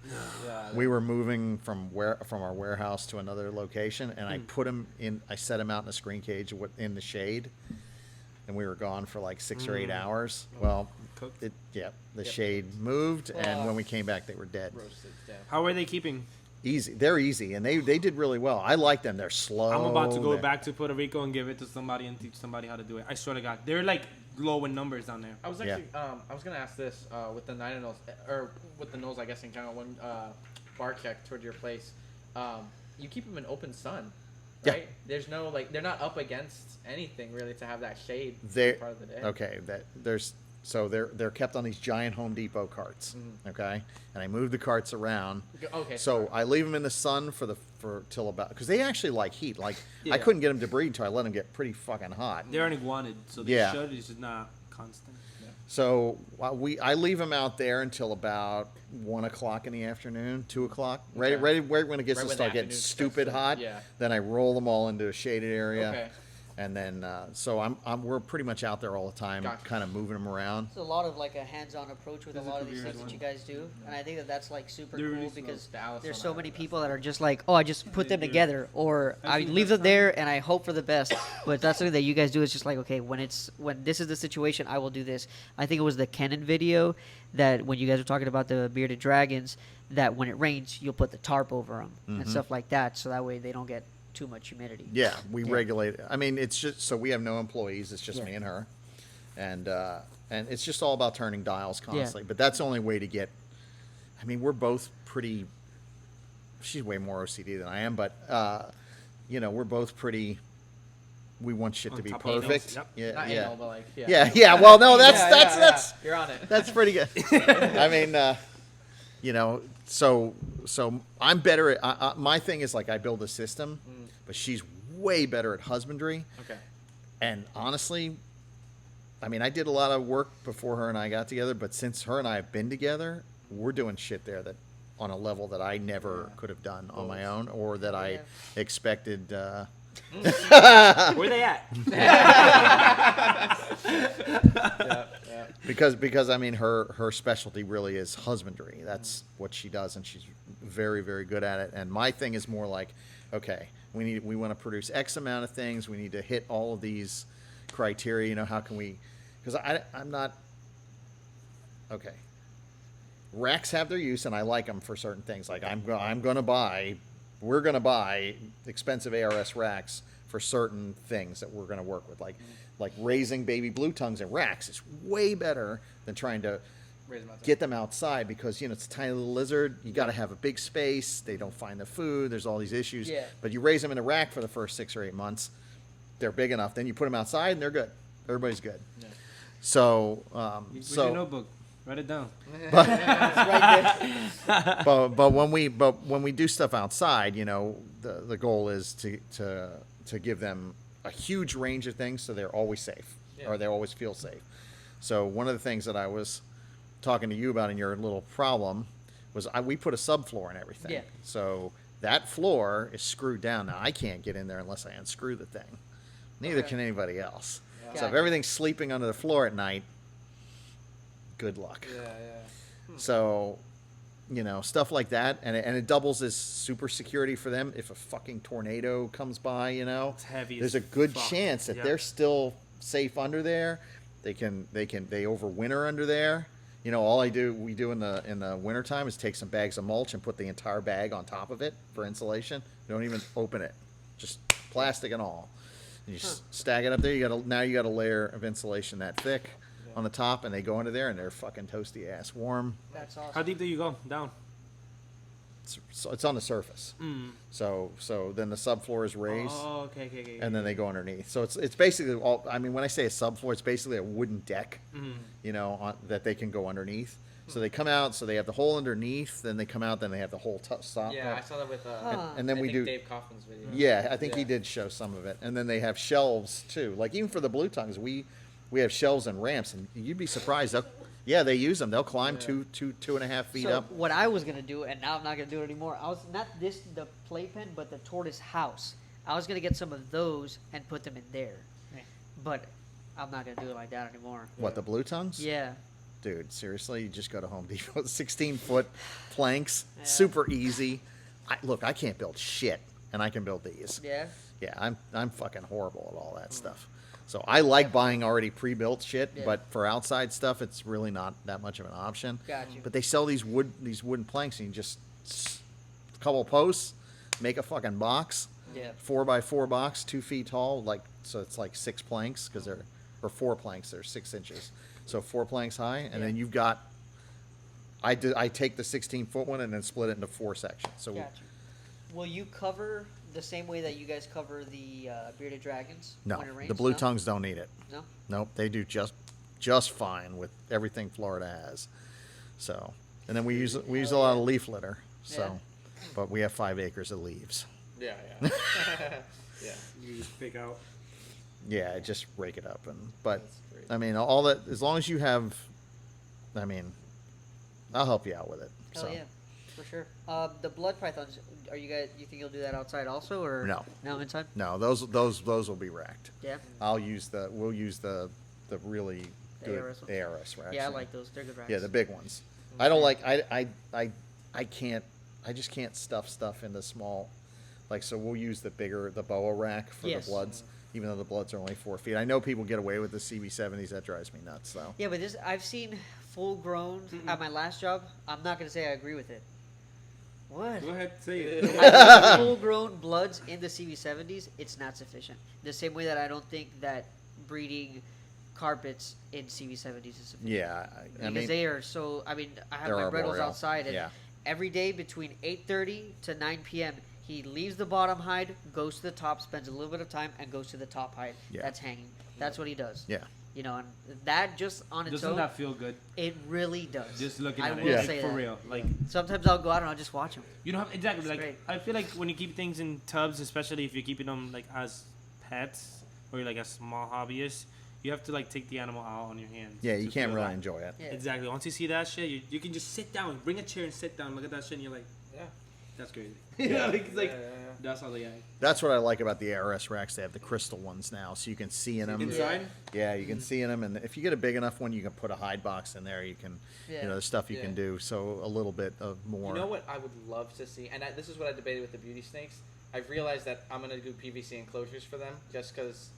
Yeah. We were moving from our warehouse to another location, and I put them in. I set them out in a screen cage in the shade, and we were gone for like 6 or 8 hours. Well, Cooked. the shade moved, and when we came back, they were dead. Roasted. Yeah. How are they keeping? Easy, they're easy, and they did really well. I like them. They're slow. I'm about to go They're- back to Puerto Rico and give it to somebody and teach somebody how to do it. I swear to God. They're like low in numbers down there. I was actually, I was gonna ask this with the nine nose, or with the nose, I guess in general. When bar check toward your place, you keep them in open sun, Yeah. right? There's no they're not up against anything really to have that shade They part of the day. okay. They're kept on these giant Home Depot carts. Okay, and I move the carts around. Okay. So I leave them in the sun till about because they actually like heat. Like Yeah. I couldn't get them to breed until I let them get pretty fucking hot. They're only wanted, so they Yeah. should. It's just not constant. So I leave them out there until about 1 o'clock in the afternoon, 2 o'clock. Okay. Right when it gets Right to when start the getting afternoon stupid starts to- hot. yeah. Then I roll them all into a shaded area. Okay. And then so we're pretty much out there all the time, Gotcha. kind of moving them around. It's a lot of like a hands-on approach with There's a a lot of these Cuvier things one. that you guys do, and I think that that's like super They're cool really slow. because The Alice there's on so that, many that's people that are just like, oh, I just put them together, or I've I seen leave that them there and I hope for the best. But that's something that you guys do is just like, okay, when this is the situation, I will do this. I think it was the Kennen video that when you guys were talking about the bearded dragons, that when it rains, you'll put the tarp over them and stuff like that, so that way they don't get too much humidity. Yeah, we regulate it. I mean, it's just so we have no employees. It's just Yeah. me and her, and it's just all about turning dials constantly. But that's the only way to get. I mean, we're both pretty. She's way more OCD than I am, but we're both pretty. We want shit to On be top of things, perfect. yep. Yeah, Not yeah. anal, but like Yeah. Well, no, that's Yeah, that's yeah, that's yeah. You're on it. that's pretty good. I mean, so I'm better at my thing is like I build a system, but she's way better at husbandry. Okay. And honestly, I mean, I did a lot of work before her and I got together, but since her and I have been together, we're doing shit there that on a level that I never could have done on my own or that I expected. Where they at? Yeah. Because I mean her specialty really is husbandry. That's what she does, and she's very, very good at it. And my thing is more like, okay, we want to produce X amount of things. We need to hit all of these criteria. You know, how can we? Because I'm not okay. Racks have their use, and I like them for certain things. Like we're gonna buy expensive ARS racks for certain things that we're gonna work with, like raising baby blue tongues in racks is way better than trying to Raise them outside. get them outside because it's a tiny little lizard. You got to have a big space. They don't find the food. There's all these issues. Yeah. But you raise them in a rack for the first 6 or 8 months, they're big enough. Then you put them outside and they're good. Everybody's good. Yeah. So Where's your notebook? Write it down. but when we do stuff outside, the goal is to give them a huge range of things so they're always safe or they always feel safe. So one of the things that I was talking to you about in your little problem was we put a subfloor in everything. Yeah. So that floor is screwed down. Now I can't get in there unless I unscrew the thing. Neither can anybody else. Yeah. So if Gotcha. everything's sleeping under the floor at night, good luck. Yeah. So, stuff like that, and it doubles as super security for them. If a fucking tornado comes by, It's heavy. there's as a good fuck. chance that Yep. they're still safe under there. They overwinter under there. All we do in the wintertime is take some bags of mulch and put the entire bag on top of it for insulation. Don't even open it, just plastic and all. And you just stack it up there. You got a layer of insulation that thick on the top, and they go under there and they're fucking toasty ass warm. That's How awesome. deep do you go down? It's on the surface. So then the subfloor is raised, Oh, okay. and then they go underneath. So it's basically all. I mean, when I say a subfloor, it's basically a wooden deck, that they can go underneath. So they come out, so they have the hole underneath, then they come out, then they have the whole stop. Yeah, I saw that with and then I we think do Dave Kaufman's video. Yeah, I think he did show some of it. And then they have shelves too. Like even for the blue tongues, we have shelves and ramps, and you'd be surprised. They use them. They'll climb 2.5 feet So up. what I was gonna do, and now I'm not gonna do it anymore. I was not the playpen, but the tortoise house. I was gonna get some of those and put them in there, but I'm not gonna do it like that anymore. What, the blue tongues? Yeah. Dude, seriously, you just go to Home Depot. 16-foot planks, Yeah. super easy. I can't build shit, and I can build these. Yeah. Yeah, I'm fucking horrible at all that stuff. So I like buying already pre-built shit, Yeah. but for outside stuff, it's really not that much of an option. Got you. But they sell these wooden planks, and you just a couple posts, make a fucking box, Yeah. 4x4 box, 2 feet tall, so it's like 6 planks or 4 planks. They're 6 inches, so 4 planks high, and then you've got. I take the 16-foot one and then split it into 4 sections. So Got you. Will you cover the same way that you guys cover the bearded dragons no, when it rains? the blue No? tongues don't need it. No. Nope, they do just fine with everything Florida has. So, and then we use a lot of leaf litter. So, Yeah. but we have 5 acres of leaves. Yeah. Yeah. You just pick out. Yeah, just rake it up but That's great. I mean all that as long as you have. I mean, I'll help you out with it. Hell so. yeah, for sure. The blood pythons. You think you'll do that outside also, or No. No, inside. No, those will be racked. Yeah. We'll use the really The good ARS ones. ARS racks. Yeah, I like those. They're good racks. Yeah, the big ones. I don't like. I can't. I just can't stuff into small. Like, so we'll use the boa rack for Yes. the bloods, even though the bloods are only 4 feet. I know people get away with the CB70s. That drives me nuts, though. Yeah, but I've seen full grown at my last job. I'm not gonna say I agree with it. What? Go ahead, say it. Full grown bloods in the CB70s, it's not sufficient. The same way that I don't think that breeding carpets in CB70s is sufficient. Yeah, I Because mean, they are so. I mean, I have they're my Brettles arboreal. outside, and Yeah. every day between 8:30 to 9 p.m., he leaves the bottom hide, goes to the top, spends a little bit of time, and goes to the top hide. Yeah. That's hanging. That's what he does. yeah. You know, and that just on its Doesn't own, that feel good? it really does. Just looking I at it, will like, say for that. real. Like, Sometimes I'll go out and I'll just watch him. you don't have exactly It's like. great. I feel like when you keep things in tubs, especially if you're keeping them like as pets or like a small hobbyist, you have to like take the animal out on your hands. Yeah, you to can't feel really that. enjoy it. Yeah. Exactly. Once you see that shit, you can just sit down, bring a chair and sit down, look at that shit, and you're like, Yeah. that's crazy. Yeah, like, it's like Yeah. that's how they act. That's what I like about the ARS racks. They have the crystal ones now, so you can see in them. Inside? Yeah, you can see in them, and if you get a big enough one, you can put a hide box in there. You can, Yeah. there's stuff you Yeah. can do. So a little bit of more. You know what I would love to see, and this is what I debated with the beauty snakes. I've realized that I'm gonna do PVC enclosures for them just because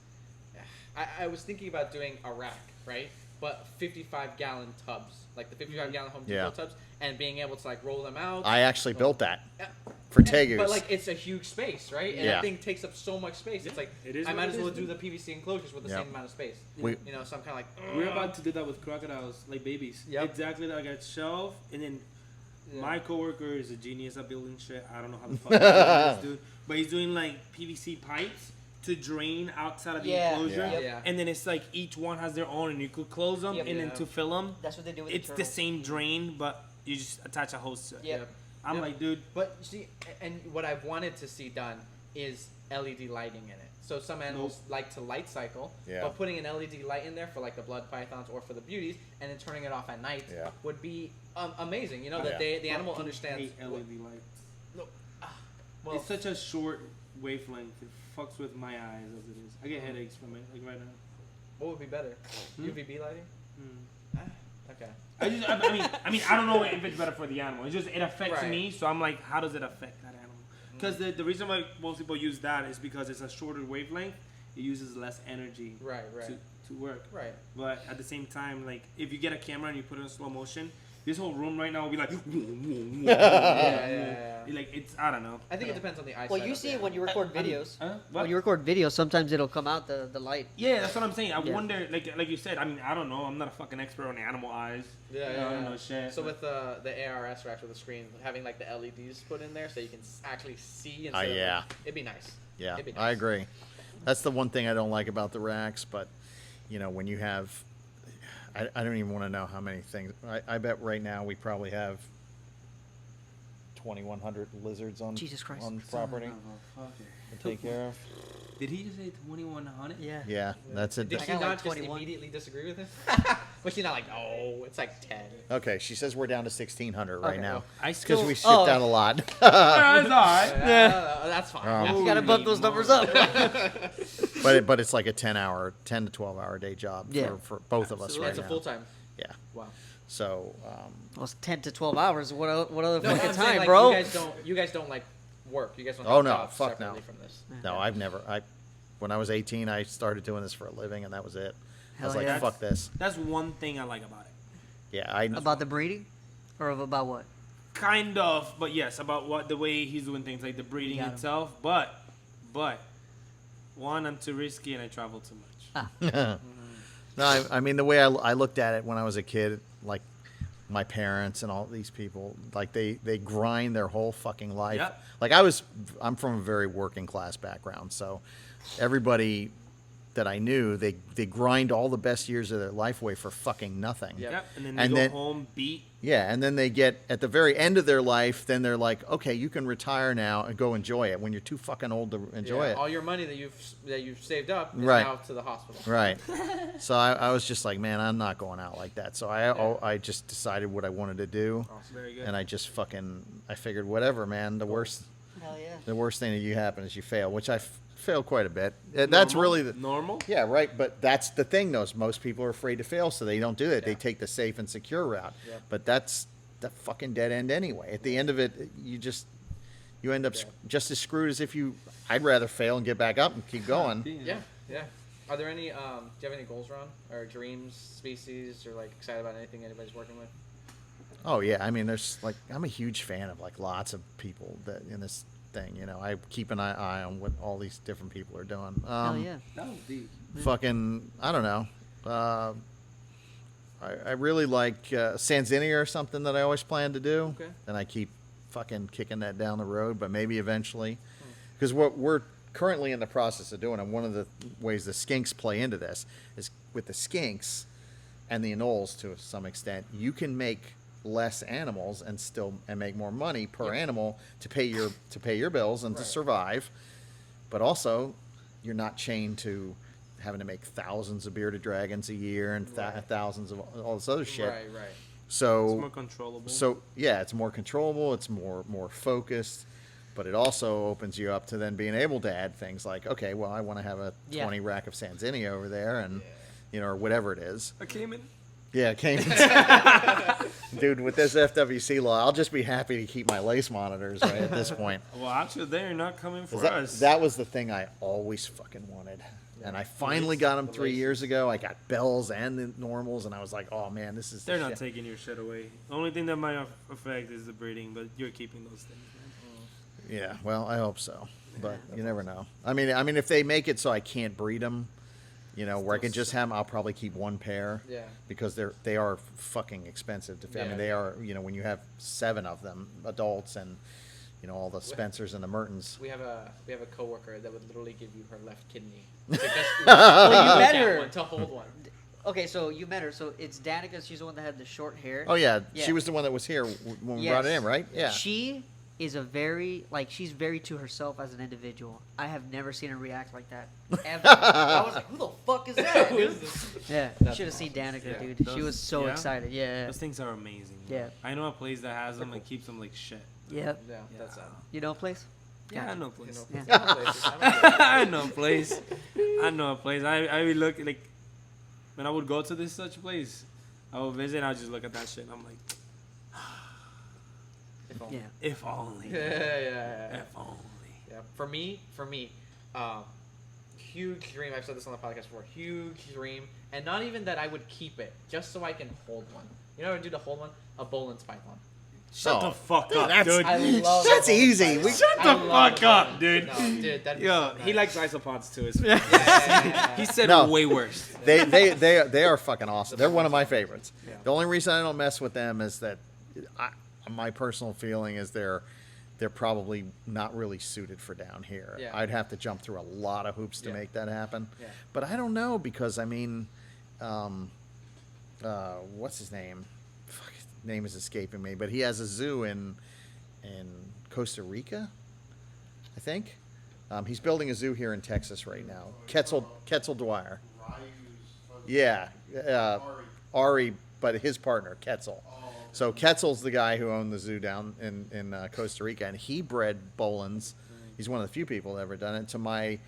I was thinking about doing a rack, right? But 55-gallon tubs, like the 55-gallon Home Depot Yeah. tubs, and being able to like roll them out. I actually built that Yeah. for And- Tegus. But like it's a huge space, right? And Yeah. that thing takes up so much space. It's like it is I what might it as well is, do dude. the PVC enclosures with the Yeah. same amount of space. We- You know, so I'm kind of like We're about to do that with crocodiles, like babies. Yep. Exactly like a shelf, and then Yeah. my coworker is a genius at building shit. I don't know how the fuck he does this, dude, but he's doing like PVC pipes to drain outside of the Yeah. enclosure, Yeah. Yeah. and then it's like each one has their own, and you could close them, Yep. and then Yeah. to fill them, That's what they do with it's the the turtles. same drain, but you just attach a hose to it. Yep. I'm Yep. like, dude, But see, and what I've wanted to see done is LED lighting in it. So some animals like to light cycle, Yeah. but putting an LED light in there for like the blood pythons or for the beauties, and then turning it off at night Yeah. would be amazing. You know that Yeah. the animal fucking understands. hate LED lights. Well, It's such a short wavelength. It fucks with my eyes as it is. I get headaches from it, like right now. what would be better? UVB lighting? Hmm. Okay. I mean, I don't know if it's better for the animal. It's just it affects Right. me, so I'm like, how does it affect that animal? Because the reason why most people use that is because it's a shorter wavelength. It uses less energy Right. to work. Right. But at the same time, like if you get a camera and you put it in slow motion, this whole room right now will be like, Yeah. like it's I don't know. I think it depends on the eyesight. Well, you of see the it when you animal. record videos. Huh? When you record videos, sometimes it'll come out the light. Yeah, that's what I'm saying. I Yeah. wonder, like you said. I mean, I don't know. I'm not a fucking expert on animal eyes. Yeah, I don't know shit. So with the ARS racks with the screen, having like the LEDs put in there so you can actually see instead of, yeah. it'd be nice. Yeah, It'd be I nice. agree. That's the one thing I don't like about the racks, but you know, when you have, I don't even want to know how many things. I bet right now we probably have 2,100 lizards on Jesus Christ. on property to take care of. Did he just say 2,100? Yeah. Yeah, that's it. Did I she got not like just 21. immediately disagree with him? Was she not like, oh, it's like 10? Okay, she says we're down to 1,600 right Okay. now. I Because still. we shipped Oh. out a lot. That's alright. That's fine. Oh. You gotta bump those numbers up. but it's like a 10 to 12 hour day job Yeah. for both of us So right that's a now. full time. Yeah. Wow. So Well, it's 10 to 12 hours. What other No, fucking I'm saying, time, like, bro? You guys don't like work. You guys don't. Oh, have no, jobs fuck no. separately from this. no, I've never. When I was 18, I started doing this for a living, and that was it. I was Hell like, yeah. fuck this. That's one thing I like about it. Yeah, About the breeding? Or about what? Kind of, but yes, about what the way he's doing things, like the breeding Got him. itself. But one, I'm too risky and I travel too much. No, I mean the way I looked at it when I was a kid, like my parents and all these people, like they grind their whole fucking life. Yep. Like I'm from a very working class background, so everybody that I knew, they grind all the best years of their life away for fucking nothing. Yep. Yep. And then they And go then- home, beat. Yeah, and then they get at the very end of their life, then they're like, okay, you can retire now and go enjoy it when you're too fucking old to enjoy it. All your money that you've saved up is Right. now to the hospital. Right. So I was just like, man, I'm not going out like that. So I just decided what I wanted to do, Very good. and I just I figured whatever, man. The worst Hell yeah. thing that you happen is you fail, which I failed quite a bit. That's really the normal. yeah, right. But that's the thing, though. Is most people are afraid to fail, so they don't do it. They Yeah. take the safe and secure route. Yeah. But that's the fucking dead end anyway. At the end of it, you end up Yeah. just as screwed as if you. I'd rather fail and get back up and keep going. Yeah. Are there any? Do you have any goals, Ron, or dreams, species, or like excited about anything anybody's working with? Oh yeah, I mean, there's like I'm a huge fan of like lots of people that in this thing. You know, I keep an eye on what all these different people are doing. Hell yeah. That was deep. Fucking, I don't know. I really like Sanzinia or something that I always plan to do, Okay. and I keep fucking kicking that down the road. But maybe eventually, because what we're currently in the process of doing, and one of the ways the skinks play into this is with the skinks and the anoles to some extent, you can make less animals and make more money per animal to pay your bills and to Right. survive, but also you're not chained to having to make thousands of bearded dragons a year and Right. thousands of all this other shit. Right. So It's more controllable. so yeah, it's more controllable, it's more focused, but it also opens you up to then being able to add things like, okay, well, I want to have a Yeah. 20 rack of Sanzinia over there, and or whatever it is. I came in. Yeah, dude, with this FWC law, I'll just be happy to keep my lace monitors right at this point. Well, actually, they're not coming for 'Cause us. that was the thing I always fucking wanted. And I finally got them 3 years ago. I got bells and the normals, and I was like, oh man, this is the They're not shit. taking your shit away. The only thing that might affect is the breeding, but you're keeping those things, man. Yeah, well, I hope so, but you never know. I mean, if they make it so I can't breed them, where I can just have them, I'll probably keep one pair. Yeah. Because they are fucking expensive to feed. I mean, they are. When you have 7 of them, adults, and all the Spencers and the Mertens. We have a coworker that would literally give you her left kidney. Well, you met her. One to hold one. Okay, so you met her. So it's Danica. She's the one that had the short hair. Oh yeah, Yeah. she was the one that was here when we Yes. brought it in, right? Yeah. She is she's very to herself as an individual. I have never seen her react like that ever. I was like, who the fuck is that, dude? Yeah, you That's should have seen awesome. Danica, Yeah. dude. Those- She was so yeah? excited. Yeah. Those things are amazing. Yeah. I know a place that has them and keeps them like shit. Yep. Yeah, that's You know a place? Yeah, I Gotcha. know a place. Yeah. I know a place. I know a place. I would look like when I would go to this such place, I would visit and I would just look at that shit and I'm like, Yeah. if only. Yeah. If only. Yeah. For me, huge dream. I've said this on the podcast before. Huge dream, and not even that I would keep it, just so I can hold one. You know what I would do to hold one? A Bolin's python. Shut Oh, the fuck dude, up, that's- dude. I love. That's a Bolin's easy. python. We- Shut the I love fuck a up, Bolin's- dude. No, dude, that'd be Yo, so he nice. likes isopods too. Yeah. He said No. way worse. They are fucking awesome. They're one of my favorites. Yeah. The only reason I don't mess with them is that my personal feeling is they're probably not really suited for down here. Yeah. I'd have to jump through a lot of hoops to Yeah. make that happen. Yeah. But I don't know because I mean, what's his name? Fuck, his name is escaping me, but he has a zoo in Costa Rica, I think. He's building a zoo here in Texas right now. Quetzal Dwyer. Yeah, Ari, but his partner Quetzal. So Quetzal's the guy who owned the zoo down in Costa Rica, and he bred Bolins. He's one of the few people that ever done it. To my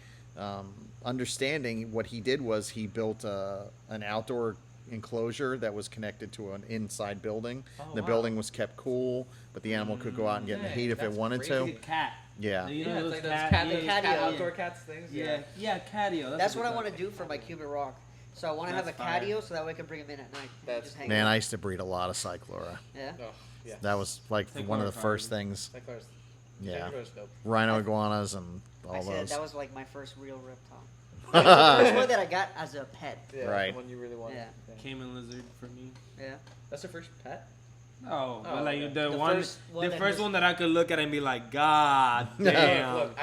understanding, what he did was he built an outdoor enclosure that was connected to an inside building. The building was kept cool, but the animal could go out and get in the heat if it wanted to. Cat. Yeah. You know Yeah, those it's like cat, those yeah, cat outdoor cats things. Yeah, catio. That's what I want to do for my Cuban rock. So I want to have a That's fire. catio so that way I can bring him in at night. That's- Just hang Man, out. I used to breed a lot of Cyclura. Yeah. Oh, yeah. That was like Cyclura one of the fire. first things. Yeah. Dope. Rhino iguanas and I all said those. that was like my first real reptile. The first one that I got as a pet. Yeah, Right. the one you really wanted. Yeah. Cayman lizard for me. Yeah. That's your first pet? Oh, but Oh, like okay. the first one the that first was- one that I could look at and be like, God damn. Look,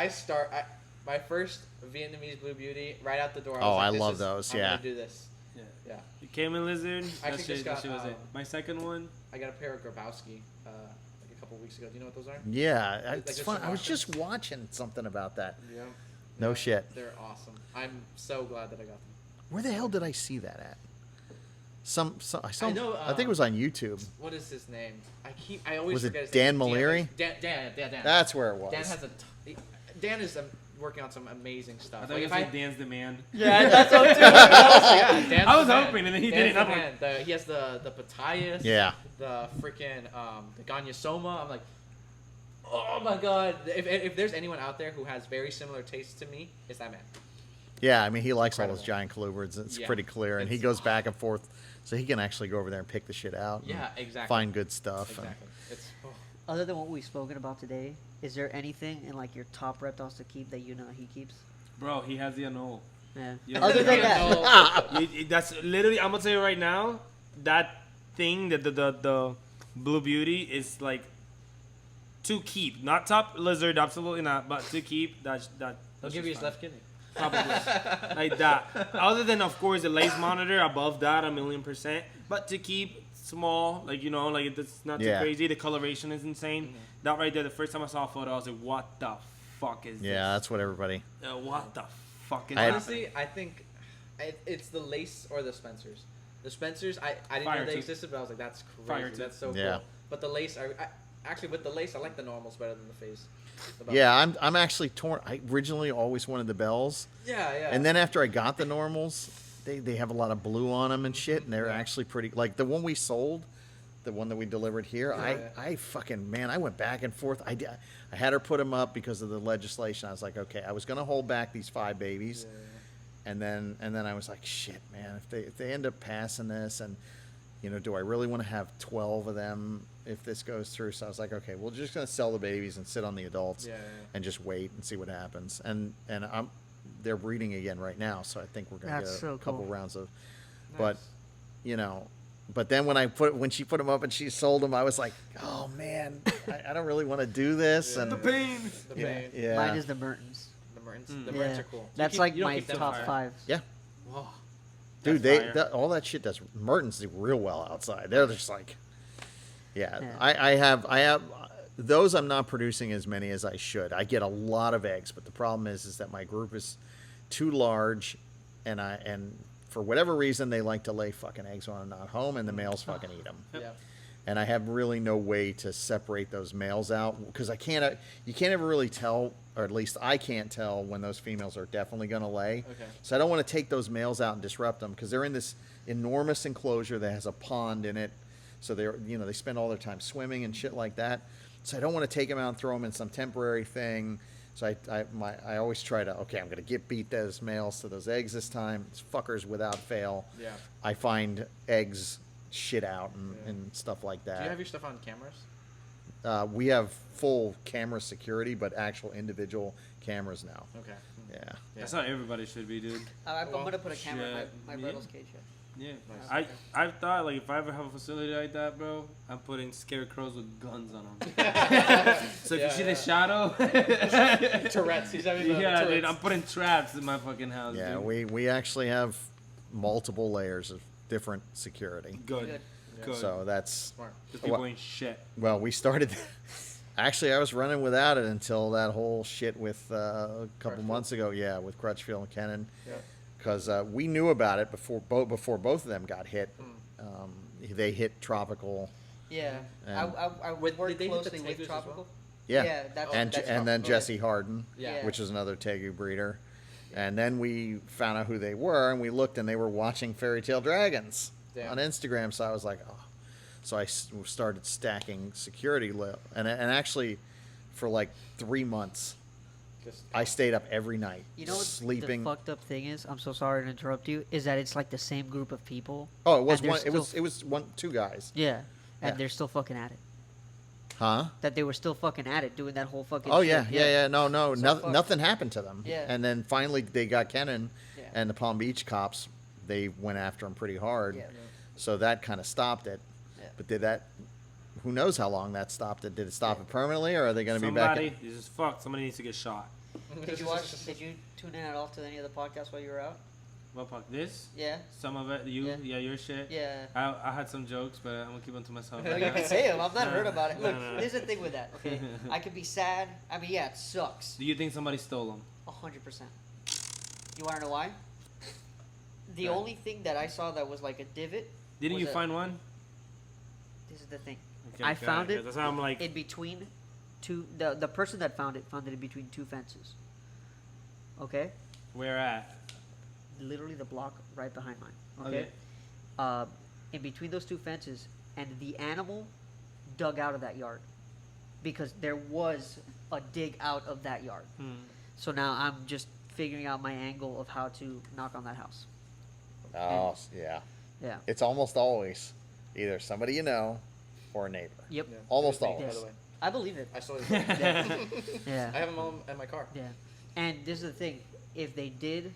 my first Vietnamese Blue Beauty, right out the door. Oh, I was like, love those, I'm yeah. gonna do this. Yeah. Yeah. The Cayman lizard. I That actually shit, just that got, shit was it. My second one. I got a pair of Grabowski like a couple weeks ago. Do you know what those are? Yeah, Like it's just fun. some I was options. just watching something about that. Yeah. No shit. They're awesome. I'm so glad that I got them. Where the hell did I see that at? I saw. I know, I think it was on YouTube. What is his name? I always Was it forget his Dan name. Maleri? Dan. That's where it was. Dan has Dan is working on some amazing I stuff. thought Like you if said Dan's the man. Yeah, that's what too. yeah, Dan's I was the man. hoping, and then he Dan's did it. the I'm like- man. He has the Patias. Yeah. The freaking the Ganyasoma. I'm like, oh my god! If there's anyone out there who has very similar tastes to me, it's that man. Yeah, I mean, he likes all those Incredible. giant colubrids. It's Yeah. pretty clear, and he It's goes back and forth, so he can actually go over there and pick the shit out. Yeah, and exactly. Find good stuff. Exactly. It's Other than what we've spoken about today, is there anything in like your top reptiles to keep that you know he keeps? Bro, he has the annul. Yeah. Yeah. Other than that, That's literally. I'm gonna tell you right now. That thing, the Blue Beauty is like to keep, not top lizard, absolutely not, but to keep. That. I'll give you his left kidney. Probably like that. Other than of course the lace monitor above that 1,000,000%, but to keep small, like like it's not too Yeah. crazy. The coloration is insane. That right there. The first time I saw a photo, I was like, what the fuck is Yeah, that's what everybody. this? What the fuck is I- this? Honestly, I think it's the lace or the Spencers. The Spencers, I didn't Fire know they too. existed, but I was like, that's crazy. Fire too. That's so Yeah. cool. But the lace, actually with the lace, I like the normals better than the phase. Yeah, I'm actually torn. I originally always wanted the bells, Yeah. and then after I got the normals, they have a lot of blue on them and shit, and they're Yeah. actually pretty. Like the one we sold, the one that we delivered here, Yeah. I fucking man, I went back and forth. I had her put them up because of the legislation. I was like, okay, I was gonna hold back these 5 babies, and then I was like, shit, man, if they end up passing this, and do I really want to have 12 of them if this goes through? So I was like, okay, we're just gonna sell the babies and sit on the adults, and just wait and see what happens. And they're breeding again right now, so I think we're gonna That's get so a couple cool. rounds of. Nice. But then when she put them up and she sold them, I was like, oh man, I don't really want to do this. Yeah. And The pain. The yeah, pain. yeah. mine is the Mertens. The Mertens. Mm. The Yeah. Mertens are cool. That's You like don't my keep them top fire. 5. Yeah. Whoa. Dude, That's fire. all that shit does. Mertens do real well outside. They're just like, yeah. Yeah. I have those. I'm not producing as many as I should. I get a lot of eggs, but the problem is that my group is too large, and for whatever reason they like to lay fucking eggs when I'm not home, and the males fucking eat them. Yeah. And I have really no way to separate those males out because you can't ever really tell, or at least I can't tell when those females are definitely going to lay. Okay. So I don't want to take those males out and disrupt them because they're in this enormous enclosure that has a pond in it. So they spend all their time swimming and shit like that. So I don't want to take them out and throw them in some temporary thing. So I always try to, okay, I'm going to beat those males to those eggs this time. It's fuckers without fail. Yeah. I find eggs shit out and stuff like that. Do you have your stuff on cameras? We have full camera security, but actual individual cameras now. Okay. Yeah. That's how everybody should be, dude. I'm gonna put a camera in shit. my Yeah. Brettles cage. Yeah. Nice. I've thought like if I ever have a facility like that, bro, I'm putting scarecrows with guns on them. So if you see the shadow, Tourette's. He's having the yeah, dude, Tourette's. I'm putting traps in my fucking house. Yeah, dude. we actually have multiple layers of different security. Good. So that's Smart. Because people ain't shit. well, we started. Actually, I was running without it until that whole shit with a couple months ago. Yeah, with Crutchfield and Kennan. Yeah. Because we knew about it before both of them got hit. They hit tropical. Yeah, And- I Did worked they hit the closely Tegus with as Tropical. well? Yeah, Yeah, that's and that's and then Tropical. Jesse Harden, Yeah. which is another Tegu breeder. And then we found out who they were, and we looked, and they were watching Fairytail Dragons Damn. on Instagram. So I was like, oh. So I started stacking security, and actually, for like 3 months, Just I stayed up every night, You know what sleeping. the fucked up thing is? I'm so sorry to interrupt you. Is that it's like the same group of people? Oh, it was and they're one. still- It was two guys. Yeah, and Yeah. they're still fucking at it. Huh? That they were still fucking at it, doing that whole fucking. Oh shit. yeah. No, So nothing. fucked. Nothing happened to them. Yeah. And then finally they got Kennan, Yeah. and the Palm Beach cops. They went after him pretty hard. Yeah. So that kind of stopped it. Yeah. But did that? Who knows how long that stopped it? Did it stop it permanently, or are they going to be back? Somebody is just fucked. Somebody needs to get shot. Did you watch? Did you tune in at all to any of the podcasts while you were out? What fuck? This? Yeah. Some of it. You? Yeah. Yeah, your shit. Yeah. I had some jokes, but I'm gonna keep them to myself. No, you can say them. I'm not No, hurt about it. Look, no. here's the thing with that. Okay, I could be sad. I mean, yeah, it sucks. Do you think somebody stole them? 100%. You want to know why? The Right. only thing that I saw that was like a divot. Didn't Was you it- find one? This is the thing. Okay, I okay, found okay. it That's how I'm like. in between two. The person that found it in between two fences. Okay, Where at? literally the block right behind mine. Okay, Okay. In between those two fences, and the animal dug out of that yard because there was a dig out of that yard. So now I'm just figuring out my angle of how to knock on that house. Oh, yeah. Yeah. It's almost always either somebody you know or a neighbor. Yep. Yeah. Almost Good thing, always. By the way. I believe it. I saw it. Yeah. I have them all in my car. Yeah. And this is the thing: if they did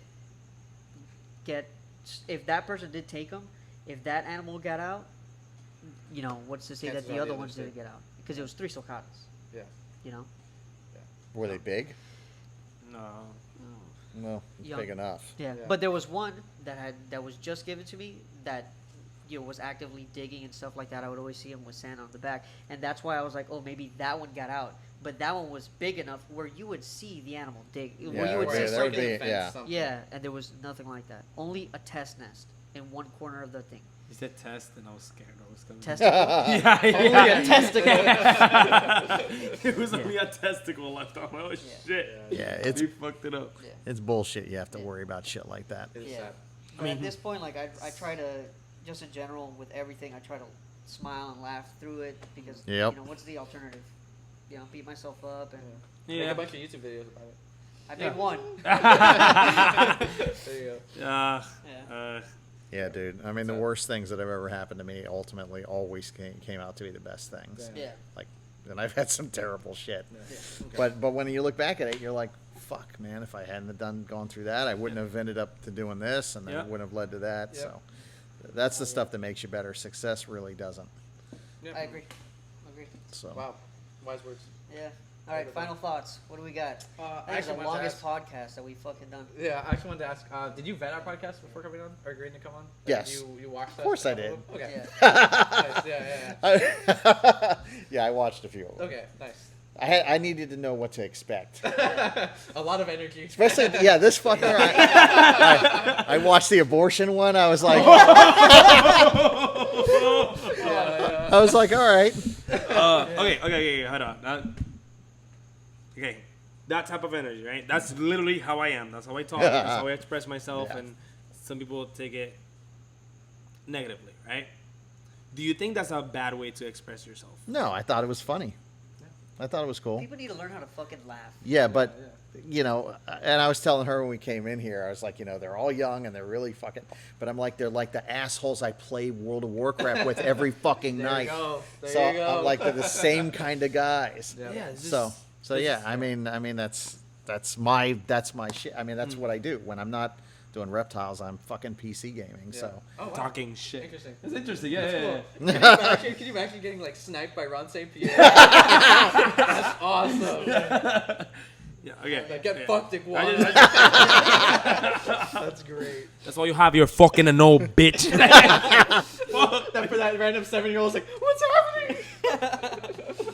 if that person did take them, if that animal got out, you know, what's to say Chances that the are other the ones others didn't get out? Because it was 3 sulcatas. Yeah. You know. Were they big? No. No, Young. big enough. Yeah. Yeah. But there was one that was just given to me that, you know, was actively digging and stuff like that. I would always see him with sand on the back, and that's why I was like, oh, maybe that one got out. But that one was big enough where you would see the animal dig. Yeah, where you would there see would something. be- yeah. Yeah, and there was nothing like that. Only a test nest in one corner of the thing. You said test, and I was scared. I was gonna. Testicle. Yeah, Only a testicle. It was only a testicle left on. Oh shit. Yeah, it's He fucked it up. Yeah. it's bullshit. You have to worry about shit like that. It is Yeah. sad. But at this point, like I try to, just in general with everything, I try to smile and laugh through it because Yep. you know what's the alternative? You know, beat myself up and Make Yeah. a bunch of YouTube videos about it. I made Yeah. one. There you go. Yeah. Yeah. Yeah, dude. I mean, the worst things that have ever happened to me ultimately always came out to be the best things. Yeah. Yeah. Like, and I've had some terrible shit. Yeah. But when you look back at it, you're like, fuck, man. If I hadn't have gone through that, I wouldn't have ended up to doing this, and then Yeah. it wouldn't have led to that. Yeah. So that's the stuff that makes you better. Success really doesn't. Yeah. I agree. Agree. So Wow. Wise words. Yeah. All right. Final thoughts. What do we got? I I think it's actually the wanted to longest ask- podcast that we've fucking done. Yeah, I actually wanted to ask, did you vet our podcast before coming on? Or agreeing to come on? Like, Yes. You watched that? Of course I did. Okay. Yeah. Nice. Yeah. yeah, I watched a few of them. Okay, nice. I needed to know what to expect. A lot of energy. Especially, yeah, this fucker. I watched the abortion one. I was like, Yeah. I was like, all right. Okay, hold on. Okay, that type of energy, right? That's literally how I am. That's how I talk. That's how I express myself, Yeah. and some people take it negatively, right? Do you think that's a bad way to express yourself? No, I thought it was funny. I thought it was cool. People need to learn how to fucking laugh. Yeah, but you know, and I was telling her when we came in here, I was like, you know, they're all young and they're really fucking. But I'm like, they're like the assholes I play World of Warcraft with every fucking There night. you go. There So you go. I'm like, they're the same kind of guys. Yeah. it's So just- yeah, I mean that's my shit. I mean that's what I do when I'm not doing reptiles. I'm fucking PC gaming. Yeah. So Oh, wow. talking shit. Interesting. It's interesting. Yeah, That's yeah, cool. yeah. Can you imagine getting like sniped by Ron St Pierre? That's awesome. Yeah, okay. Like, get fucked, Dick Wall. That's great. That's all you have. You're fucking an old bitch. That for that random 7-year-old's like, what's happening?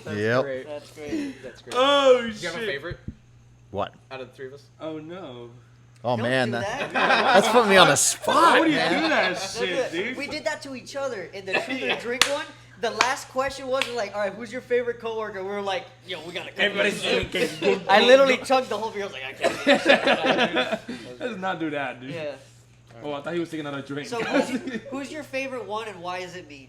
That's Yep. great. That's great. That's great. Oh, Do you have a favorite What? out of the three of us? Oh, no. Oh, Don't man. do that. That's putting me on the spot. Why would you do man. that Don't do shit, it. dude? We did that to each other in the truth or drink one. The last question was like, all right, who's your favorite coworker? We were like, yo, we gotta. Everybody's drinking. I literally chugged the whole beer. I was like, I can't. Do this. Let's not do that, dude. Yeah. Oh, I thought he was taking another drink. So who's your favorite one and why is it me?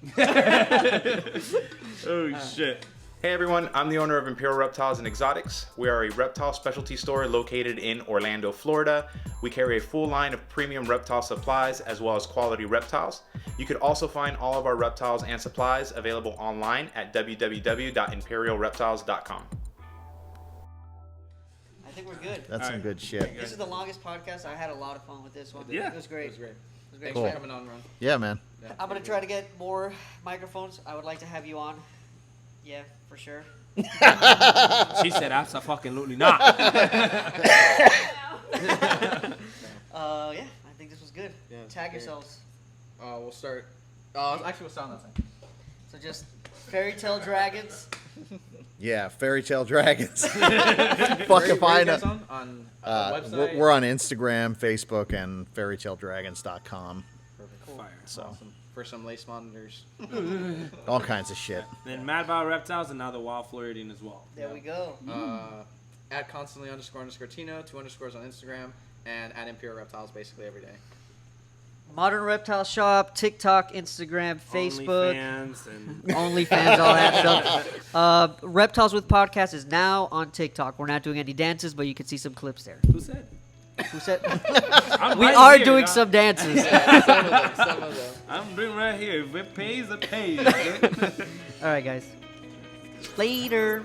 Oh, shit. Hey everyone, I'm the owner of Imperial Reptiles and Exotics. We are a reptile specialty store located in Orlando, Florida. We carry a full line of premium reptile supplies as well as quality reptiles. You could also find all of our reptiles and supplies available online at www.imperialreptiles.com. I think we're good. That's some good shit. This is the longest podcast. I had a lot of fun with this one. Yeah. It was great. It was great. It was great. Thanks Cool. for coming on, Ron. Yeah, man. I'm gonna try to get more microphones. I would like to have you on. Yeah, for sure. She said, absolutely not. Yeah, I think this was good. Yeah, it's Tag great. yourselves. We'll start. Actually, we'll start on that side. So just Fairytail Dragons. Yeah, Fairytail Dragons. Where Fucking are you find guys it. on website? We're on Instagram, Facebook, and fairytaildragons.com. Perfect. Cool. Fire. So Awesome. For some lace monitors. all kinds of shit. Then Mad About Reptiles and now the Wild Floridian as well. There we go. At constantly _ Tino, 2 underscores on Instagram, and at Imperial Reptiles basically every day. Modern Reptile Shop, TikTok, Instagram, Facebook, OnlyFans and OnlyFans, all that stuff. Reptiles with Podcast is now on TikTok. We're not doing any dances, but you can see some clips there. who said? Who said? I'm We right are here, doing dog. some dances. Some of them. I'm doing right here. If it pays, it pays. All right, guys. Later.